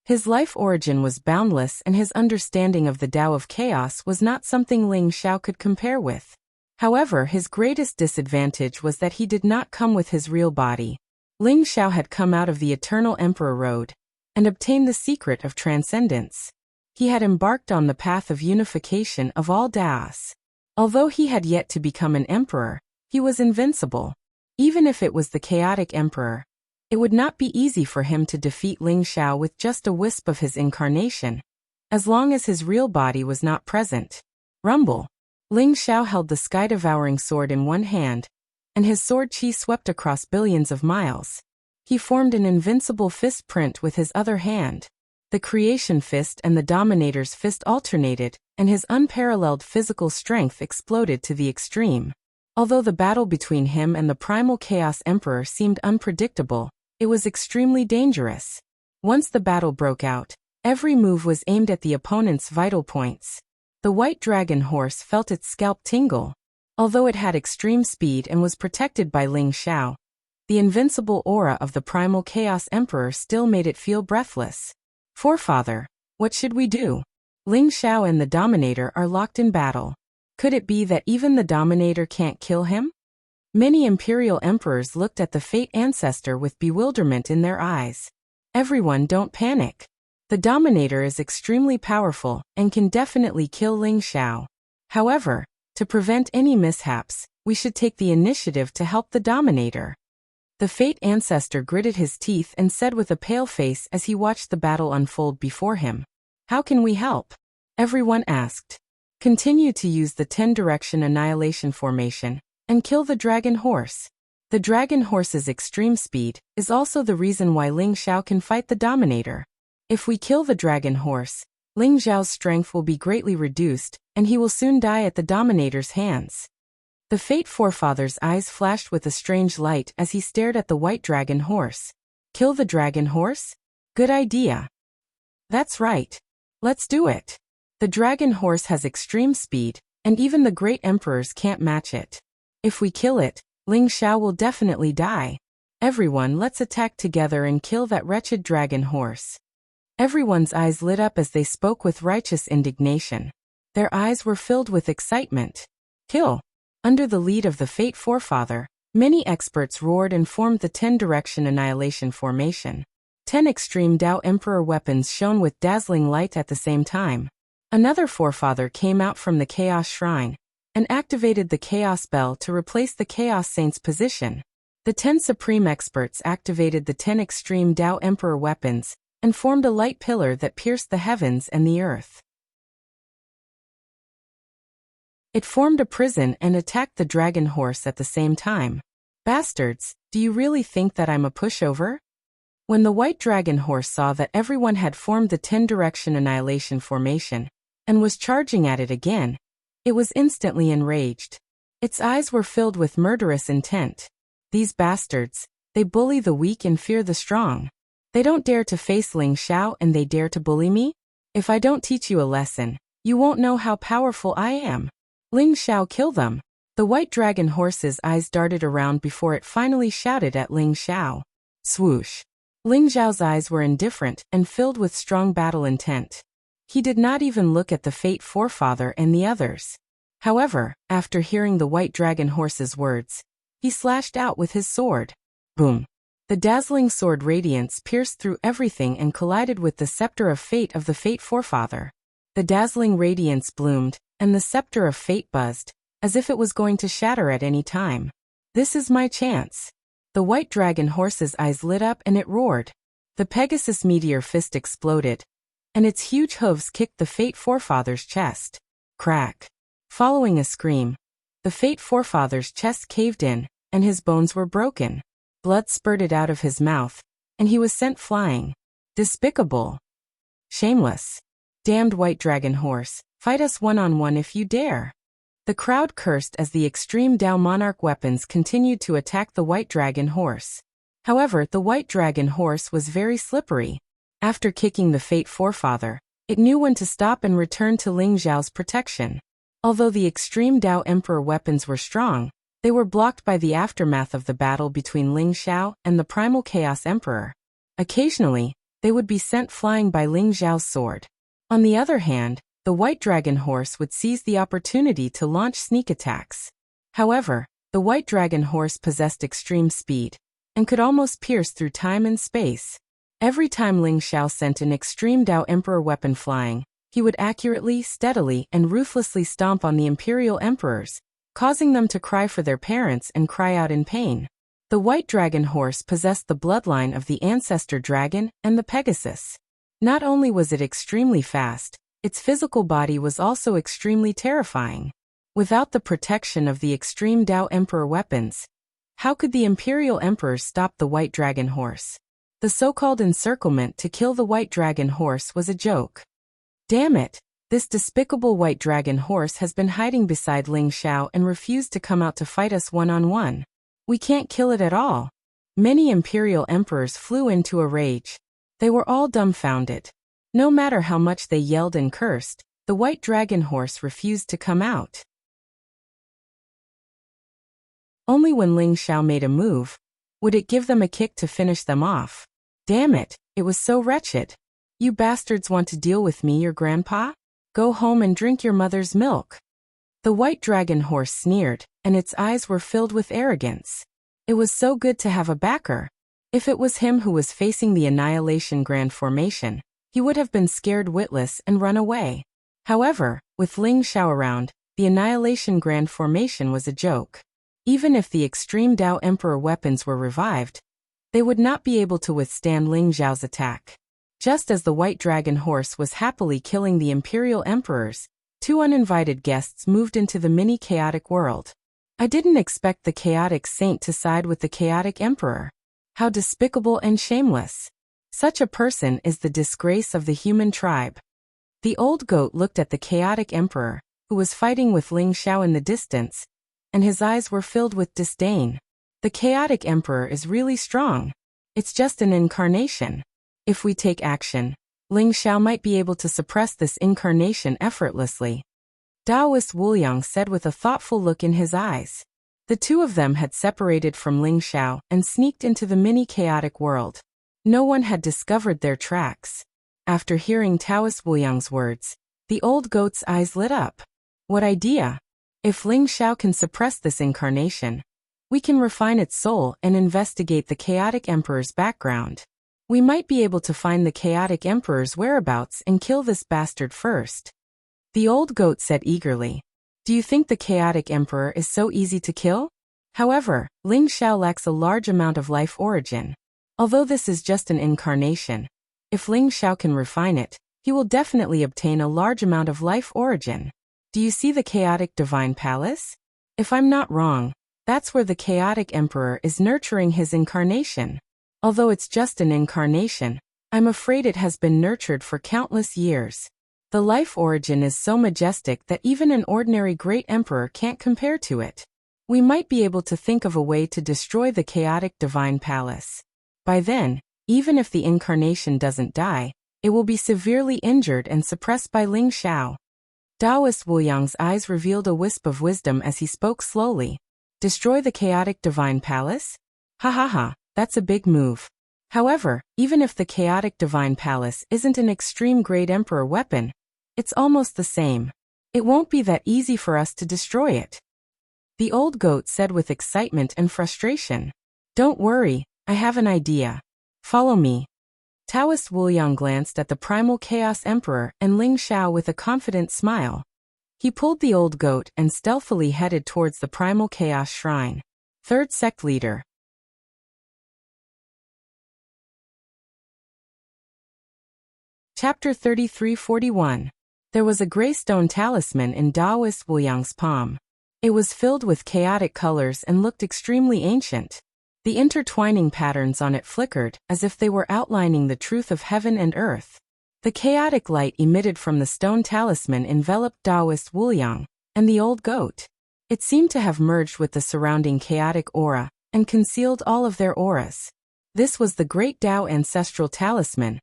His life origin was boundless and his understanding of the Tao of Chaos was not something Ling Xiao could compare with. However, his greatest disadvantage was that he did not come with his real body. Ling Xiao had come out of the Eternal Emperor Road and obtained the secret of transcendence. He had embarked on the path of unification of all Taos. Although he had yet to become an emperor, he was invincible. Even if it was the chaotic emperor, it would not be easy for him to defeat Ling Xiao with just a wisp of his incarnation, as long as his real body was not present. Rumble. Ling Xiao held the sky-devouring sword in one hand, and his sword chi swept across billions of miles. He formed an invincible fist print with his other hand. The creation fist and the dominator's fist alternated, and his unparalleled physical strength exploded to the extreme. Although the battle between him and the primal Chaos Emperor seemed unpredictable, it was extremely dangerous. Once the battle broke out, every move was aimed at the opponent's vital points. The white dragon horse felt its scalp tingle. Although it had extreme speed and was protected by Ling Xiao, the invincible aura of the primal Chaos Emperor still made it feel breathless. Forefather, what should we do? Ling Xiao and the Dominator are locked in battle. Could it be that even the Dominator can't kill him? Many imperial emperors looked at the Fate Ancestor with bewilderment in their eyes. Everyone, don't panic. The Dominator is extremely powerful and can definitely kill Ling Xiao. However, to prevent any mishaps, we should take the initiative to help the Dominator. The Fate Ancestor gritted his teeth and said with a pale face as he watched the battle unfold before him. How can we help? Everyone asked. Continue to use the 10-direction annihilation formation and kill the dragon horse. The dragon horse's extreme speed is also the reason why Ling Xiao can fight the Dominator. If we kill the dragon horse, Ling Xiao's strength will be greatly reduced, and he will soon die at the Dominator's hands. The Fate Forefather's eyes flashed with a strange light as he stared at the white dragon horse. Kill the dragon horse? Good idea. That's right. Let's do it. The dragon horse has extreme speed, and even the great emperors can't match it. If we kill it, Ling Xiao will definitely die. Everyone, let's attack together and kill that wretched dragon horse. Everyone's eyes lit up as they spoke with righteous indignation. Their eyes were filled with excitement. Kill! Under the lead of the Fate Forefather, many experts roared and formed the 10-direction annihilation formation. 10 extreme Tao Emperor weapons shone with dazzling light at the same time. Another Forefather came out from the Chaos Shrine and activated the Chaos Bell to replace the Chaos Saint's position. The 10 Supreme Experts activated the 10 extreme Tao Emperor weapons and formed a light pillar that pierced the heavens and the earth. It formed a prison and attacked the dragon horse at the same time. Bastards, do you really think that I'm a pushover? When the white dragon horse saw that everyone had formed the 10-direction annihilation formation and was charging at it again, it was instantly enraged. Its eyes were filled with murderous intent. These bastards, they bully the weak and fear the strong. They don't dare to face Ling Xiao and they dare to bully me? If I don't teach you a lesson, you won't know how powerful I am. Ling Xiao, kill them. The white dragon horse's eyes darted around before it finally shouted at Ling Xiao. Swoosh. Ling Xiao's eyes were indifferent and filled with strong battle intent. He did not even look at the Fate Forefather and the others. However, after hearing the white dragon horse's words, he slashed out with his sword. Boom. The dazzling sword radiance pierced through everything and collided with the scepter of fate of the Fate Forefather. The dazzling radiance bloomed, and the scepter of fate buzzed, as if it was going to shatter at any time. This is my chance. The white dragon horse's eyes lit up and it roared. The Pegasus meteor fist exploded, and its huge hooves kicked the Fate Forefather's chest. Crack. Following a scream, the Fate Forefather's chest caved in, and his bones were broken. Blood spurted out of his mouth, and he was sent flying. Despicable. Shameless. Damned white dragon horse, fight us one-on-one if you dare. The crowd cursed as the extreme Dao monarch weapons continued to attack the white dragon horse. However, the white dragon horse was very slippery. After kicking the Fate Forefather, it knew when to stop and return to Ling Xiao's protection. Although the extreme Dao Emperor weapons were strong, they were blocked by the aftermath of the battle between Ling Xiao and the Primal Chaos Emperor. Occasionally, they would be sent flying by Ling Xiao's sword. On the other hand, the white dragon horse would seize the opportunity to launch sneak attacks. However, the white dragon horse possessed extreme speed and could almost pierce through time and space. Every time Ling Xiao sent an extreme Dao Emperor weapon flying, he would accurately, steadily, and ruthlessly stomp on the Imperial Emperors, causing them to cry for their parents and cry out in pain. The white dragon horse possessed the bloodline of the ancestor dragon and the Pegasus. Not only was it extremely fast, its physical body was also extremely terrifying. Without the protection of the extreme Dao Emperor weapons, how could the Imperial Emperors stop the white dragon horse? The so-called encirclement to kill the white dragon horse was a joke. Damn it! This despicable white dragon horse has been hiding beside Ling Xiao and refused to come out to fight us one-on-one. We can't kill it at all. Many Imperial Emperors flew into a rage. They were all dumbfounded. No matter how much they yelled and cursed, the white dragon horse refused to come out. Only when Ling Xiao made a move would it give them a kick to finish them off. Damn it, it was so wretched. You bastards want to deal with me, your grandpa? Go home and drink your mother's milk. The white dragon horse sneered, and its eyes were filled with arrogance. It was so good to have a backer. If it was him who was facing the Annihilation Grand Formation, he would have been scared witless and run away. However, with Ling Xiao around, the Annihilation Grand Formation was a joke. Even if the extreme Dao Emperor weapons were revived, they would not be able to withstand Ling Xiao's attack. Just as the white dragon horse was happily killing the Imperial Emperors, two uninvited guests moved into the mini-chaotic world. I didn't expect the chaotic saint to side with the chaotic emperor. How despicable and shameless. Such a person is the disgrace of the human tribe. The old goat looked at the chaotic emperor, who was fighting with Ling Xiao in the distance, and his eyes were filled with disdain. The chaotic emperor is really strong. It's just an incarnation. If we take action, Ling Xiao might be able to suppress this incarnation effortlessly. Taoist Wuliang said with a thoughtful look in his eyes. The two of them had separated from Ling Xiao and sneaked into the mini-chaotic world. No one had discovered their tracks. After hearing Taoist Wuliang's words, the old goat's eyes lit up. What idea? If Ling Xiao can suppress this incarnation, we can refine its soul and investigate the chaotic emperor's background. We might be able to find the chaotic emperor's whereabouts and kill this bastard first. The old goat said eagerly. Do you think the chaotic emperor is so easy to kill? However, Ling Xiao lacks a large amount of life origin. Although this is just an incarnation, if Ling Xiao can refine it, he will definitely obtain a large amount of life origin. Do you see the chaotic divine palace? If I'm not wrong, that's where the chaotic emperor is nurturing his incarnation. Although it's just an incarnation, I'm afraid it has been nurtured for countless years. The life origin is so majestic that even an ordinary great emperor can't compare to it. We might be able to think of a way to destroy the chaotic divine palace. By then, even if the incarnation doesn't die, it will be severely injured and suppressed by Ling Xiao. Taoist Wuliang's eyes revealed a wisp of wisdom as he spoke slowly. Destroy the chaotic divine palace? Ha ha ha, that's a big move. However, even if the chaotic divine palace isn't an extreme-grade emperor weapon, it's almost the same. It won't be that easy for us to destroy it. The old goat said with excitement and frustration. Don't worry, I have an idea. Follow me. Taoist Wuliang glanced at the primal chaos emperor and Ling Xiao with a confident smile. He pulled the old goat and stealthily headed towards the primal chaos shrine. Third sect leader. Chapter 3341. There was a gray stone talisman in Taoist Wuliang's palm. It was filled with chaotic colors and looked extremely ancient. The intertwining patterns on it flickered as if they were outlining the truth of heaven and earth. The chaotic light emitted from the stone talisman enveloped Taoist Wuliang and the old goat. It seemed to have merged with the surrounding chaotic aura and concealed all of their auras. This was the great Tao ancestral talisman,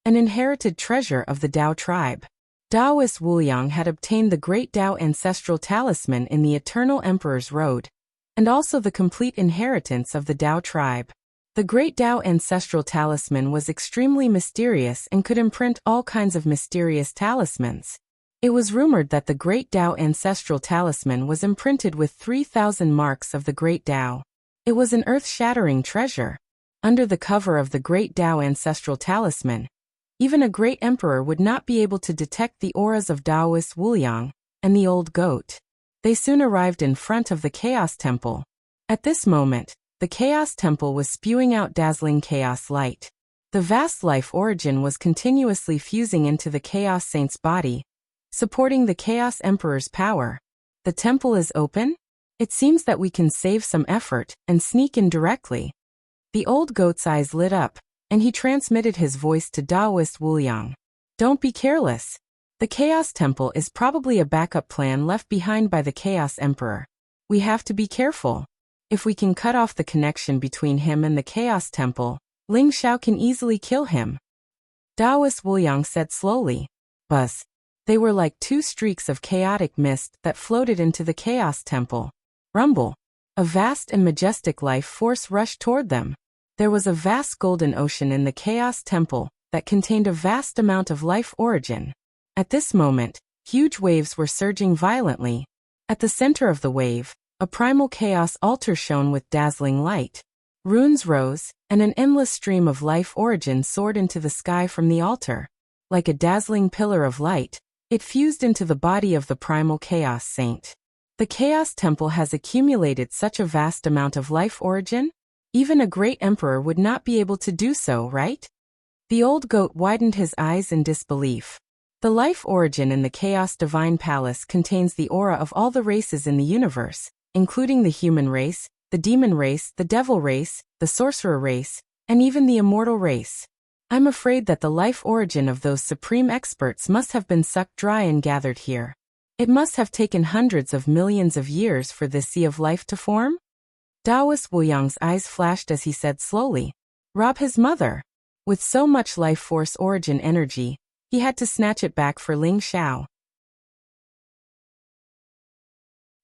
an inherited treasure of the Tao tribe. Taoist Wuliang had obtained the great Tao ancestral talisman in the Eternal Emperor's Road, and also the complete inheritance of the Tao tribe. The great Tao ancestral talisman was extremely mysterious and could imprint all kinds of mysterious talismans. It was rumored that the great Tao ancestral talisman was imprinted with 3,000 marks of the great Tao. It was an earth-shattering treasure. Under the cover of the great Tao ancestral talisman, even a great emperor would not be able to detect the auras of Taoist Wuliang and the old goat. They soon arrived in front of the Chaos Temple. At this moment, the Chaos Temple was spewing out dazzling chaos light. The vast life origin was continuously fusing into the Chaos Saint's body, supporting the Chaos Emperor's power. The temple is open? It seems that we can save some effort and sneak in directly. The old goat's eyes lit up, and he transmitted his voice to Taoist Wuliang. Don't be careless. The Chaos Temple is probably a backup plan left behind by the Chaos Emperor. We have to be careful. If we can cut off the connection between him and the Chaos Temple, Ling Xiao can easily kill him. Taoist Wuliang said slowly. Buzz. They were like two streaks of chaotic mist that floated into the Chaos Temple. Rumble. A vast and majestic life force rushed toward them. There was a vast golden ocean in the Chaos Temple that contained a vast amount of life origin. At this moment, huge waves were surging violently. At the center of the wave, a primal chaos altar shone with dazzling light. Runes rose, and an endless stream of life origin soared into the sky from the altar. Like a dazzling pillar of light, it fused into the body of the primal chaos saint. The Chaos Temple has accumulated such a vast amount of life origin? Even a great emperor would not be able to do so, right? The old goat widened his eyes in disbelief. The life origin in the Chaos Divine Palace contains the aura of all the races in the universe, including the human race, the demon race, the devil race, the sorcerer race, and even the immortal race. I'm afraid that the life origin of those supreme experts must have been sucked dry and gathered here. It must have taken hundreds of millions of years for this sea of life to form? Taoist Wuliang's eyes flashed as he said slowly. Rob his mother. With so much life force origin energy, he had to snatch it back for Ling Xiao.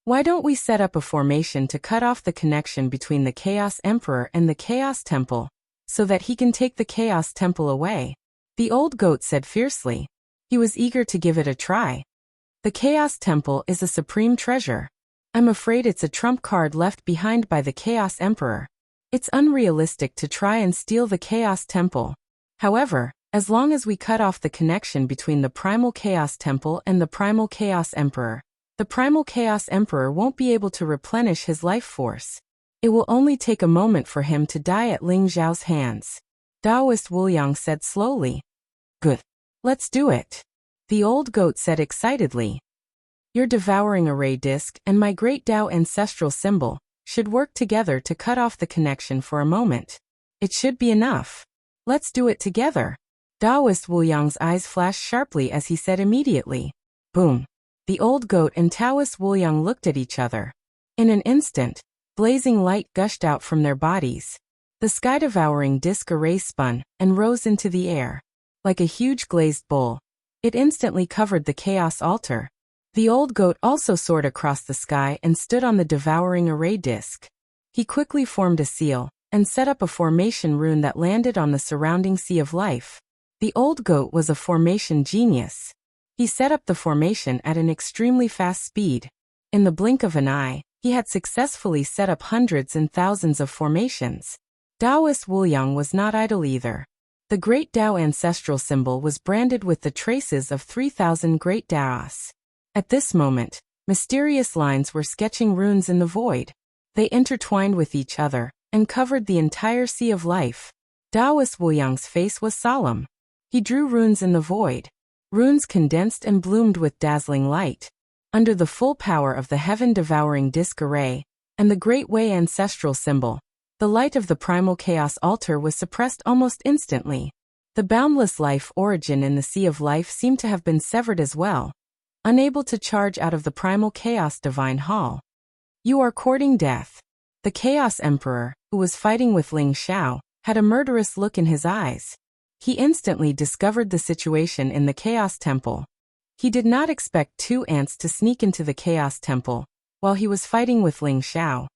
Why don't we set up a formation to cut off the connection between the Chaos Emperor and the Chaos Temple, so that he can take the Chaos Temple away? The old goat said fiercely. He was eager to give it a try. The Chaos Temple is a supreme treasure. I'm afraid it's a trump card left behind by the Chaos Emperor. It's unrealistic to try and steal the Chaos Temple. However, as long as we cut off the connection between the Primal Chaos Temple and the Primal Chaos Emperor, the Primal Chaos Emperor won't be able to replenish his life force. It will only take a moment for him to die at Ling Xiao's hands. Taoist Wuliang said slowly. Good. Let's do it. The old goat said excitedly. Your devouring array disc and my great Tao ancestral symbol should work together to cut off the connection for a moment. It should be enough. Let's do it together. Taoist Wuliang's eyes flashed sharply as he said immediately. Boom. The old goat and Taoist Wuliang looked at each other. In an instant, blazing light gushed out from their bodies. The sky-devouring disc array spun and rose into the air. Like a huge glazed bowl, it instantly covered the chaos altar. The old goat also soared across the sky and stood on the devouring array disc. He quickly formed a seal and set up a formation rune that landed on the surrounding sea of life. The old goat was a formation genius. He set up the formation at an extremely fast speed. In the blink of an eye, he had successfully set up hundreds and thousands of formations. Taoist Wuliang was not idle either. The Great Tao ancestral symbol was branded with the traces of 3,000 Great Taos. At this moment, mysterious lines were sketching runes in the void. They intertwined with each other and covered the entire sea of life. Taoist Wuliang's face was solemn. He drew runes in the void. Runes condensed and bloomed with dazzling light. Under the full power of the heaven-devouring disc array and the Great Way ancestral symbol, the light of the primal chaos altar was suppressed almost instantly. The boundless life origin in the sea of life seemed to have been severed as well, unable to charge out of the primal chaos divine hall. You are courting death. The Chaos Emperor, who was fighting with Ling Xiao, had a murderous look in his eyes. He instantly discovered the situation in the Chaos Temple. He did not expect two ants to sneak into the Chaos Temple while he was fighting with Ling Xiao.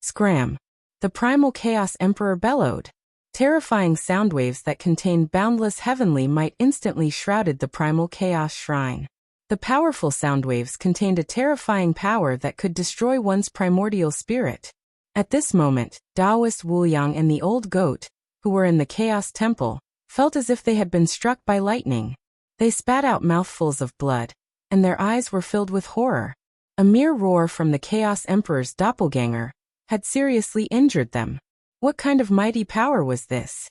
Scram! The primal Chaos Emperor bellowed. Terrifying sound waves that contained boundless heavenly might instantly shrouded the primal chaos shrine. The powerful sound waves contained a terrifying power that could destroy one's primordial spirit. At this moment, Taoist Wuliang and the old goat, who were in the Chaos Temple, felt as if they had been struck by lightning. They spat out mouthfuls of blood, and their eyes were filled with horror. A mere roar from the Chaos Emperor's doppelganger had seriously injured them. What kind of mighty power was this?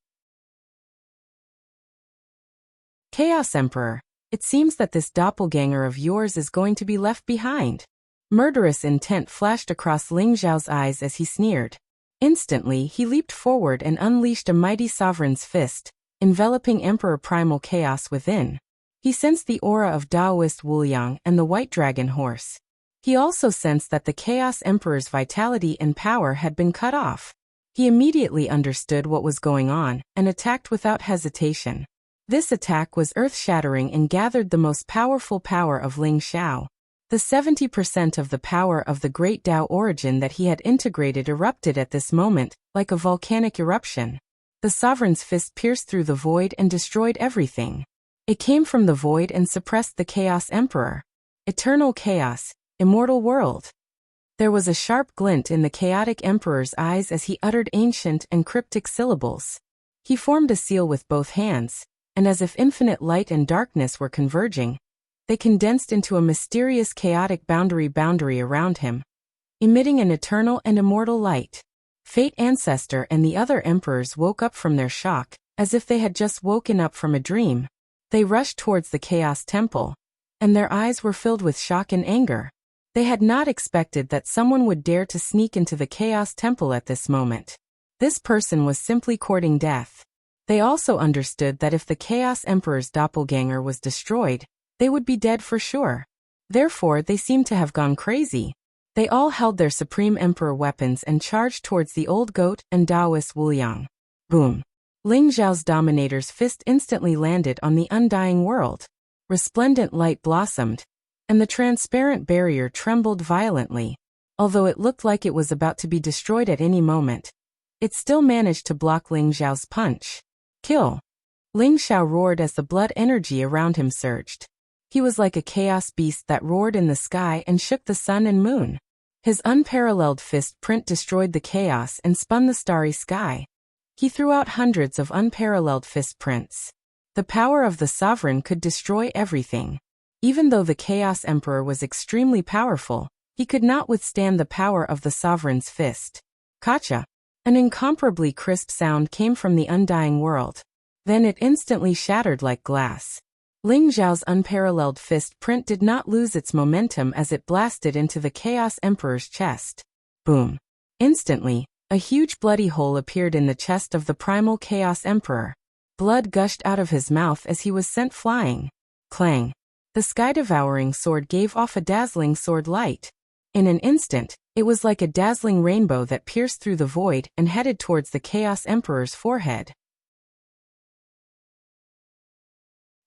Chaos Emperor, it seems that this doppelganger of yours is going to be left behind. Murderous intent flashed across Ling Xiao's eyes as he sneered. Instantly, he leaped forward and unleashed a mighty sovereign's fist, enveloping Emperor Primal Chaos within. He sensed the aura of Taoist Wuliang and the White Dragon Horse. He also sensed that the Chaos Emperor's vitality and power had been cut off. He immediately understood what was going on and attacked without hesitation. This attack was earth-shattering and gathered the most powerful power of Ling Xiao. The 70% of the power of the Great Tao origin that he had integrated erupted at this moment, like a volcanic eruption. The sovereign's fist pierced through the void and destroyed everything. It came from the void and suppressed the Chaos Emperor. Eternal chaos, immortal world. There was a sharp glint in the chaotic emperor's eyes as he uttered ancient and cryptic syllables. He formed a seal with both hands, and as if infinite light and darkness were converging, they condensed into a mysterious chaotic boundary around him, emitting an eternal and immortal light. Fate Ancestor and the other emperors woke up from their shock, as if they had just woken up from a dream. They rushed towards the Chaos Temple, and their eyes were filled with shock and anger. They had not expected that someone would dare to sneak into the Chaos Temple at this moment. This person was simply courting death. They also understood that if the Chaos Emperor's doppelganger was destroyed, they would be dead for sure. Therefore, they seemed to have gone crazy. They all held their Supreme Emperor weapons and charged towards the old goat and Taoist Wuliang. Boom! Ling Xiao's dominator's fist instantly landed on the undying world. Resplendent light blossomed, and the transparent barrier trembled violently. Although it looked like it was about to be destroyed at any moment, it still managed to block Ling Xiao's punch. Kill! Ling Xiao roared as the blood energy around him surged. He was like a chaos beast that roared in the sky and shook the sun and moon. His unparalleled fist print destroyed the chaos and spun the starry sky. He threw out hundreds of unparalleled fist prints. The power of the sovereign could destroy everything. Even though the Chaos Emperor was extremely powerful, he could not withstand the power of the sovereign's fist. Kacha! An incomparably crisp sound came from the undying world. Then it instantly shattered like glass. Ling Xiao's unparalleled fist print did not lose its momentum as it blasted into the Chaos Emperor's chest. Boom! Instantly, A huge bloody hole appeared in the chest of the primal Chaos Emperor. Blood gushed out of his mouth as he was sent flying. Clang! The sky-devouring sword gave off a dazzling sword light. In an instant, it was like a dazzling rainbow that pierced through the void and headed towards the Chaos Emperor's forehead.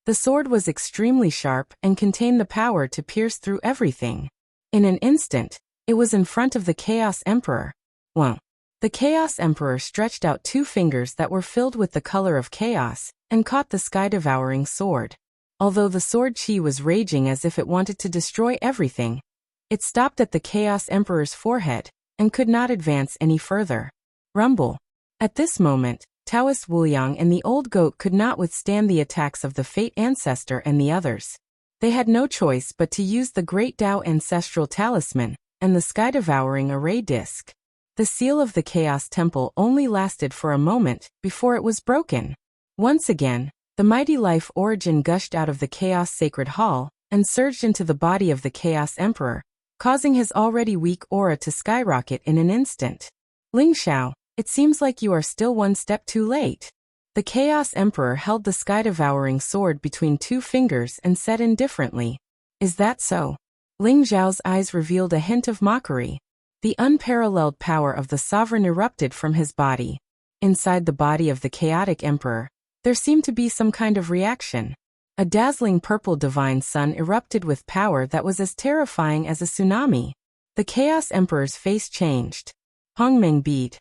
The sword was extremely sharp and contained the power to pierce through everything. In an instant, it was in front of the Chaos Emperor. Wow! The Chaos Emperor stretched out 2 fingers that were filled with the color of chaos and caught the sky-devouring sword. Although the sword chi was raging as if it wanted to destroy everything, it stopped at the Chaos Emperor's forehead and could not advance any further. Rumble! At this moment, Taoist Wuliang and the old goat could not withstand the attacks of the Fate Ancestor and the others. They had no choice but to use the Great Tao Ancestral Talisman and the sky-devouring array disc. The seal of the Chaos Temple only lasted for a moment before it was broken. Once again, the mighty life origin gushed out of the Chaos Sacred Hall and surged into the body of the Chaos Emperor, causing his already weak aura to skyrocket in an instant. Ling Xiao, it seems like you are still one step too late. The Chaos Emperor held the sky-devouring sword between 2 fingers and said indifferently, "Is that so?" Ling Xiao's eyes revealed a hint of mockery. The unparalleled power of the sovereign erupted from his body. Inside the body of the chaotic emperor, there seemed to be some kind of reaction. A dazzling purple divine sun erupted with power that was as terrifying as a tsunami. The Chaos Emperor's face changed. Hongmeng bead.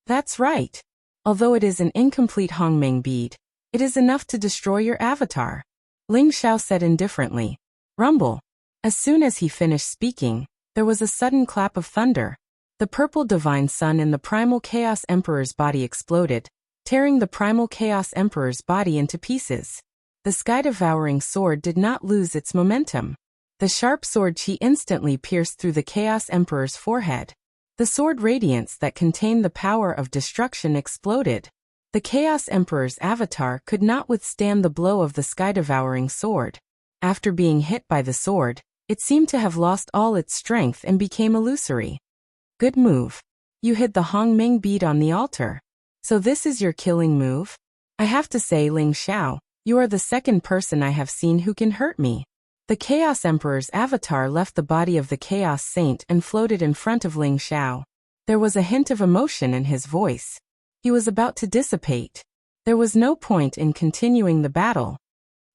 That's right. Although it is an incomplete Hongmeng bead, it is enough to destroy your avatar. Ling Xiao said indifferently. Rumble. As soon as he finished speaking, there was a sudden clap of thunder. The purple divine sun in the primal Chaos Emperor's body exploded, tearing the primal Chaos Emperor's body into pieces. The sky-devouring sword did not lose its momentum. The sharp sword chi instantly pierced through the Chaos Emperor's forehead. The sword radiance that contained the power of destruction exploded. The Chaos Emperor's avatar could not withstand the blow of the sky-devouring sword. After being hit by the sword, it seemed to have lost all its strength and became illusory. Good move. You hid the Hongmeng bead on the altar. So this is your killing move? I have to say, Ling Xiao, you are the second person I have seen who can hurt me. The Chaos Emperor's avatar left the body of the Chaos Saint and floated in front of Ling Xiao. There was a hint of emotion in his voice. He was about to dissipate. There was no point in continuing the battle.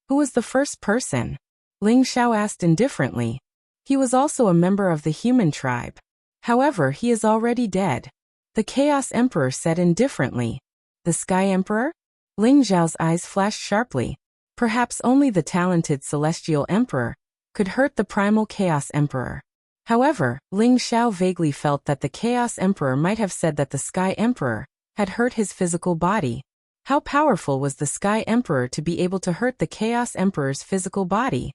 Who was the first person? Ling Xiao asked indifferently. He was also a member of the human tribe. However, he is already dead. The Chaos Emperor said indifferently. The Sky Emperor? Ling Xiao's eyes flashed sharply. Perhaps only the talented Celestial Emperor could hurt the primal Chaos Emperor. However, Ling Xiao vaguely felt that the Chaos Emperor might have said that the Sky Emperor had hurt his physical body. How powerful was the Sky Emperor to be able to hurt the Chaos Emperor's physical body?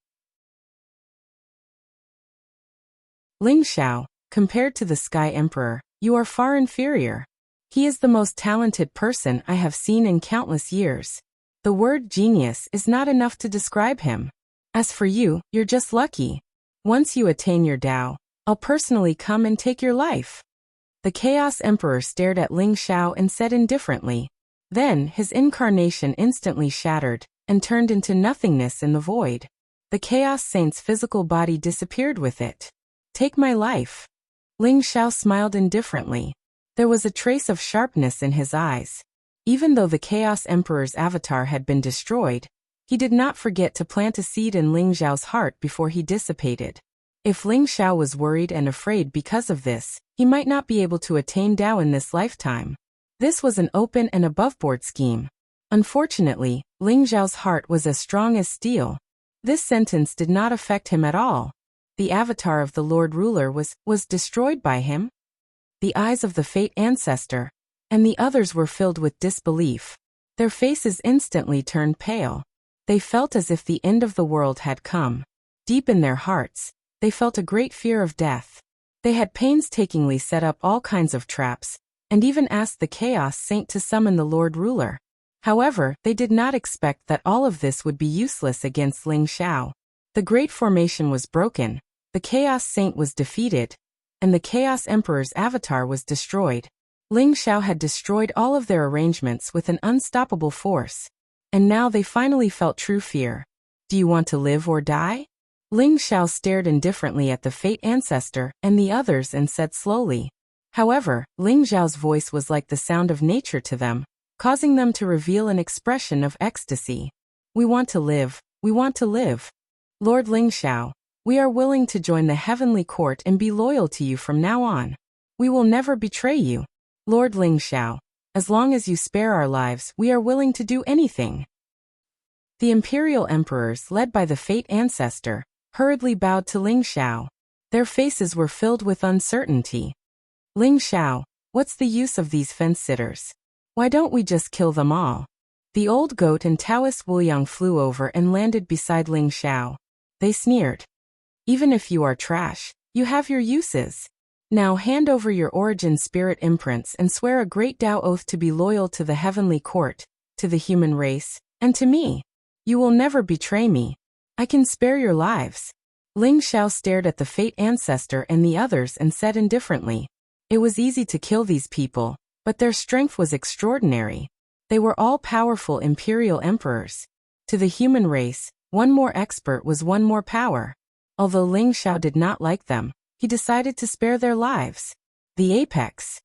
Ling Xiao, compared to the Sky Emperor, you are far inferior. He is the most talented person I have seen in countless years. The word genius is not enough to describe him. As for you, you're just lucky. Once you attain your Tao, I'll personally come and take your life. The Chaos Emperor stared at Ling Xiao and said indifferently. Then, his incarnation instantly shattered and turned into nothingness in the void. The Chaos Saint's physical body disappeared with it. Take my life. Ling Xiao smiled indifferently. There was a trace of sharpness in his eyes. Even though the Chaos Emperor's avatar had been destroyed, he did not forget to plant a seed in Ling Xiao's heart before he dissipated. If Ling Xiao was worried and afraid because of this, he might not be able to attain Tao in this lifetime. This was an open and aboveboard scheme. Unfortunately, Ling Xiao's heart was as strong as steel. This sentence did not affect him at all. The avatar of the Lord Ruler was destroyed by him. The eyes of the Fate Ancestor and the others were filled with disbelief. Their faces instantly turned pale. They felt as if the end of the world had come. Deep in their hearts, they felt a great fear of death. They had painstakingly set up all kinds of traps, and even asked the Chaos Saint to summon the Lord Ruler. However, they did not expect that all of this would be useless against Ling Xiao. The Great Formation was broken, the Chaos Saint was defeated, and the Chaos Emperor's avatar was destroyed. Ling Xiao had destroyed all of their arrangements with an unstoppable force. And now they finally felt true fear. Do you want to live or die? Ling Xiao stared indifferently at the Fate Ancestor and the others and said slowly. However, Ling Xiao's voice was like the sound of nature to them, causing them to reveal an expression of ecstasy. We want to live. We want to live. Lord Ling Xiao, we are willing to join the heavenly court and be loyal to you from now on. We will never betray you. Lord Ling Xiao, as long as you spare our lives, we are willing to do anything. The imperial emperors, led by the Fate Ancestor, hurriedly bowed to Ling Xiao. Their faces were filled with uncertainty. Ling Xiao, what's the use of these fence-sitters? Why don't we just kill them all? The old goat and Taoist Wuliang flew over and landed beside Ling Xiao. They sneered. Even if you are trash, you have your uses. Now hand over your origin spirit imprints and swear a great Tao oath to be loyal to the heavenly court, to the human race, and to me. You will never betray me. I can spare your lives. Ling Xiao stared at the Fate Ancestor and the others and said indifferently. It was easy to kill these people, but their strength was extraordinary. They were all powerful imperial emperors. To the human race, one more expert was one more power. Although Ling Xiao did not like them, he decided to spare their lives. The apex.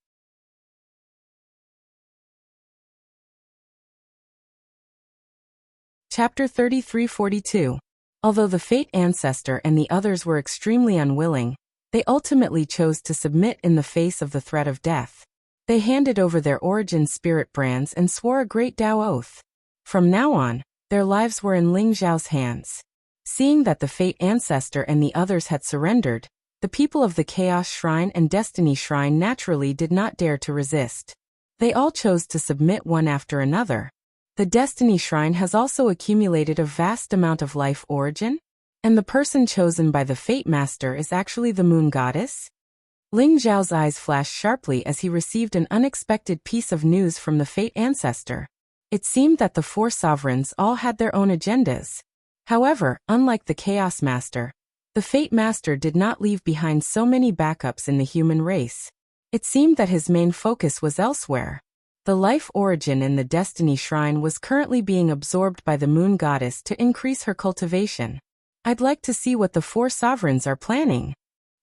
Chapter 3342. Although the Fate Ancestor and the others were extremely unwilling, they ultimately chose to submit in the face of the threat of death. They handed over their origin spirit brands and swore a great Tao oath. From now on, their lives were in Ling Xiao's hands. Seeing that the Fate Ancestor and the others had surrendered, the people of the Chaos Shrine and Destiny Shrine naturally did not dare to resist. They all chose to submit one after another. The Destiny Shrine has also accumulated a vast amount of life origin, and the person chosen by the Fate Master is actually the Moon Goddess? Ling Xiao's eyes flashed sharply as he received an unexpected piece of news from the Fate Ancestor. It seemed that the four sovereigns all had their own agendas. However, unlike the Chaos Master, the Fate Master did not leave behind so many backups in the human race. It seemed that his main focus was elsewhere. The life origin in the Destiny Shrine was currently being absorbed by the Moon Goddess to increase her cultivation. I'd like to see what the four sovereigns are planning.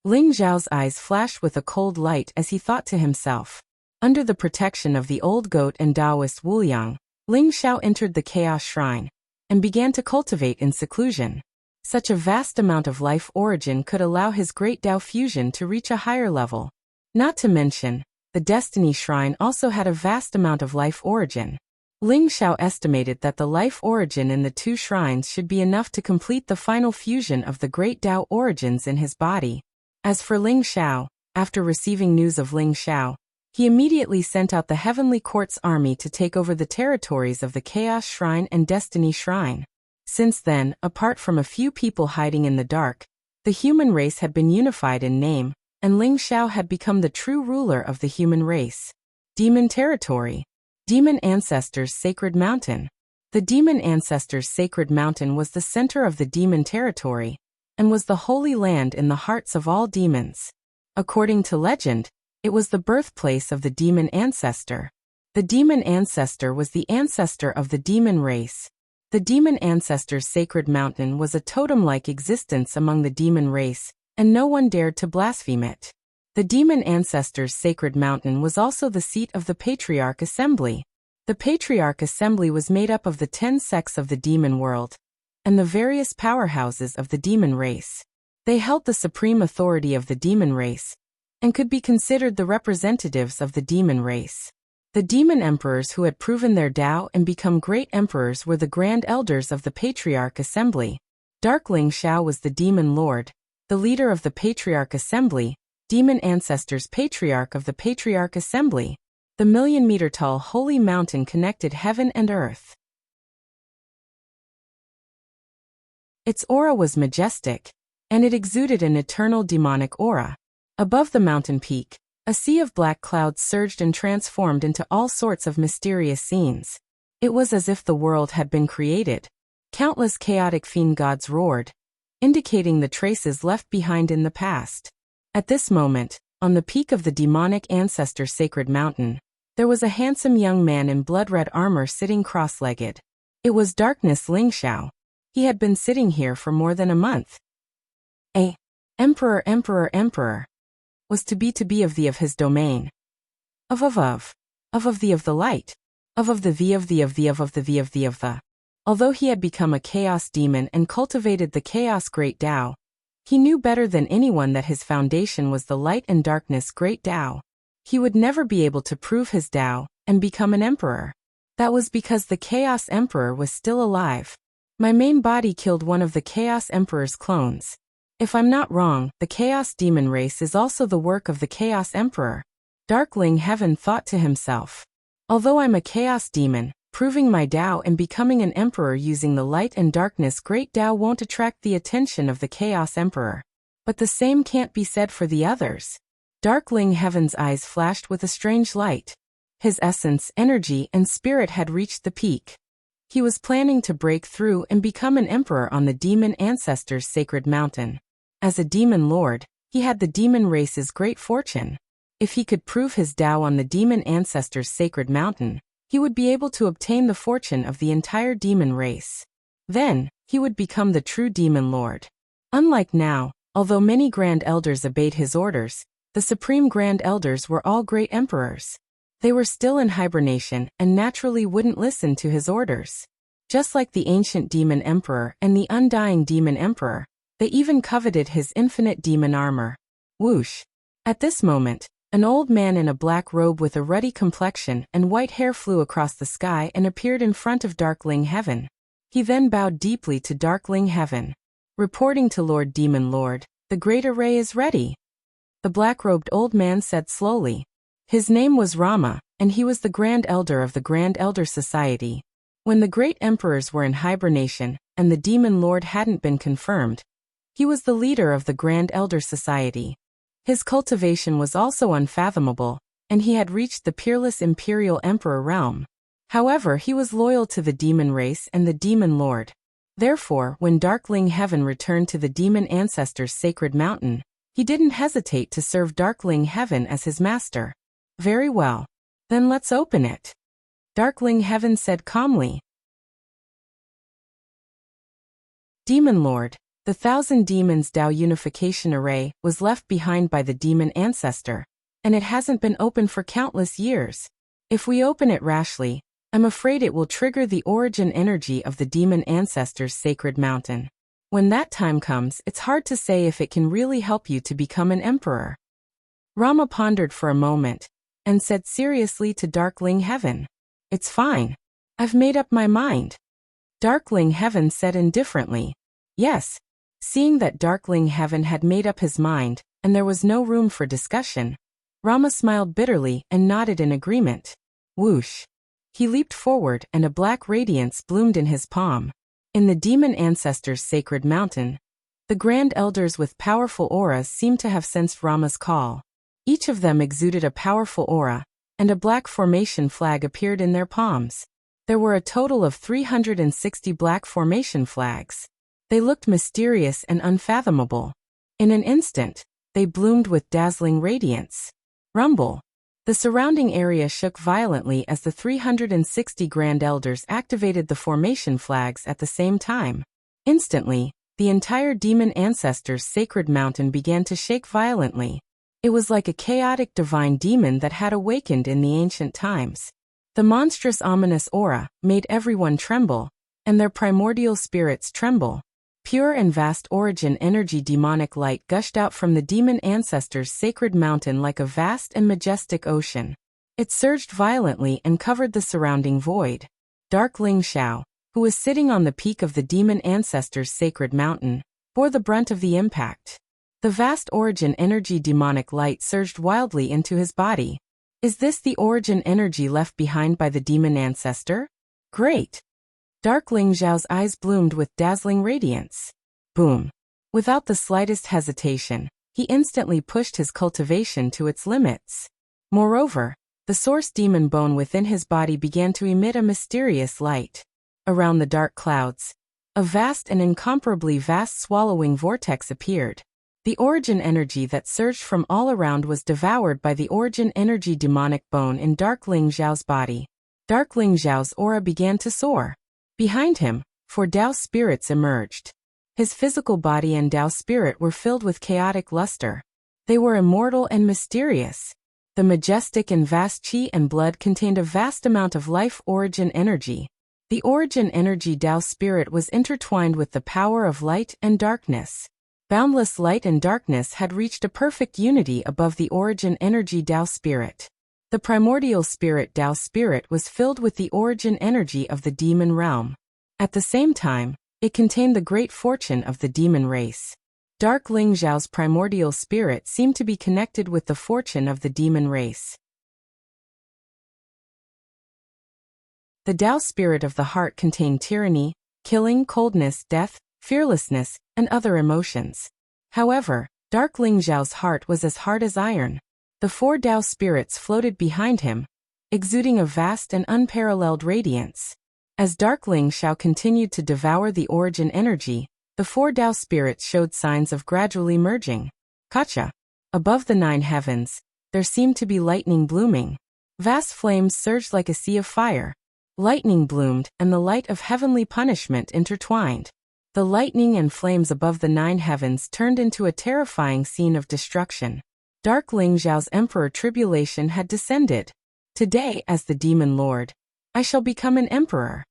Ling Xiao's eyes flashed with a cold light as he thought to himself. Under the protection of the old goat and Taoist Wuliang, Ling Xiao entered the Chaos Shrine and began to cultivate in seclusion. Such a vast amount of life origin could allow his great Tao fusion to reach a higher level. Not to mention, the Destiny Shrine also had a vast amount of life origin. Ling Xiao estimated that the life origin in the two shrines should be enough to complete the final fusion of the great Tao origins in his body. As for Ling Xiao, after receiving news of Ling Xiao, he immediately sent out the Heavenly Court's army to take over the territories of the Chaos Shrine and Destiny Shrine. Since then, apart from a few people hiding in the dark, the human race had been unified in name, and Ling Xiao had become the true ruler of the human race. Demon Territory. Demon Ancestors' Sacred Mountain. The Demon Ancestors' Sacred Mountain was the center of the Demon Territory, and was the holy land in the hearts of all demons. According to legend, it was the birthplace of the Demon Ancestor. The Demon Ancestor was the ancestor of the demon race. The Demon Ancestor's Sacred Mountain was a totem-like existence among the demon race, and no one dared to blaspheme it. The Demon Ancestor's Sacred Mountain was also the seat of the Patriarch Assembly. The Patriarch Assembly was made up of the 10 sects of the demon world, and the various powerhouses of the demon race. They held the supreme authority of the demon race, and could be considered the representatives of the demon race. The demon emperors who had proven their Tao and become great emperors were the grand elders of the Patriarch Assembly. Darkling Xiao was the demon lord, the leader of the Patriarch Assembly, Demon Ancestors Patriarch of the Patriarch Assembly. The million-meter-tall holy mountain connected heaven and earth. Its aura was majestic, and it exuded an eternal demonic aura. Above the mountain peak, a sea of black clouds surged and transformed into all sorts of mysterious scenes. It was as if the world had been created. Countless chaotic fiend gods roared, indicating the traces left behind in the past. At this moment, On the peak of the demonic ancestor sacred mountain, there was a handsome young man in blood-red armor sitting cross-legged. It was Darkness Ling Xiao. He had been sitting here for more than a month. Emperor was to be of his domain. Of the light. Of the. Although he had become a chaos demon and cultivated the chaos great Tao, he knew better than anyone that his foundation was the light and darkness great Tao. He would never be able to prove his Tao and become an emperor. That was because the Chaos Emperor was still alive. My main body killed one of the Chaos Emperor's clones. If I'm not wrong, the Chaos Demon race is also the work of the Chaos Emperor. Darkling Heaven thought to himself. Although I'm a Chaos Demon, proving my Tao and becoming an Emperor using the light and darkness great Tao won't attract the attention of the Chaos Emperor. But the same can't be said for the others. Darkling Heaven's eyes flashed with a strange light. His essence, energy, and spirit had reached the peak. He was planning to break through and become an emperor on the demon ancestors' sacred mountain. As a demon lord, he had the demon race's great fortune. If he could prove his Tao on the demon ancestors' sacred mountain, he would be able to obtain the fortune of the entire demon race. Then, he would become the true demon lord. Unlike now, although many grand elders obeyed his orders, the supreme grand elders were all great emperors. They were still in hibernation and naturally wouldn't listen to his orders. Just like the ancient demon emperor and the undying demon emperor, they even coveted his infinite demon armor. Whoosh! At this moment, an old man in a black robe with a ruddy complexion and white hair flew across the sky and appeared in front of Darkling Heaven. He then bowed deeply to Darkling Heaven. Reporting to Lord Demon Lord, the great array is ready. The black-robed old man said slowly. His name was Rama, and he was the Grand Elder of the Grand Elder Society. When the great emperors were in hibernation, and the Demon Lord hadn't been confirmed, he was the leader of the Grand Elder Society. His cultivation was also unfathomable, and he had reached the peerless Imperial Emperor realm. However, he was loyal to the demon race and the Demon Lord. Therefore, when Darkling Heaven returned to the demon ancestors' sacred mountain, he didn't hesitate to serve Darkling Heaven as his master. Very well. Then let's open it. Darkling Heaven said calmly. Demon Lord, the 1,000 Demons Tao Unification Array was left behind by the demon ancestor, and it hasn't been opened for countless years. If we open it rashly, I'm afraid it will trigger the origin energy of the demon ancestor's sacred mountain. When that time comes, it's hard to say if it can really help you to become an emperor. Rama pondered for a moment, and said seriously to Darkling Heaven. It's fine. I've made up my mind. Darkling Heaven said indifferently. Yes. Seeing that Darkling Heaven had made up his mind, and there was no room for discussion, Rama smiled bitterly and nodded in agreement. Whoosh. He leaped forward and a black radiance bloomed in his palm. In the demon ancestors' sacred mountain, the grand elders with powerful auras seemed to have sensed Rama's call. Each of them exuded a powerful aura, and a black formation flag appeared in their palms. There were a total of 360 black formation flags. They looked mysterious and unfathomable. In an instant, they bloomed with dazzling radiance. Rumble. The surrounding area shook violently as the 360 Grand Elders activated the formation flags at the same time. Instantly, the entire demon ancestors' sacred mountain began to shake violently. It was like a chaotic divine demon that had awakened in the ancient times. The monstrous ominous aura made everyone tremble, and their primordial spirits tremble. Pure and vast origin energy demonic light gushed out from the demon ancestors' sacred mountain like a vast and majestic ocean. It surged violently and covered the surrounding void. Darkling Xiao, who was sitting on the peak of the demon ancestors' sacred mountain, bore the brunt of the impact. The vast origin energy demonic light surged wildly into his body. Is this the origin energy left behind by the demon ancestor? Great! Darkling Xiao's eyes bloomed with dazzling radiance. Boom! Without the slightest hesitation, he instantly pushed his cultivation to its limits. Moreover, the source demon bone within his body began to emit a mysterious light. Around the dark clouds, a vast and incomparably vast swallowing vortex appeared. The origin energy that surged from all around was devoured by the origin energy demonic bone in Dark Ling Xiao's body. Dark Ling Xiao's aura began to soar. Behind him, 4 Dao spirits emerged. His physical body and Dao spirit were filled with chaotic luster. They were immortal and mysterious. The majestic and vast qi and blood contained a vast amount of life origin energy. The origin energy Dao spirit was intertwined with the power of light and darkness. Boundless light and darkness had reached a perfect unity above the origin energy Dao spirit. The primordial spirit Dao spirit was filled with the origin energy of the demon realm. At the same time, it contained the great fortune of the demon race. Dark Ling Xiao's primordial spirit seemed to be connected with the fortune of the demon race. The Dao spirit of the heart contained tyranny, killing, coldness, death, fearlessness, and other emotions. However, Dark Ling Xiao's heart was as hard as iron. The 4 Dao spirits floated behind him, exuding a vast and unparalleled radiance. As Dark Ling Xiao continued to devour the origin energy, the 4 Dao spirits showed signs of gradually merging. Kacha. Above the 9 heavens, there seemed to be lightning blooming. Vast flames surged like a sea of fire. Lightning bloomed, and the light of heavenly punishment intertwined. The lightning and flames above the 9 heavens turned into a terrifying scene of destruction. Dark Ling Xiao's emperor tribulation had descended. Today, as the demon lord, I shall become an emperor.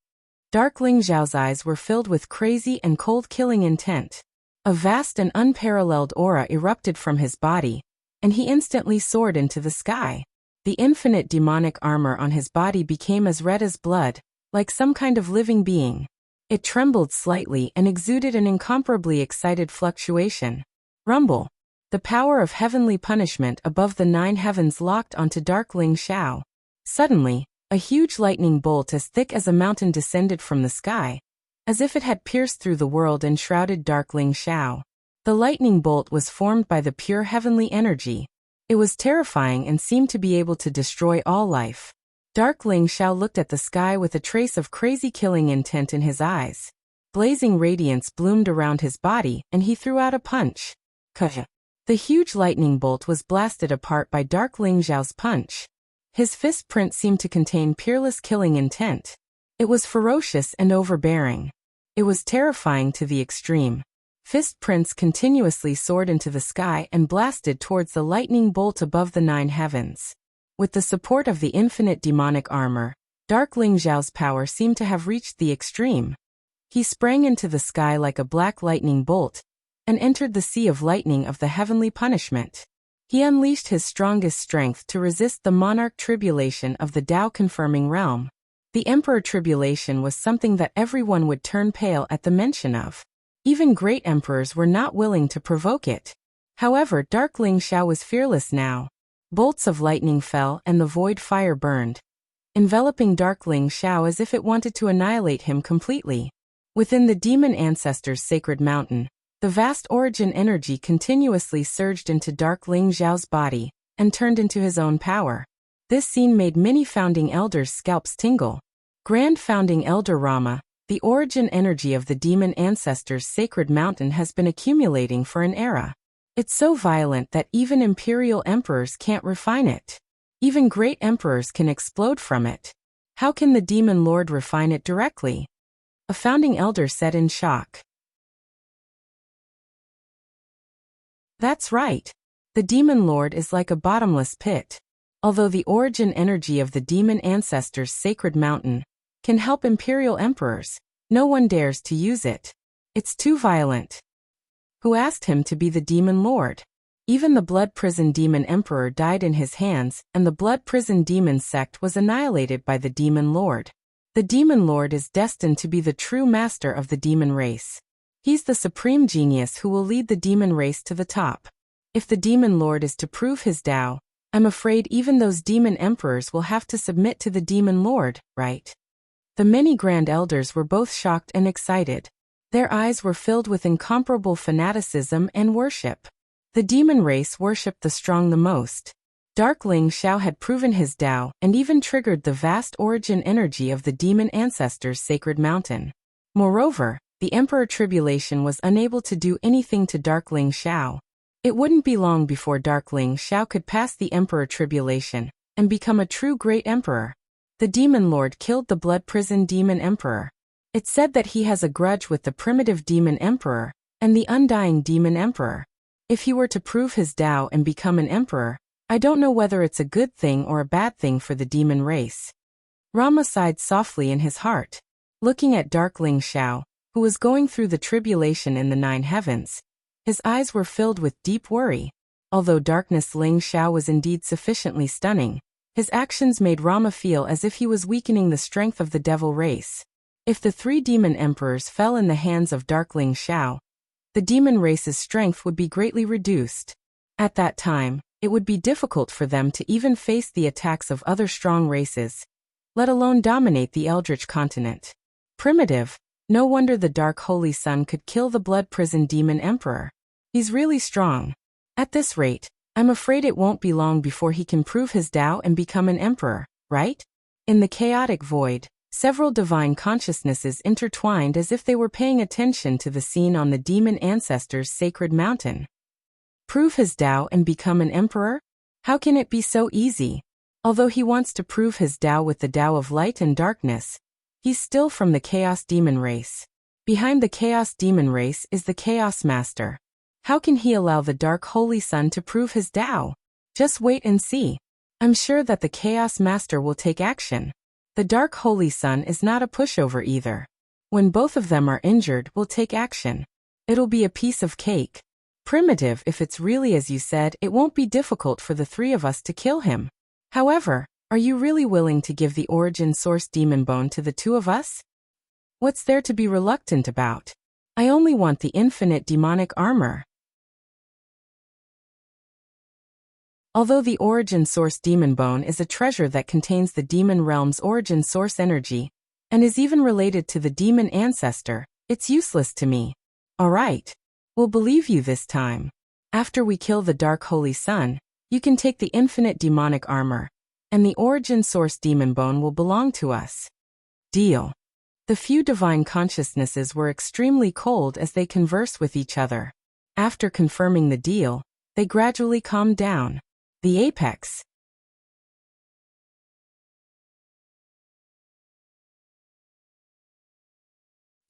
Dark Ling Xiao's eyes were filled with crazy and cold-killing intent. A vast and unparalleled aura erupted from his body, and he instantly soared into the sky. The infinite demonic armor on his body became as red as blood, like some kind of living being. It trembled slightly and exuded an incomparably excited fluctuation. Rumble. The power of heavenly punishment above the 9 heavens locked onto Dark Ling Xiao. Suddenly, a huge lightning bolt as thick as a mountain descended from the sky, as if it had pierced through the world and shrouded Dark Ling Xiao. The lightning bolt was formed by the pure heavenly energy. It was terrifying and seemed to be able to destroy all life. Dark Ling Xiao looked at the sky with a trace of crazy killing intent in his eyes. Blazing radiance bloomed around his body, and he threw out a punch. Ka. The huge lightning bolt was blasted apart by Dark Ling Xiao's punch. His fist print seemed to contain peerless killing intent. It was ferocious and overbearing. It was terrifying to the extreme. Fist prints continuously soared into the sky and blasted towards the lightning bolt above the 9 heavens. With the support of the infinite demonic armor, Dark Ling Xiao's power seemed to have reached the extreme. He sprang into the sky like a black lightning bolt, and entered the sea of lightning of the heavenly punishment. He unleashed his strongest strength to resist the monarch tribulation of the Tao-confirming realm. The emperor tribulation was something that everyone would turn pale at the mention of. Even great emperors were not willing to provoke it. However, Dark Ling Xiao was fearless now. Bolts of lightning fell and the void fire burned, enveloping Dark Ling Xiao as if it wanted to annihilate him completely. Within the demon ancestors' sacred mountain, the vast origin energy continuously surged into Dark Ling Xiao's body, and turned into his own power. This scene made many founding elders' scalps tingle. Grand Founding Elder Rama, the origin energy of the demon ancestors' sacred mountain has been accumulating for an era. It's so violent that even imperial emperors can't refine it. Even great emperors can explode from it. How can the demon lord refine it directly? A founding elder said in shock. That's right. The demon lord is like a bottomless pit. Although the origin energy of the demon ancestors' sacred mountain can help imperial emperors, no one dares to use it. It's too violent. Who asked him to be the demon lord? Even the blood prison demon emperor died in his hands, and the blood prison demon sect was annihilated by the demon lord. The demon lord is destined to be the true master of the demon race. He's the supreme genius who will lead the demon race to the top. If the demon lord is to prove his Tao, I'm afraid even those demon emperors will have to submit to the demon lord, right? The many grand elders were both shocked and excited. Their eyes were filled with incomparable fanaticism and worship. The demon race worshipped the strong the most. Dark Ling Xiao had proven his Tao and even triggered the vast origin energy of the demon ancestors' sacred mountain. Moreover, the Emperor Tribulation was unable to do anything to Dark Ling Xiao. It wouldn't be long before Darkling Xiao could pass the Emperor Tribulation and become a true great emperor. The Demon Lord killed the Blood Prison Demon Emperor. It's said that he has a grudge with the primitive Demon Emperor and the Undying Demon Emperor. If he were to prove his Tao and become an emperor, I don't know whether it's a good thing or a bad thing for the demon race. Rama sighed softly in his heart. Looking at Darkling Xiao, who was going through the tribulation in the 9 heavens, his eyes were filled with deep worry. Although Darkness Ling Xiao was indeed sufficiently stunning, his actions made Rama feel as if he was weakening the strength of the devil race. If the 3 demon emperors fell in the hands of Darkling Xiao, the demon race's strength would be greatly reduced. At that time, it would be difficult for them to even face the attacks of other strong races, let alone dominate the Eldritch continent. Primitive. No wonder the Dark Holy Sun could kill the Blood Prison Demon Emperor. He's really strong. At this rate, I'm afraid it won't be long before he can prove his Tao and become an emperor, right? In the chaotic void, several divine consciousnesses intertwined as if they were paying attention to the scene on the demon ancestors' sacred mountain. Prove his Tao and become an emperor? How can it be so easy? Although he wants to prove his Tao with the Tao of light and darkness, he's still from the Chaos Demon race. Behind the Chaos Demon race is the Chaos Master. How can he allow the Dark Holy Sun to prove his Tao? Just wait and see. I'm sure that the Chaos Master will take action. The Dark Holy Sun is not a pushover either. When both of them are injured, we'll take action. It'll be a piece of cake. Primitive, if it's really as you said, it won't be difficult for the 3 of us to kill him. However, are you really willing to give the origin source demon bone to the 2 of us? What's there to be reluctant about? I only want the infinite demonic armor. Although the origin source demon bone is a treasure that contains the demon realm's origin source energy, and is even related to the demon ancestor, it's useless to me. Alright. We'll believe you this time. After we kill the Dark Holy Sun, you can take the infinite demonic armor, and the origin source demon bone will belong to us. Deal. The few divine consciousnesses were extremely cold as they converse with each other. After confirming the deal, they gradually calmed down. The apex.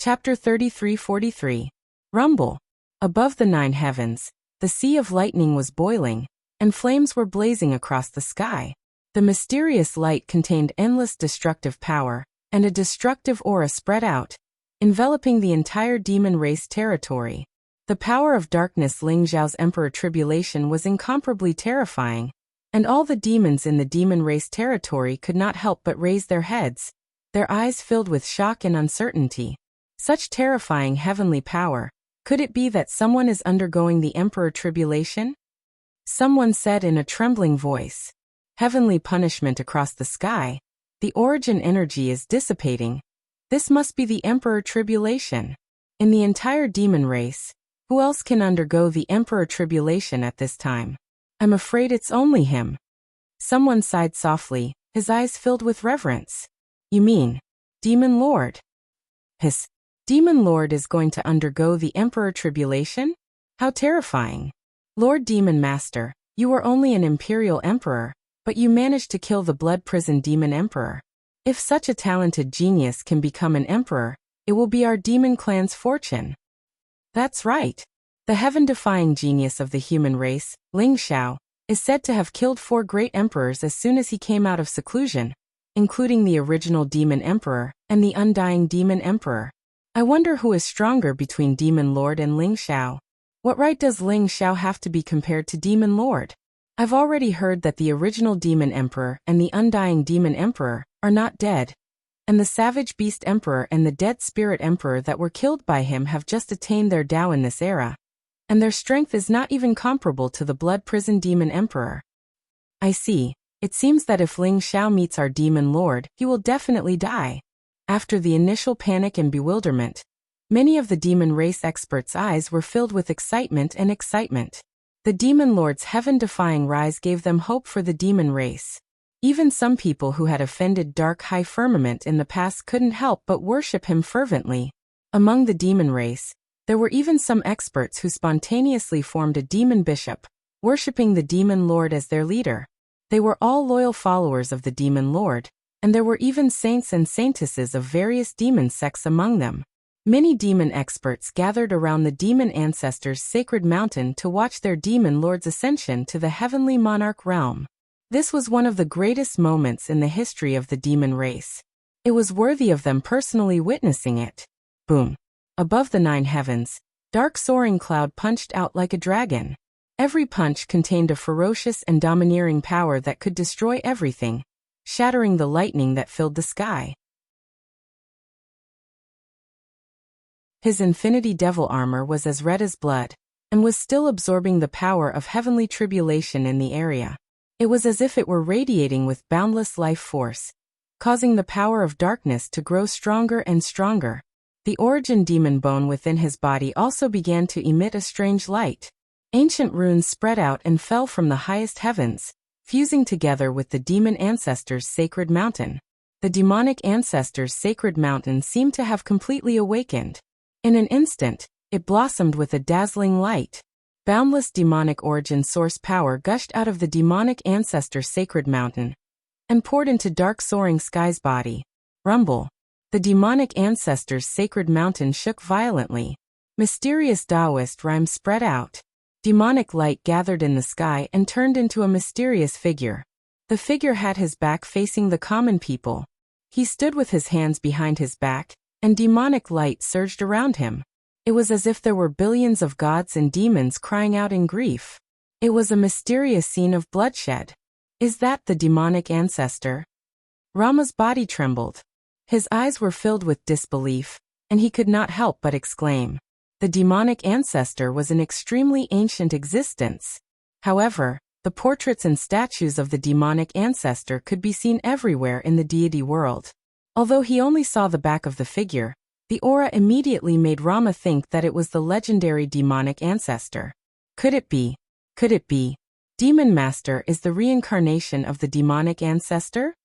Chapter 33-43. Rumble. Above the 9 heavens, the sea of lightning was boiling, and flames were blazing across the sky. The mysterious light contained endless destructive power, and a destructive aura spread out, enveloping the entire demon race territory. The power of Darkness Ling Xiao's Emperor Tribulation was incomparably terrifying, and all the demons in the demon race territory could not help but raise their heads, their eyes filled with shock and uncertainty. Such terrifying heavenly power. Could it be that someone is undergoing the Emperor Tribulation? Someone said in a trembling voice. Heavenly punishment across the sky. The origin energy is dissipating. This must be the Emperor Tribulation. In the entire demon race, who else can undergo the Emperor Tribulation at this time? I'm afraid it's only him. Someone sighed softly, his eyes filled with reverence. You mean, Demon Lord? His Demon Lord is going to undergo the Emperor Tribulation? How terrifying. Lord Demon Master, you were only an Imperial Emperor, but you managed to kill the Blood Prison Demon Emperor. If such a talented genius can become an emperor, it will be our demon clan's fortune. That's right. The heaven-defying genius of the human race, Ling Xiao, is said to have killed 4 great emperors as soon as he came out of seclusion, including the original Demon Emperor and the Undying Demon Emperor. I wonder who is stronger between Demon Lord and Ling Xiao. What right does Ling Xiao have to be compared to Demon Lord? I've already heard that the original Demon Emperor and the Undying Demon Emperor are not dead, and the Savage Beast Emperor and the Dead Spirit Emperor that were killed by him have just attained their Tao in this era, and their strength is not even comparable to the Blood Prison Demon Emperor. I see. It seems that if Ling Xiao meets our Demon Lord, he will definitely die. After the initial panic and bewilderment, many of the demon race experts' eyes were filled with excitement and excitement. The Demon Lord's heaven-defying rise gave them hope for the demon race. Even some people who had offended Dark High Firmament in the past couldn't help but worship him fervently. Among the demon race, There were even some experts who spontaneously formed a demon bishop, worshipping the demon lord as their leader. They were all loyal followers of the demon lord, and there were even saints and saintesses of various demon sects among them. Many demon experts gathered around the demon ancestors' sacred mountain to watch their demon lord's ascension to the heavenly monarch realm. This was one of the greatest moments in the history of the demon race. It was worthy of them personally witnessing it. Boom. Above the 9 heavens, dark soaring cloud punched out like a dragon. Every punch contained a ferocious and domineering power that could destroy everything, shattering the lightning that filled the sky. His infinity devil armor was as red as blood, and was still absorbing the power of heavenly tribulation in the area. It was as if it were radiating with boundless life force, causing the power of darkness to grow stronger and stronger. The origin demon bone within his body also began to emit a strange light. Ancient runes spread out and fell from the highest heavens, fusing together with the demon ancestors' sacred mountain. The demonic ancestors' sacred mountain seemed to have completely awakened. In an instant, it blossomed with a dazzling light. Boundless demonic origin source power gushed out of the demonic ancestor sacred mountain and poured into dark soaring sky's body. Rumble. The demonic ancestor's sacred mountain shook violently. Mysterious Taoist rhymes spread out. Demonic light gathered in the sky and turned into a mysterious figure. The figure had his back facing the common people. He stood with his hands behind his back, and demonic light surged around him. It was as if there were billions of gods and demons crying out in grief. It was a mysterious scene of bloodshed. Is that the demonic ancestor? Rama's body trembled. His eyes were filled with disbelief, and he could not help but exclaim. The demonic ancestor was an extremely ancient existence. However, the portraits and statues of the demonic ancestor could be seen everywhere in the deity world. Although he only saw the back of the figure, the aura immediately made Rama think that it was the legendary demonic ancestor. Could it be? Could it be? Demon Master is the reincarnation of the demonic ancestor?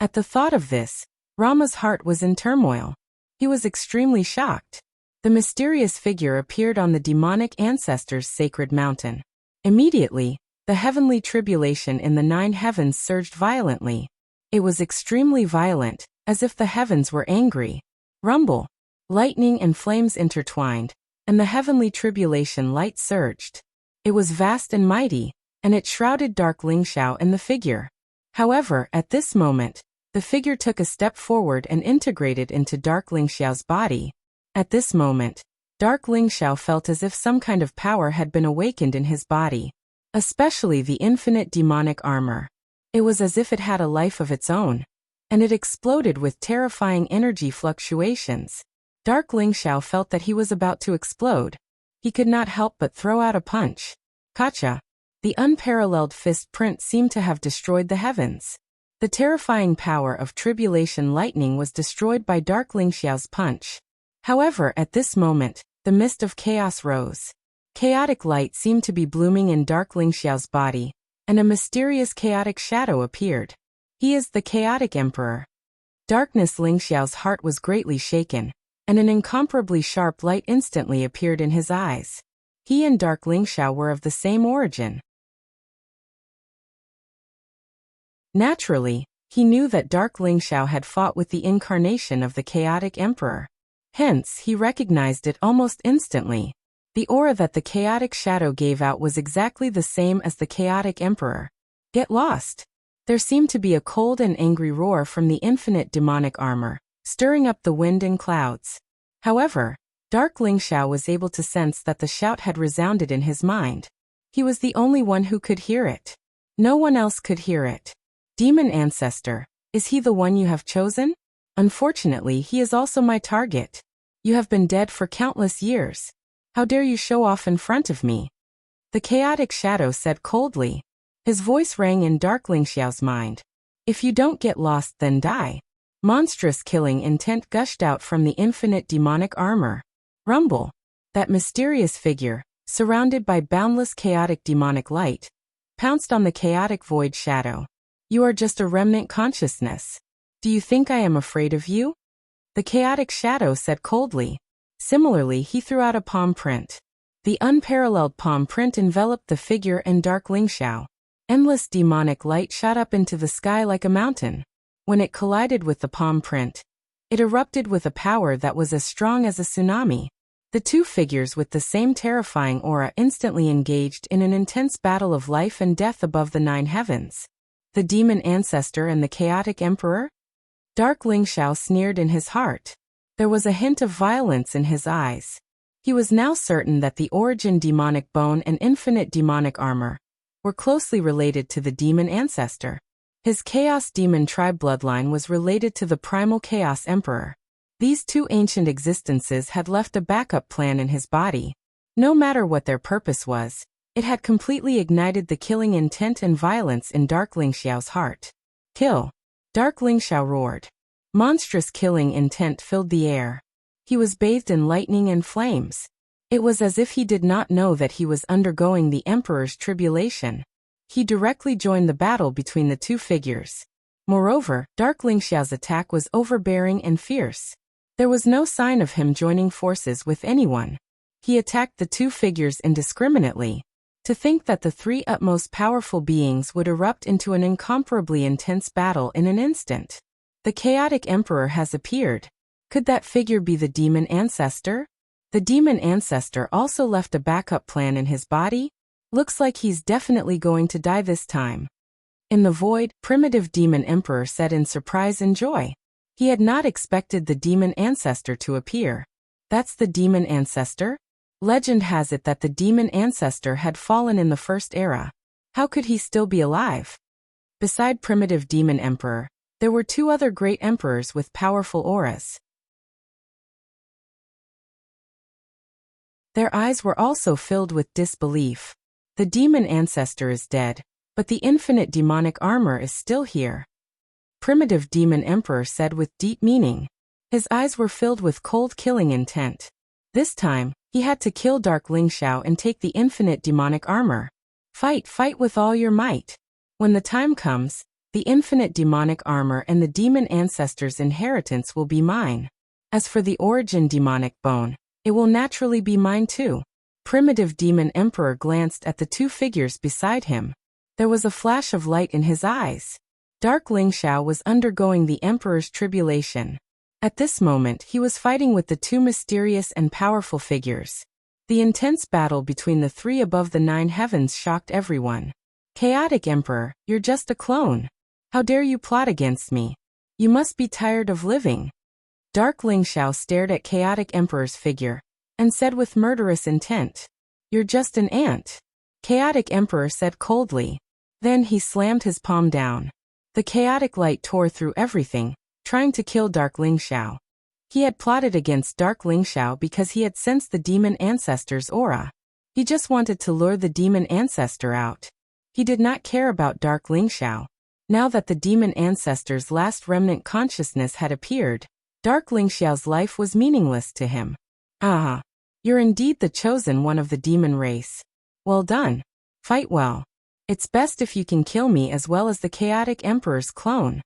At the thought of this, Rama's heart was in turmoil. He was extremely shocked. The mysterious figure appeared on the demonic ancestor's sacred mountain. Immediately, the heavenly tribulation in the 9 heavens surged violently. It was extremely violent, as if the heavens were angry. Rumble. Lightning and flames intertwined, and the heavenly tribulation light surged. It was vast and mighty, and it shrouded Dark Lingxiao and the figure. However, at this moment, the figure took a step forward and integrated into Dark Lingxiao's body. At this moment, Dark Lingxiao felt as if some kind of power had been awakened in his body, especially the infinite demonic armor. It was as if it had a life of its own, and it exploded with terrifying energy fluctuations. Dark Lingxiao felt that he was about to explode. He could not help but throw out a punch. Kacha. The unparalleled fist print seemed to have destroyed the heavens. The terrifying power of tribulation lightning was destroyed by Dark Lingxiao's punch. However, at this moment, the mist of chaos rose. Chaotic light seemed to be blooming in Dark Lingxiao's body, and a mysterious chaotic shadow appeared. He is the chaotic emperor. Darkness Lingxiao's heart was greatly shaken, and an incomparably sharp light instantly appeared in his eyes. He and Dark Lingxiao were of the same origin. Naturally, he knew that Dark Lingxiao had fought with the incarnation of the chaotic emperor. Hence, he recognized it almost instantly. The aura that the chaotic shadow gave out was exactly the same as the chaotic emperor. Get lost. There seemed to be a cold and angry roar from the infinite demonic armor, stirring up the wind and clouds. However, Dark Lingxiao was able to sense that the shout had resounded in his mind. He was the only one who could hear it. No one else could hear it. Demon Ancestor, is he the one you have chosen? Unfortunately, he is also my target. You have been dead for countless years. How dare you show off in front of me? The chaotic shadow said coldly. His voice rang in Dark Lingxiao's mind. If you don't get lost, then die. Monstrous killing intent gushed out from the infinite demonic armor. Rumble. That mysterious figure, surrounded by boundless chaotic demonic light, pounced on the chaotic void shadow. You are just a remnant consciousness. Do you think I am afraid of you? The chaotic shadow said coldly. Similarly, he threw out a palm print. The unparalleled palm print enveloped the figure and Dark Lingxiao. Endless demonic light shot up into the sky like a mountain. When it collided with the palm print, it erupted with a power that was as strong as a tsunami. The two figures with the same terrifying aura instantly engaged in an intense battle of life and death above the 9 heavens. The demon ancestor and the chaotic emperor? Dark Lingxiao sneered in his heart. There was a hint of violence in his eyes. He was now certain that the origin demonic bone and infinite demonic armor were closely related to the demon ancestor. His Chaos Demon tribe bloodline was related to the primal Chaos Emperor. These two ancient existences had left a backup plan in his body. No matter what their purpose was, it had completely ignited the killing intent and violence in Dark Lingxiao's heart. Kill! Dark Lingxiao roared. Monstrous killing intent filled the air. He was bathed in lightning and flames. It was as if he did not know that he was undergoing the Emperor's tribulation. He directly joined the battle between the two figures. Moreover, Dark Lingxiao's attack was overbearing and fierce. There was no sign of him joining forces with anyone. He attacked the two figures indiscriminately. To think that the three utmost powerful beings would erupt into an incomparably intense battle in an instant. The chaotic emperor has appeared. Could that figure be the demon ancestor? The demon ancestor also left a backup plan in his body? Looks like he's definitely going to die this time. In the void, primitive demon emperor said in surprise and joy. He had not expected the demon ancestor to appear. That's the demon ancestor? Legend has it that the demon ancestor had fallen in the first era. How could he still be alive? Beside primitive demon emperor, there were two other great emperors with powerful auras. Their eyes were also filled with disbelief. The demon ancestor is dead, but the infinite demonic armor is still here. Primitive demon emperor said with deep meaning. His eyes were filled with cold killing intent. This time, he had to kill Dark Lingxiao and take the infinite demonic armor. Fight with all your might. When the time comes, the infinite demonic armor and the demon ancestor's inheritance will be mine. As for the origin demonic bone, it will naturally be mine too. Primitive demon emperor glanced at the two figures beside him. There was a flash of light in his eyes. Dark Lingxiao was undergoing the emperor's tribulation. At this moment, he was fighting with the two mysterious and powerful figures. The intense battle between the three above the 9 heavens shocked everyone. Chaotic Emperor, you're just a clone. How dare you plot against me? You must be tired of living. Dark Lingxiao stared at Chaotic Emperor's figure and said with murderous intent, "You're just an ant." Chaotic Emperor said coldly. Then he slammed his palm down. The chaotic light tore through everything, trying to kill Dark Lingxiao. He had plotted against Dark Lingxiao because he had sensed the demon ancestor's aura. He just wanted to lure the demon ancestor out. He did not care about Dark Lingxiao. Now that the demon ancestor's last remnant consciousness had appeared, Dark Lingxiao's life was meaningless to him. Ah, you're indeed the chosen one of the demon race. Well done. Fight well. It's best if you can kill me as well as the chaotic emperor's clone.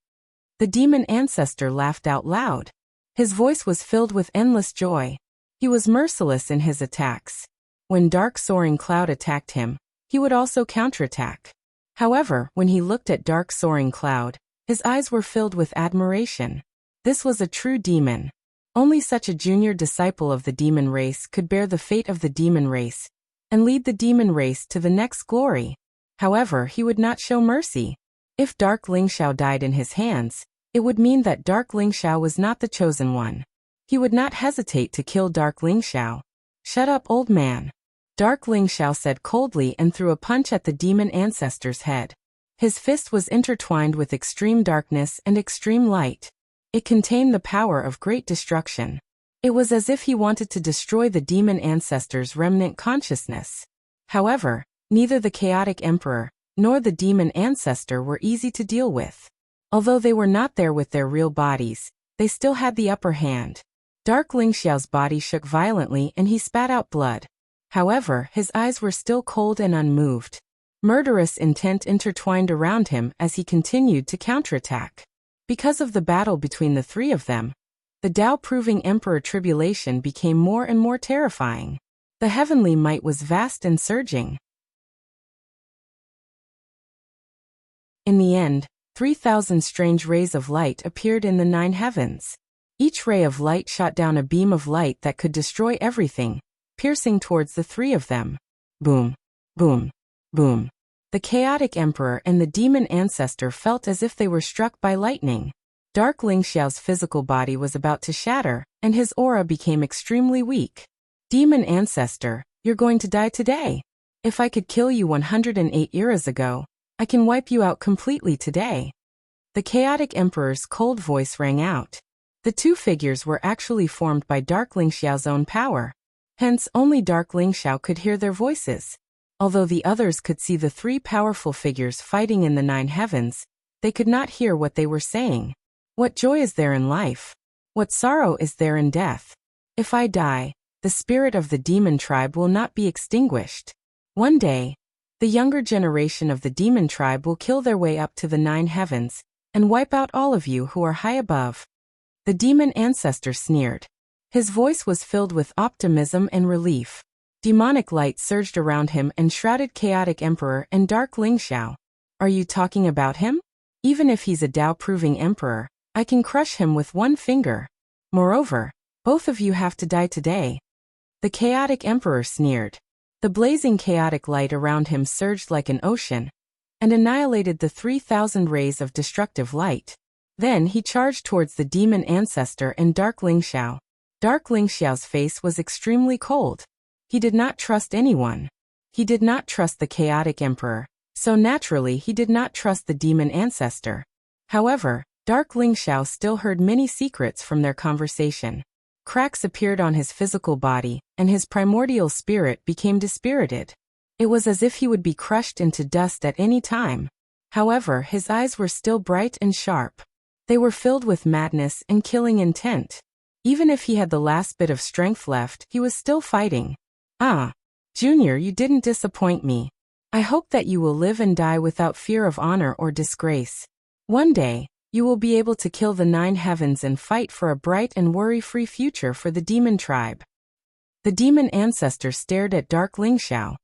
The demon ancestor laughed out loud. His voice was filled with endless joy. He was merciless in his attacks. When Dark Soaring Cloud attacked him, he would also counterattack. However, when he looked at Dark Soaring Cloud, his eyes were filled with admiration. This was a true demon. Only such a junior disciple of the demon race could bear the fate of the demon race and lead the demon race to the next glory. However, he would not show mercy. If Dark Lingxiao died in his hands, it would mean that Dark Lingxiao was not the chosen one. He would not hesitate to kill Dark Lingxiao. Shut up, old man. Dark Lingxiao said coldly and threw a punch at the demon ancestor's head. His fist was intertwined with extreme darkness and extreme light. It contained the power of great destruction. It was as if he wanted to destroy the demon ancestor's remnant consciousness. However, neither the chaotic emperor nor the demon ancestor were easy to deal with. Although they were not there with their real bodies, they still had the upper hand. Dark Lingxiao's body shook violently and he spat out blood. However, his eyes were still cold and unmoved. Murderous intent intertwined around him as he continued to counterattack. Because of the battle between the three of them, The Tao-proving Emperor tribulation became more and more terrifying. The heavenly might was vast and surging. In the end, 3,000 strange rays of light appeared in the 9 heavens. Each ray of light shot down a beam of light that could destroy everything, piercing towards the 3 of them. Boom, boom, boom. The chaotic emperor and the demon ancestor felt as if they were struck by lightning. Dark Lingxiao's physical body was about to shatter, and his aura became extremely weak. Demon ancestor, you're going to die today. If I could kill you 108 eras ago, I can wipe you out completely today. The chaotic emperor's cold voice rang out. The 2 figures were actually formed by Dark Lingxiao's own power. Hence, only Dark Lingxiao could hear their voices. Although the others could see the 3 powerful figures fighting in the 9 heavens, they could not hear what they were saying. What joy is there in life? What sorrow is there in death? If I die, the spirit of the demon tribe will not be extinguished. One day, the younger generation of the demon tribe will kill their way up to the 9 heavens, and wipe out all of you who are high above. The demon ancestor sneered. His voice was filled with optimism and relief. Demonic light surged around him and shrouded chaotic emperor and Dark Lingxiao. Are you talking about him? Even if he's a Tao-proving emperor, I can crush him with 1 finger. Moreover, both of you have to die today. The chaotic emperor sneered. The blazing chaotic light around him surged like an ocean, and annihilated the 3,000 rays of destructive light. Then he charged towards the demon ancestor and Dark Lingxiao. Dark Lingxiao's face was extremely cold. He did not trust anyone. He did not trust the chaotic emperor, so naturally he did not trust the demon ancestor. However, Dark Lingxiao still heard many secrets from their conversation. Cracks appeared on his physical body, and his primordial spirit became dispirited. It was as if he would be crushed into dust at any time. However, his eyes were still bright and sharp. They were filled with madness and killing intent. Even if he had the last bit of strength left, he was still fighting. Ah, Junior, you didn't disappoint me. I hope that you will live and die without fear of honor or disgrace. One day, you will be able to kill the 9 heavens and fight for a bright and worry-free future for the demon tribe. The demon ancestor stared at Dark Lingxiao.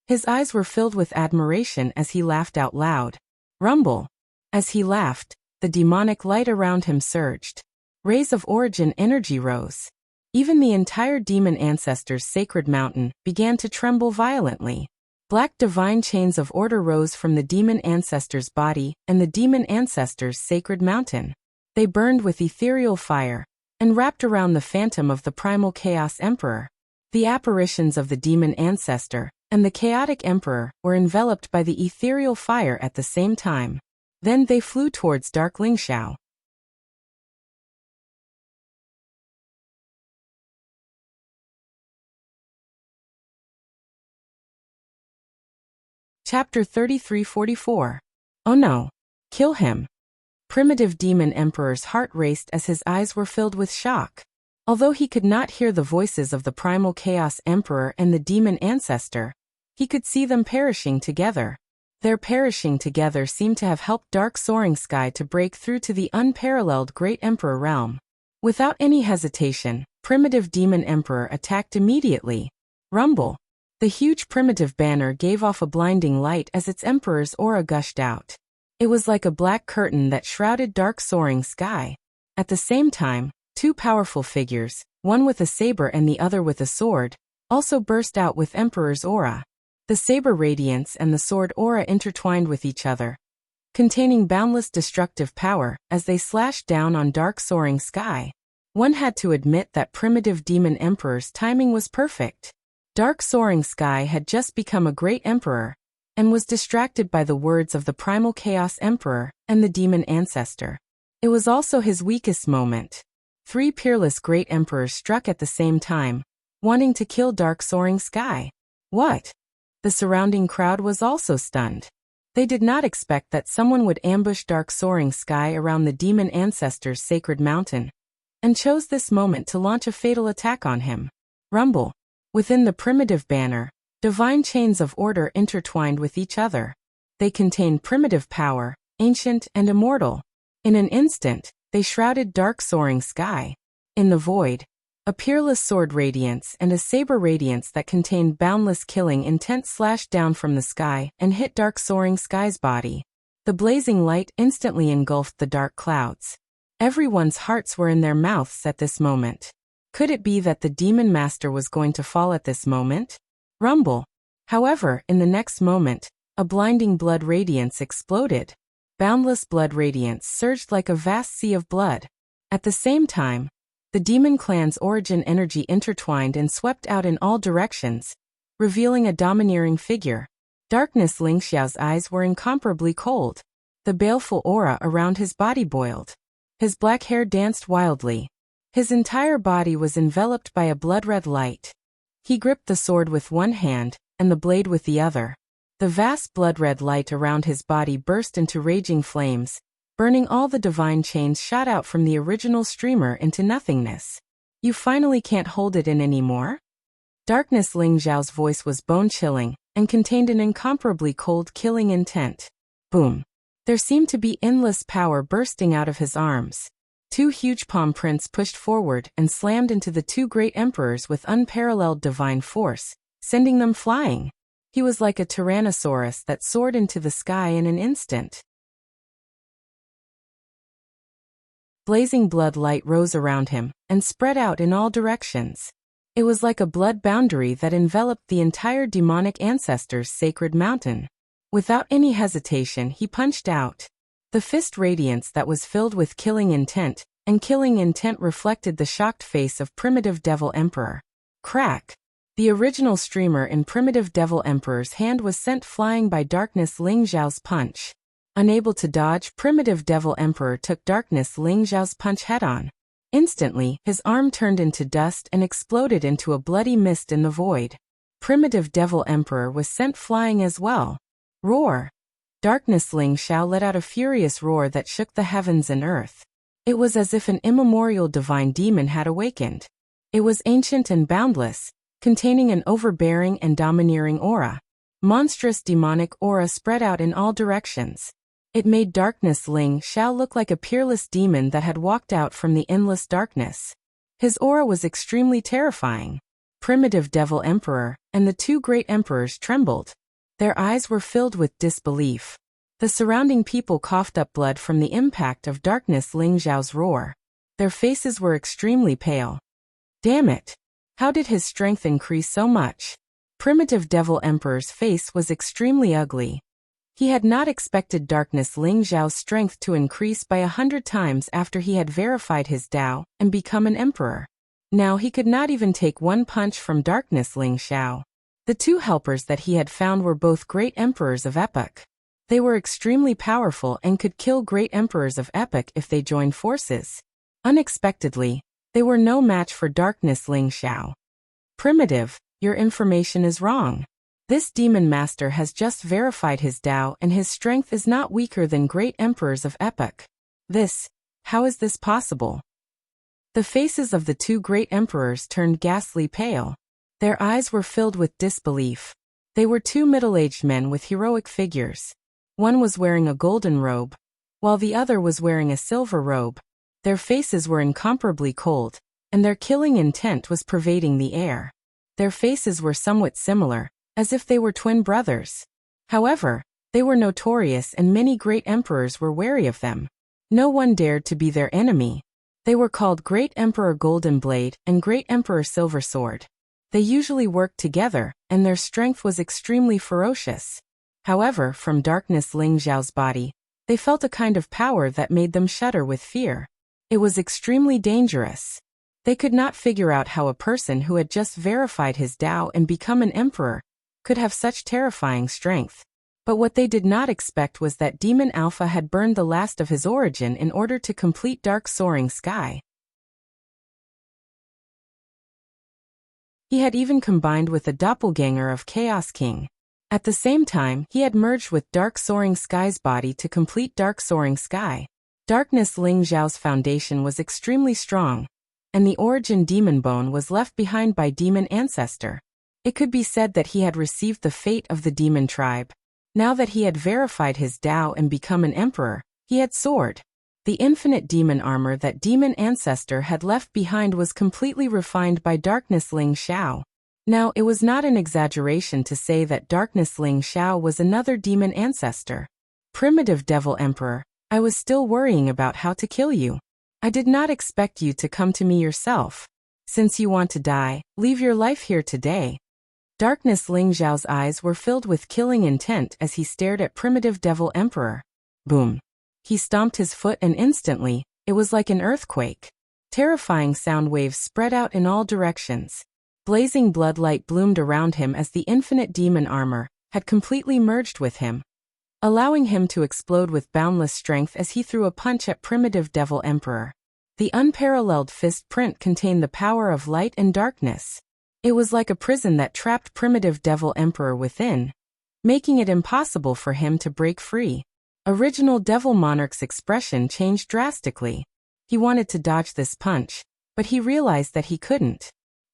His eyes were filled with admiration as he laughed out loud. Rumble. As he laughed, the demonic light around him surged. Rays of origin energy rose. Even the entire demon ancestor's sacred mountain began to tremble violently. Black divine chains of order rose from the demon ancestor's body and the demon ancestor's sacred mountain. They burned with ethereal fire and wrapped around the phantom of the primal chaos emperor. The apparitions of the demon ancestor and the chaotic emperor were enveloped by the ethereal fire at the same time. Then they flew towards Dark Lingxiao. Chapter 33-44. Oh no! Kill him! Primitive demon emperor's heart raced as his eyes were filled with shock. Although he could not hear the voices of the primal chaos emperor and the demon ancestor, he could see them perishing together. Their perishing together seemed to have helped Dark Soaring Sky to break through to the unparalleled Great Emperor realm. Without any hesitation, primitive demon emperor attacked immediately. Rumble. The huge primitive banner gave off a blinding light as its emperor's aura gushed out. It was like a black curtain that shrouded Dark Soaring Sky. At the same time, 2 powerful figures, one with a saber and the other with a sword, also burst out with Emperor's aura. The saber radiance and the sword aura intertwined with each other, containing boundless destructive power as they slashed down on Dark Soaring Sky. One had to admit that primitive demon emperor's timing was perfect. Dark Soaring Sky had just become a great emperor, and was distracted by the words of the primal chaos emperor and the demon ancestor. It was also his weakest moment. 3 peerless great emperors struck at the same time, wanting to kill Dark Soaring Sky. What? The surrounding crowd was also stunned. They did not expect that someone would ambush Dark Soaring Sky around the demon ancestor's sacred mountain, and chose this moment to launch a fatal attack on him. Rumble. Within the primitive banner, divine chains of order intertwined with each other. They contained primitive power, ancient and immortal. In an instant, they shrouded Dark Soaring Sky. In the void, a peerless sword radiance and a saber radiance that contained boundless killing intent slashed down from the sky and hit Dark Soaring Sky's body. The blazing light instantly engulfed the dark clouds. Everyone's hearts were in their mouths at this moment. Could it be that the Demon Master was going to fall at this moment? Rumble. However, in the next moment, a blinding blood radiance exploded. Boundless blood radiance surged like a vast sea of blood. At the same time, the demon clan's origin energy intertwined and swept out in all directions, revealing a domineering figure. Darkness Ling Xiao's eyes were incomparably cold. The baleful aura around his body boiled. His black hair danced wildly. His entire body was enveloped by a blood-red light. He gripped the sword with one hand and the blade with the other. The vast blood-red light around his body burst into raging flames, burning all the divine chains shot out from the original streamer into nothingness. You finally can't hold it in anymore? Darkness Ling Xiao's voice was bone-chilling and contained an incomparably cold killing intent. Boom. There seemed to be endless power bursting out of his arms. Two huge palm prints pushed forward and slammed into the two great emperors with unparalleled divine force, sending them flying. He was like a tyrannosaurus that soared into the sky in an instant. Blazing blood light rose around him and spread out in all directions. It was like a blood boundary that enveloped the entire demonic ancestor's sacred mountain. Without any hesitation, he punched out. The fist radiance that was filled with killing intent, and killing intent reflected the shocked face of Primitive Devil Emperor. Crack! The original streamer in Primitive Devil Emperor's hand was sent flying by Darkness Ling Xiao's punch. Unable to dodge, Primitive Devil Emperor took Darkness Ling Xiao's punch head-on. Instantly, his arm turned into dust and exploded into a bloody mist in the void. Primitive Devil Emperor was sent flying as well. Roar! Darkness Ling Xiao let out a furious roar that shook the heavens and earth. It was as if an immemorial divine demon had awakened. It was ancient and boundless, containing an overbearing and domineering aura. Monstrous demonic aura spread out in all directions. It made Darkness Ling Xiao look like a peerless demon that had walked out from the endless darkness. His aura was extremely terrifying. Primitive Devil Emperor and the two great emperors trembled. Their eyes were filled with disbelief. The surrounding people coughed up blood from the impact of Darkness Ling Xiao's roar. Their faces were extremely pale. Damn it! How did his strength increase so much? Primitive Devil Emperor's face was extremely ugly. He had not expected Darkness Ling Xiao's strength to increase by 100 times after he had verified his Dao and become an emperor. Now he could not even take one punch from Darkness Ling Xiao. The two helpers that he had found were both great emperors of epoch. They were extremely powerful and could kill great emperors of epoch if they joined forces. Unexpectedly, they were no match for Darkness Ling Xiao. Primitive, your information is wrong. This demon master has just verified his Dao and his strength is not weaker than great emperors of epoch. How is this possible? The faces of the two great emperors turned ghastly pale. Their eyes were filled with disbelief. They were two middle-aged men with heroic figures. One was wearing a golden robe, while the other was wearing a silver robe. Their faces were incomparably cold, and their killing intent was pervading the air. Their faces were somewhat similar, as if they were twin brothers. However, they were notorious and many great emperors were wary of them. No one dared to be their enemy. They were called Great Emperor Golden Blade and Great Emperor Silver Sword. They usually worked together, and their strength was extremely ferocious. However, from Darkness Ling Xiao's body, they felt a kind of power that made them shudder with fear. It was extremely dangerous. They could not figure out how a person who had just verified his Dao and become an emperor could have such terrifying strength. But what they did not expect was that Demon Alpha had burned the last of his origin in order to complete Dark Soaring Sky. He had even combined with a doppelganger of Chaos King. At the same time, he had merged with Dark Soaring Sky's body to complete Dark Soaring Sky. Darkness Ling Xiao's foundation was extremely strong, and the origin demon bone was left behind by Demon Ancestor. It could be said that he had received the fate of the demon tribe. Now that he had verified his Dao and become an emperor, he had soared. The infinite demon armor that demon ancestor had left behind was completely refined by Darkness Ling Xiao. Now, it was not an exaggeration to say that Darkness Ling Xiao was another demon ancestor. Primitive Devil Emperor, I was still worrying about how to kill you. I did not expect you to come to me yourself. Since you want to die, leave your life here today. Darkness Ling Xiao's eyes were filled with killing intent as he stared at Primitive Devil Emperor. Boom. He stomped his foot and instantly, it was like an earthquake. Terrifying sound waves spread out in all directions. Blazing blood light bloomed around him as the infinite demon armor had completely merged with him, allowing him to explode with boundless strength as he threw a punch at Primitive Devil Emperor. The unparalleled fist print contained the power of light and darkness. It was like a prison that trapped Primitive Devil Emperor within, making it impossible for him to break free. Original Devil Monarch's expression changed drastically. He wanted to dodge this punch, but he realized that he couldn't.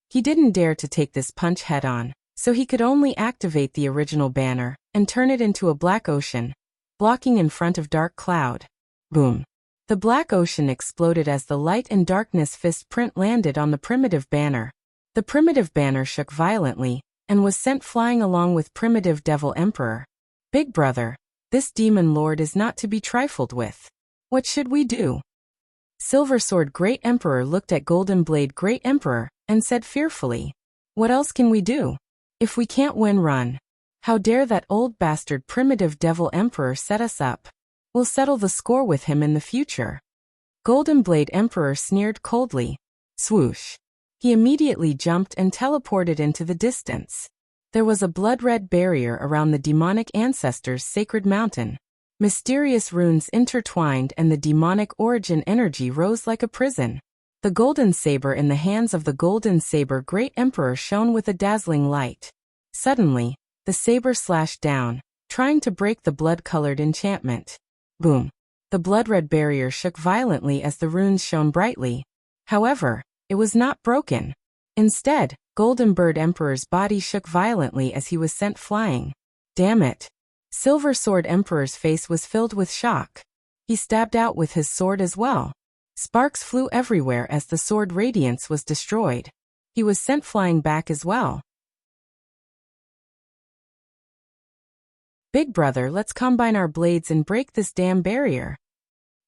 He didn't dare to take this punch head-on, so he could only activate the original banner and turn it into a black ocean, blocking in front of Dark Cloud. Boom. The black ocean exploded as the light and darkness fist print landed on the primitive banner. The primitive banner shook violently and was sent flying along with Primitive Devil Emperor. Big brother, this demon lord is not to be trifled with. What should we do? Silver Sword Great Emperor looked at Golden Blade Great Emperor and said fearfully, "What else can we do? If we can't win, run. How dare that old bastard Primitive Devil Emperor set us up? We'll settle the score with him in the future." Golden Blade Emperor sneered coldly. Swoosh. He immediately jumped and teleported into the distance. There was a blood-red barrier around the demonic ancestors' sacred mountain. Mysterious runes intertwined and the demonic origin energy rose like a prison. The golden saber in the hands of the golden saber Great Emperor shone with a dazzling light. Suddenly, the saber slashed down, trying to break the blood-colored enchantment. Boom. The blood-red barrier shook violently as the runes shone brightly. However, it was not broken. Instead, Golden Bird Emperor's body shook violently as he was sent flying. Damn it. Silver Sword Emperor's face was filled with shock. He stabbed out with his sword as well. Sparks flew everywhere as the sword radiance was destroyed. He was sent flying back as well. Big brother, let's combine our blades and break this damn barrier.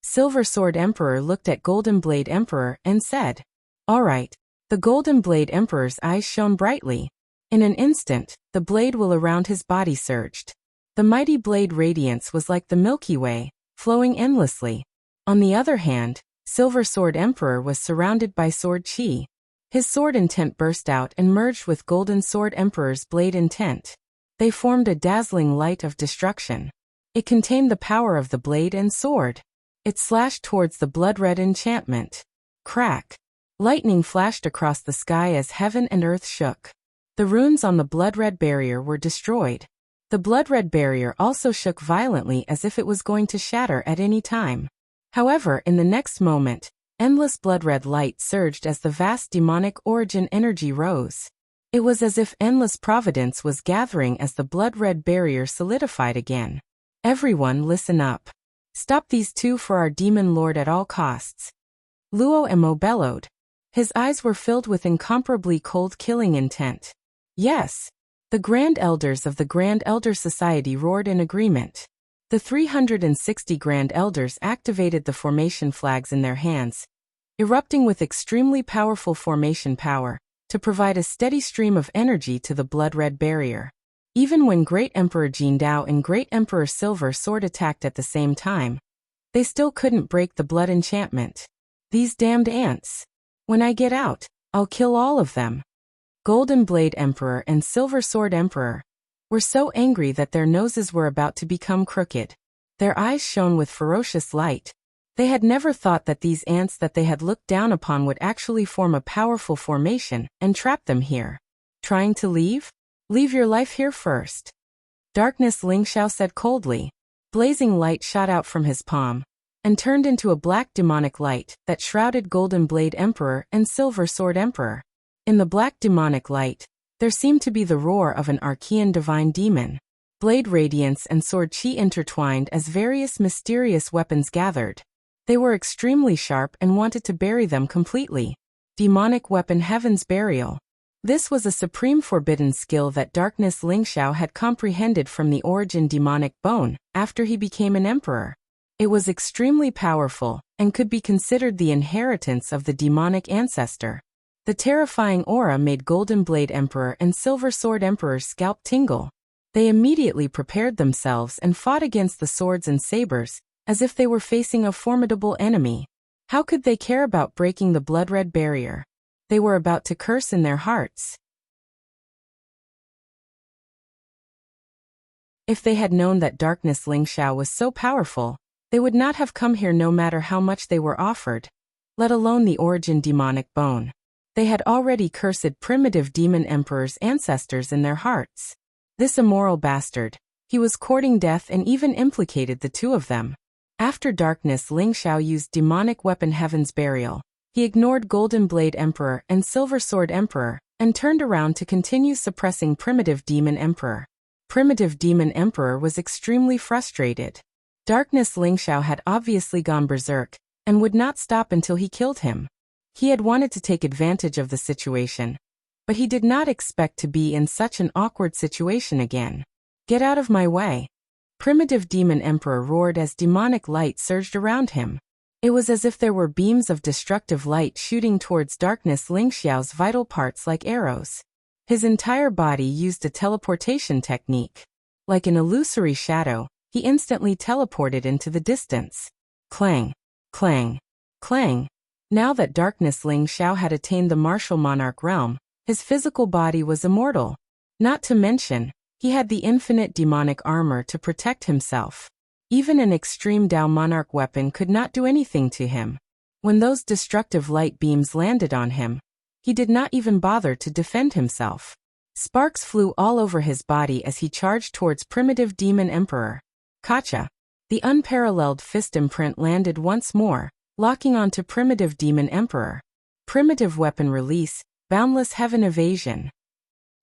Silver Sword Emperor looked at Golden Blade Emperor and said, "All right." The Golden Blade Emperor's eyes shone brightly. In an instant, the blade will around his body surged. The mighty blade radiance was like the Milky Way, flowing endlessly. On the other hand, Silver Sword Emperor was surrounded by sword chi. His sword intent burst out and merged with Golden Sword Emperor's blade intent. They formed a dazzling light of destruction. It contained the power of the blade and sword. It slashed towards the blood-red enchantment. Crack. Lightning flashed across the sky as heaven and earth shook. The runes on the blood-red barrier were destroyed. The blood-red barrier also shook violently as if it was going to shatter at any time. However, in the next moment, endless blood-red light surged as the vast demonic origin energy rose. It was as if endless providence was gathering as the blood-red barrier solidified again. Everyone listen up. Stop these two for our demon lord at all costs. Luo Emo bellowed. His eyes were filled with incomparably cold killing intent. Yes. The Grand Elders of the Grand Elder Society roared in agreement. The 360 Grand Elders activated the formation flags in their hands, erupting with extremely powerful formation power, to provide a steady stream of energy to the blood-red barrier. Even when Great Emperor Jin Dao and Great Emperor Silver Sword attacked at the same time, they still couldn't break the blood enchantment. These damned ants. When I get out, I'll kill all of them. Golden Blade Emperor and Silver Sword Emperor were so angry that their noses were about to become crooked. Their eyes shone with ferocious light. They had never thought that these ants that they had looked down upon would actually form a powerful formation and trap them here. Trying to leave? Leave your life here first. Darkness Ling Xiao said coldly. Blazing light shot out from his palm and turned into a black demonic light that shrouded Golden Blade Emperor and Silver Sword Emperor. In the black demonic light, there seemed to be the roar of an Archean divine demon. Blade radiance and sword chi intertwined as various mysterious weapons gathered. They were extremely sharp and wanted to bury them completely. Demonic weapon Heaven's Burial. This was a supreme forbidden skill that Darkness Lingxiao had comprehended from the origin demonic bone after he became an emperor. It was extremely powerful and could be considered the inheritance of the demonic ancestor. The terrifying aura made Golden Blade Emperor and Silver Sword Emperor's scalp tingle. They immediately prepared themselves and fought against the swords and sabers, as if they were facing a formidable enemy. How could they care about breaking the blood-red barrier? They were about to curse in their hearts. If they had known that Darkness Lingxiao was so powerful, they would not have come here no matter how much they were offered, let alone the origin demonic bone. They had already cursed primitive demon emperor's ancestors in their hearts. This immoral bastard, he was courting death and even implicated the two of them. After Darkness Lingxiao used demonic weapon Heaven's Burial, he ignored Golden Blade Emperor and Silver Sword Emperor and turned around to continue suppressing Primitive Demon Emperor. Primitive Demon Emperor was extremely frustrated. Darkness Lingxiao had obviously gone berserk and would not stop until he killed him. He had wanted to take advantage of the situation, but he did not expect to be in such an awkward situation again. Get out of my way! Primitive Demon Emperor roared as demonic light surged around him. It was as if there were beams of destructive light shooting towards Darkness Lingxiao's vital parts like arrows. His entire body used a teleportation technique. Like an illusory shadow, he instantly teleported into the distance. Clang! Clang! Clang! Now that Darkness Lingxiao had attained the martial monarch realm, his physical body was immortal. Not to mention, he had the infinite demonic armor to protect himself. Even an extreme Dao monarch weapon could not do anything to him. When those destructive light beams landed on him, he did not even bother to defend himself. Sparks flew all over his body as he charged towards Primitive Demon Emperor. Kacha! The unparalleled fist imprint landed once more, locking onto Primitive Demon Emperor. Primitive weapon release, Boundless Heaven Evasion.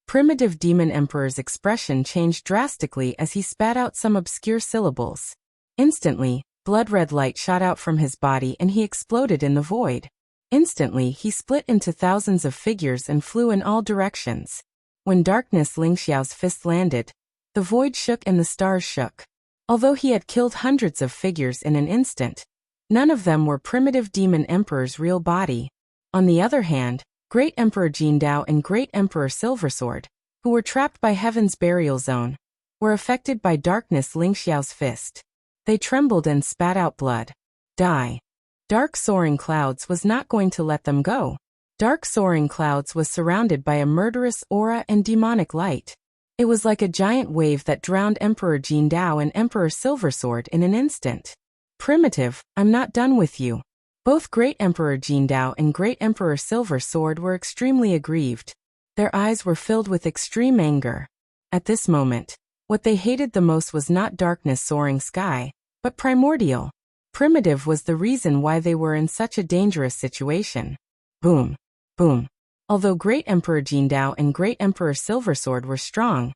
Primitive Demon Emperor's expression changed drastically as he spat out some obscure syllables. Instantly, blood-red light shot out from his body and he exploded in the void. Instantly, he split into thousands of figures and flew in all directions. When Darkness Lingxiao's fist landed, the void shook and the stars shook. Although he had killed hundreds of figures in an instant, none of them were Primitive Demon Emperor's real body. On the other hand, Great Emperor Jindao and Great Emperor Silversword, who were trapped by Heaven's Burial Zone, were affected by Darkness Lingxiao's fist. They trembled and spat out blood. Die. Dark Soaring Clouds was not going to let them go. Dark Soaring Clouds was surrounded by a murderous aura and demonic light. It was like a giant wave that drowned Emperor Jindao and Emperor Silversword in an instant. Primitive, I'm not done with you. Both Great Emperor Jindao and Great Emperor Silver Sword were extremely aggrieved. Their eyes were filled with extreme anger. At this moment, what they hated the most was not Darkness Soaring Sky, but Primordial. Primitive was the reason why they were in such a dangerous situation. Boom. Boom. Although Great Emperor Jindao and Great Emperor Silversword were strong,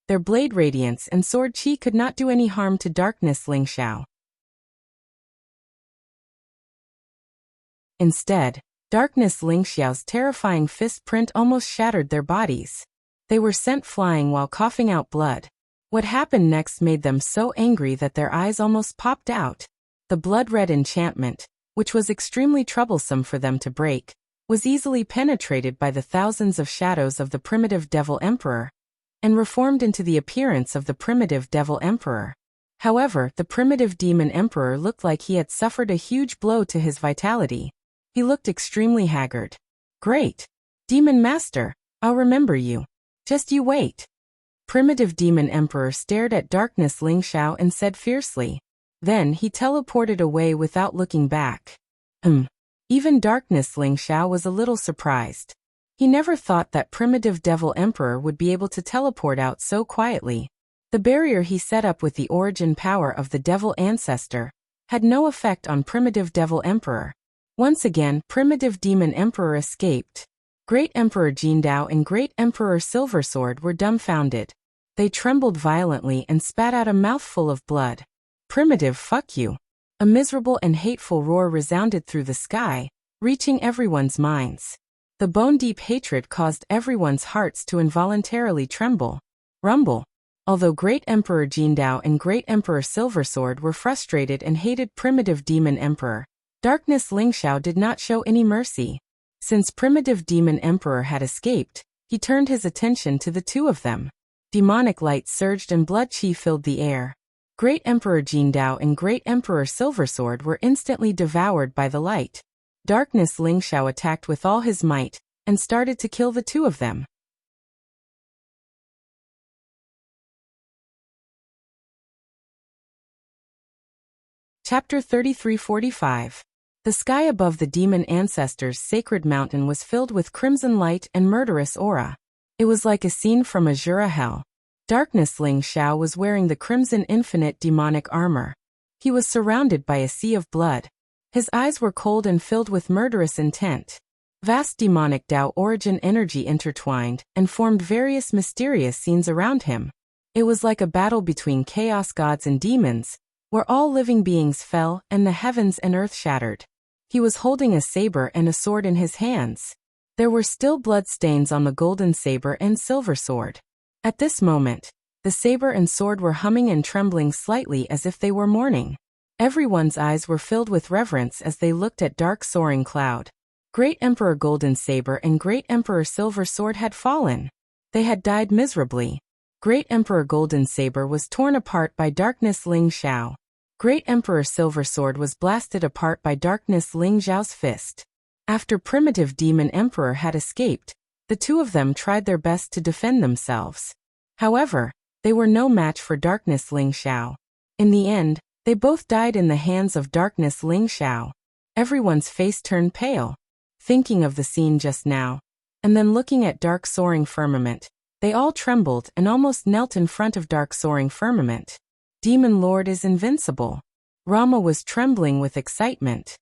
their blade radiance and sword chi could not do any harm to Darkness Lingxiao. Instead, Darkness Lingxiao's terrifying fist print almost shattered their bodies. They were sent flying while coughing out blood. What happened next made them so angry that their eyes almost popped out. The blood-red enchantment, which was extremely troublesome for them to break, was easily penetrated by the thousands of shadows of the Primitive Devil Emperor, and reformed into the appearance of the Primitive Devil Emperor. However, the Primitive Demon Emperor looked like he had suffered a huge blow to his vitality. He looked extremely haggard. Great! Demon Master, I'll remember you. Just you wait. Primitive Demon Emperor stared at Darkness Lingxiao and said fiercely. Then he teleported away without looking back. Even Darkness Lingxiao was a little surprised. He never thought that Primitive Devil Emperor would be able to teleport out so quietly. The barrier he set up with the origin power of the Devil Ancestor had no effect on Primitive Devil Emperor. Once again, Primitive Demon Emperor escaped. Great Emperor Jindao and Great Emperor Silversword were dumbfounded. They trembled violently and spat out a mouthful of blood. Primitive, fuck you. A miserable and hateful roar resounded through the sky, reaching everyone's minds. The bone-deep hatred caused everyone's hearts to involuntarily rumble. Although Great Emperor Jindao and Great Emperor Silversword were frustrated and hated primitive Demon Emperor, Darkness Lingxiao did not show any mercy. Since primitive Demon Emperor had escaped, he turned his attention to the two of them. Demonic light surged and blood chi filled the air. Great Emperor Jindao and Great Emperor Silversword were instantly devoured by the light. Darkness Lingxiao attacked with all his might, and started to kill the two of them. Chapter 33-45. The sky above the demon ancestors' sacred mountain was filled with crimson light and murderous aura. It was like a scene from Azura hell. Darkness Lingxiao was wearing the crimson infinite demonic armor. He was surrounded by a sea of blood. His eyes were cold and filled with murderous intent. Vast demonic Tao origin energy intertwined and formed various mysterious scenes around him. It was like a battle between chaos gods and demons, where all living beings fell and the heavens and earth shattered. He was holding a saber and a sword in his hands. There were still blood stains on the golden saber and silver sword. At this moment, the saber and sword were humming and trembling slightly as if they were mourning. Everyone's eyes were filled with reverence as they looked at dark soaring cloud. Great Emperor Golden Saber and Great Emperor Silver Sword had fallen. They had died miserably. Great Emperor Golden Saber was torn apart by Darkness Lingxiao. Great Emperor Silver Sword was blasted apart by Darkness Lingxiao's fist. After primitive Demon Emperor had escaped, the two of them tried their best to defend themselves. However, they were no match for Darkness Lingxiao. In the end, they both died in the hands of Darkness Lingxiao. Everyone's face turned pale. Thinking of the scene just now, and then looking at dark soaring firmament, they all trembled and almost knelt in front of dark soaring firmament. Demon Lord is invincible. Rama was trembling with excitement.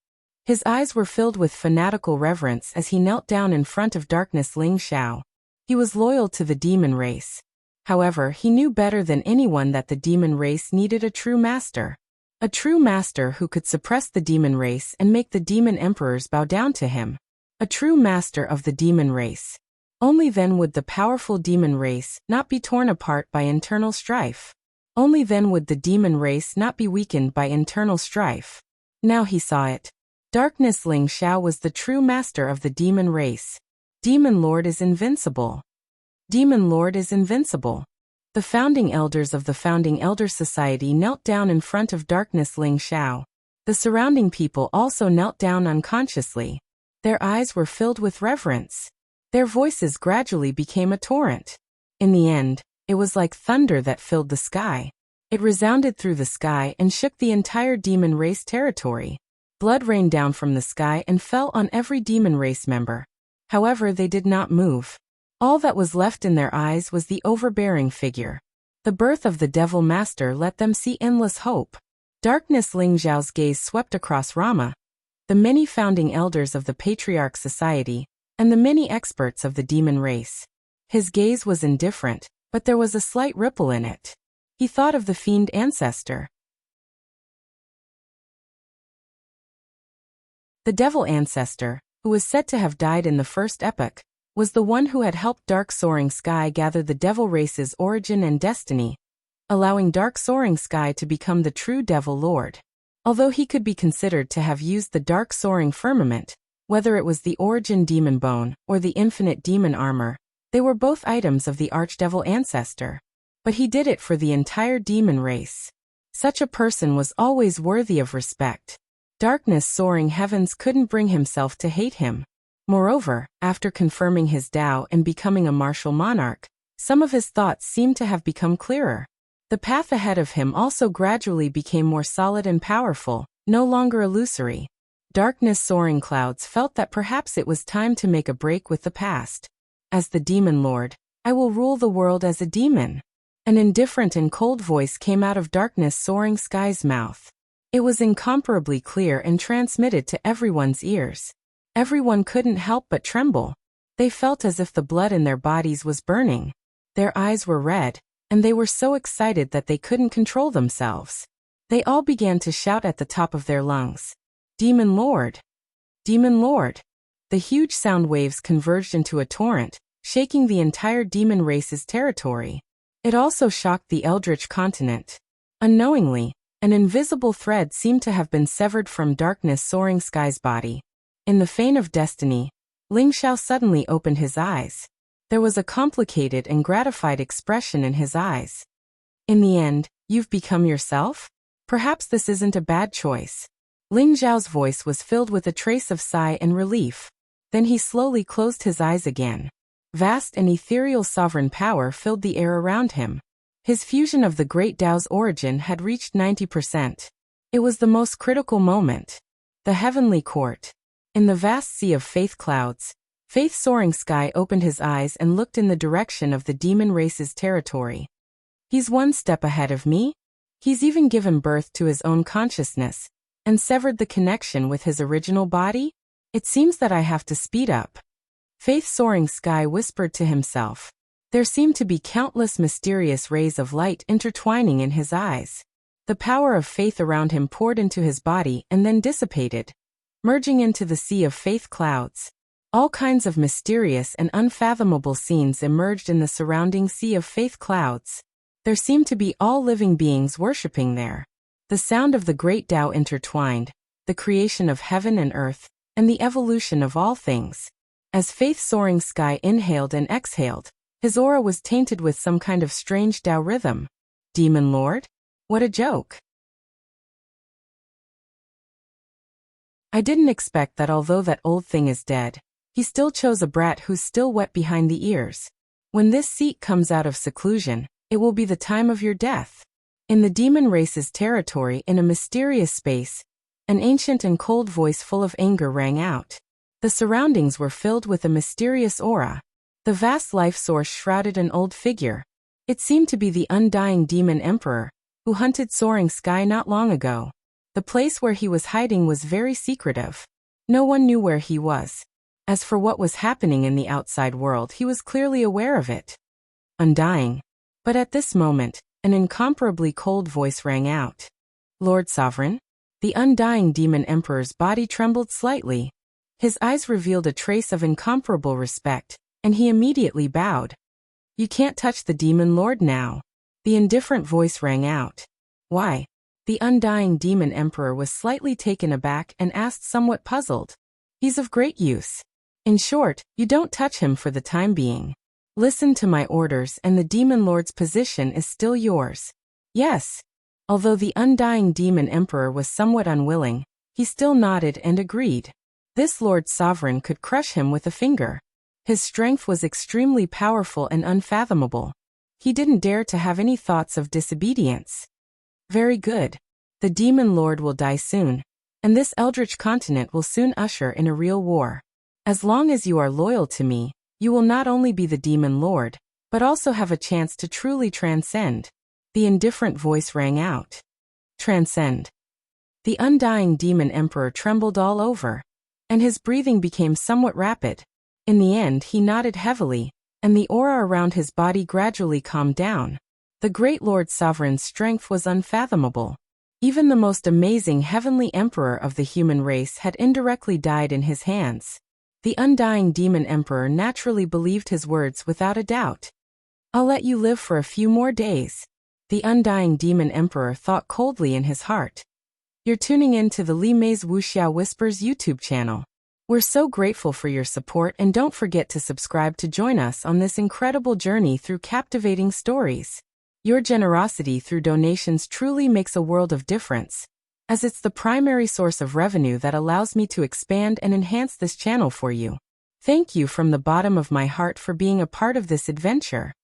His eyes were filled with fanatical reverence as he knelt down in front of Darkness Lingxiao. He was loyal to the demon race. However, he knew better than anyone that the demon race needed a true master. A true master who could suppress the demon race and make the demon emperors bow down to him. A true master of the demon race. Only then would the powerful demon race not be torn apart by internal strife. Only then would the demon race not be weakened by internal strife. Now he saw it. Darkness Lingxiao was the true master of the demon race. Demon Lord is invincible. Demon Lord is invincible. The founding elders of the Founding Elder Society knelt down in front of Darkness Lingxiao. The surrounding people also knelt down unconsciously. Their eyes were filled with reverence. Their voices gradually became a torrent. In the end, it was like thunder that filled the sky. It resounded through the sky and shook the entire demon race territory. Blood rained down from the sky and fell on every demon race member. However, they did not move. All that was left in their eyes was the overbearing figure. The birth of the Devil Master let them see endless hope. Darkness Lingxiao's gaze swept across Rama, the many founding elders of the Patriarch Society, and the many experts of the demon race. His gaze was indifferent, but there was a slight ripple in it. He thought of the fiend ancestor. The devil ancestor, who was said to have died in the first epoch, was the one who had helped Dark Soaring Sky gather the devil race's origin and destiny, allowing Dark Soaring Sky to become the true Devil Lord. Although he could be considered to have used the Dark Soaring Firmament, whether it was the Origin Demon Bone or the Infinite Demon Armor, they were both items of the Archdevil ancestor. But he did it for the entire demon race. Such a person was always worthy of respect. Darkness Soaring Heavens couldn't bring himself to hate him. Moreover, after confirming his Tao and becoming a martial monarch, some of his thoughts seemed to have become clearer. The path ahead of him also gradually became more solid and powerful, no longer illusory. Darkness Soaring Clouds felt that perhaps it was time to make a break with the past. As the Demon Lord, I will rule the world as a demon. An indifferent and cold voice came out of Darkness Soaring Sky's mouth. It was incomparably clear and transmitted to everyone's ears. Everyone couldn't help but tremble. They felt as if the blood in their bodies was burning. Their eyes were red, and they were so excited that they couldn't control themselves. They all began to shout at the top of their lungs. Demon Lord! Demon Lord! The huge sound waves converged into a torrent, shaking the entire demon race's territory. It also shocked the Eldritch continent. Unknowingly, an invisible thread seemed to have been severed from Darkness Soaring Sky's body. In the feign of destiny, Ling Xiao suddenly opened his eyes. There was a complicated and gratified expression in his eyes. In the end, you've become yourself? Perhaps this isn't a bad choice. Ling Xiao's voice was filled with a trace of sigh and relief. Then he slowly closed his eyes again. Vast and ethereal sovereign power filled the air around him. His fusion of the Great Tao's origin had reached 90%. It was the most critical moment. The heavenly court. In the vast sea of faith clouds, Faith Soaring Sky opened his eyes and looked in the direction of the demon race's territory. He's one step ahead of me. He's even given birth to his own consciousness and severed the connection with his original body? It seems that I have to speed up. Faith Soaring Sky whispered to himself. There seemed to be countless mysterious rays of light intertwining in his eyes. The power of faith around him poured into his body and then dissipated, merging into the sea of faith clouds. All kinds of mysterious and unfathomable scenes emerged in the surrounding sea of faith clouds. There seemed to be all living beings worshipping there. The sound of the great Tao intertwined, the creation of heaven and earth, and the evolution of all things. As Faith Soaring Sky inhaled and exhaled, his aura was tainted with some kind of strange Tao rhythm. Demon Lord? What a joke. I didn't expect that although that old thing is dead, he still chose a brat who's still wet behind the ears. When this seat comes out of seclusion, it will be the time of your death. In the demon race's territory in a mysterious space, an ancient and cold voice full of anger rang out. The surroundings were filled with a mysterious aura. The vast life source shrouded an old figure. It seemed to be the undying demon emperor, who hunted Soaring Sky not long ago. The place where he was hiding was very secretive. No one knew where he was. As for what was happening in the outside world, he was clearly aware of it. Undying. But at this moment, an incomparably cold voice rang out. Lord Sovereign? The undying demon emperor's body trembled slightly. His eyes revealed a trace of incomparable respect, and he immediately bowed. You can't touch the demon lord now. The indifferent voice rang out. Why? The undying demon emperor was slightly taken aback and asked, somewhat puzzled. He's of great use. In short, you don't touch him for the time being. Listen to my orders and the demon lord's position is still yours. Yes. Although the undying demon emperor was somewhat unwilling, he still nodded and agreed. This Lord Sovereign could crush him with a finger. His strength was extremely powerful and unfathomable. He didn't dare to have any thoughts of disobedience. Very good. The demon lord will die soon, and this eldritch continent will soon usher in a real war. As long as you are loyal to me, you will not only be the demon lord, but also have a chance to truly transcend. The indifferent voice rang out. Transcend. The undying demon emperor trembled all over, and his breathing became somewhat rapid. In the end, he nodded heavily, and the aura around his body gradually calmed down. The great Lord Sovereign's strength was unfathomable. Even the most amazing heavenly emperor of the human race had indirectly died in his hands. The undying demon emperor naturally believed his words without a doubt. I'll let you live for a few more days. The undying demon emperor thought coldly in his heart. You're tuning in to the Li Mei's Wuxia Whispers YouTube channel. We're so grateful for your support and don't forget to subscribe to join us on this incredible journey through captivating stories. Your generosity through donations truly makes a world of difference, as it's the primary source of revenue that allows me to expand and enhance this channel for you. Thank you from the bottom of my heart for being a part of this adventure.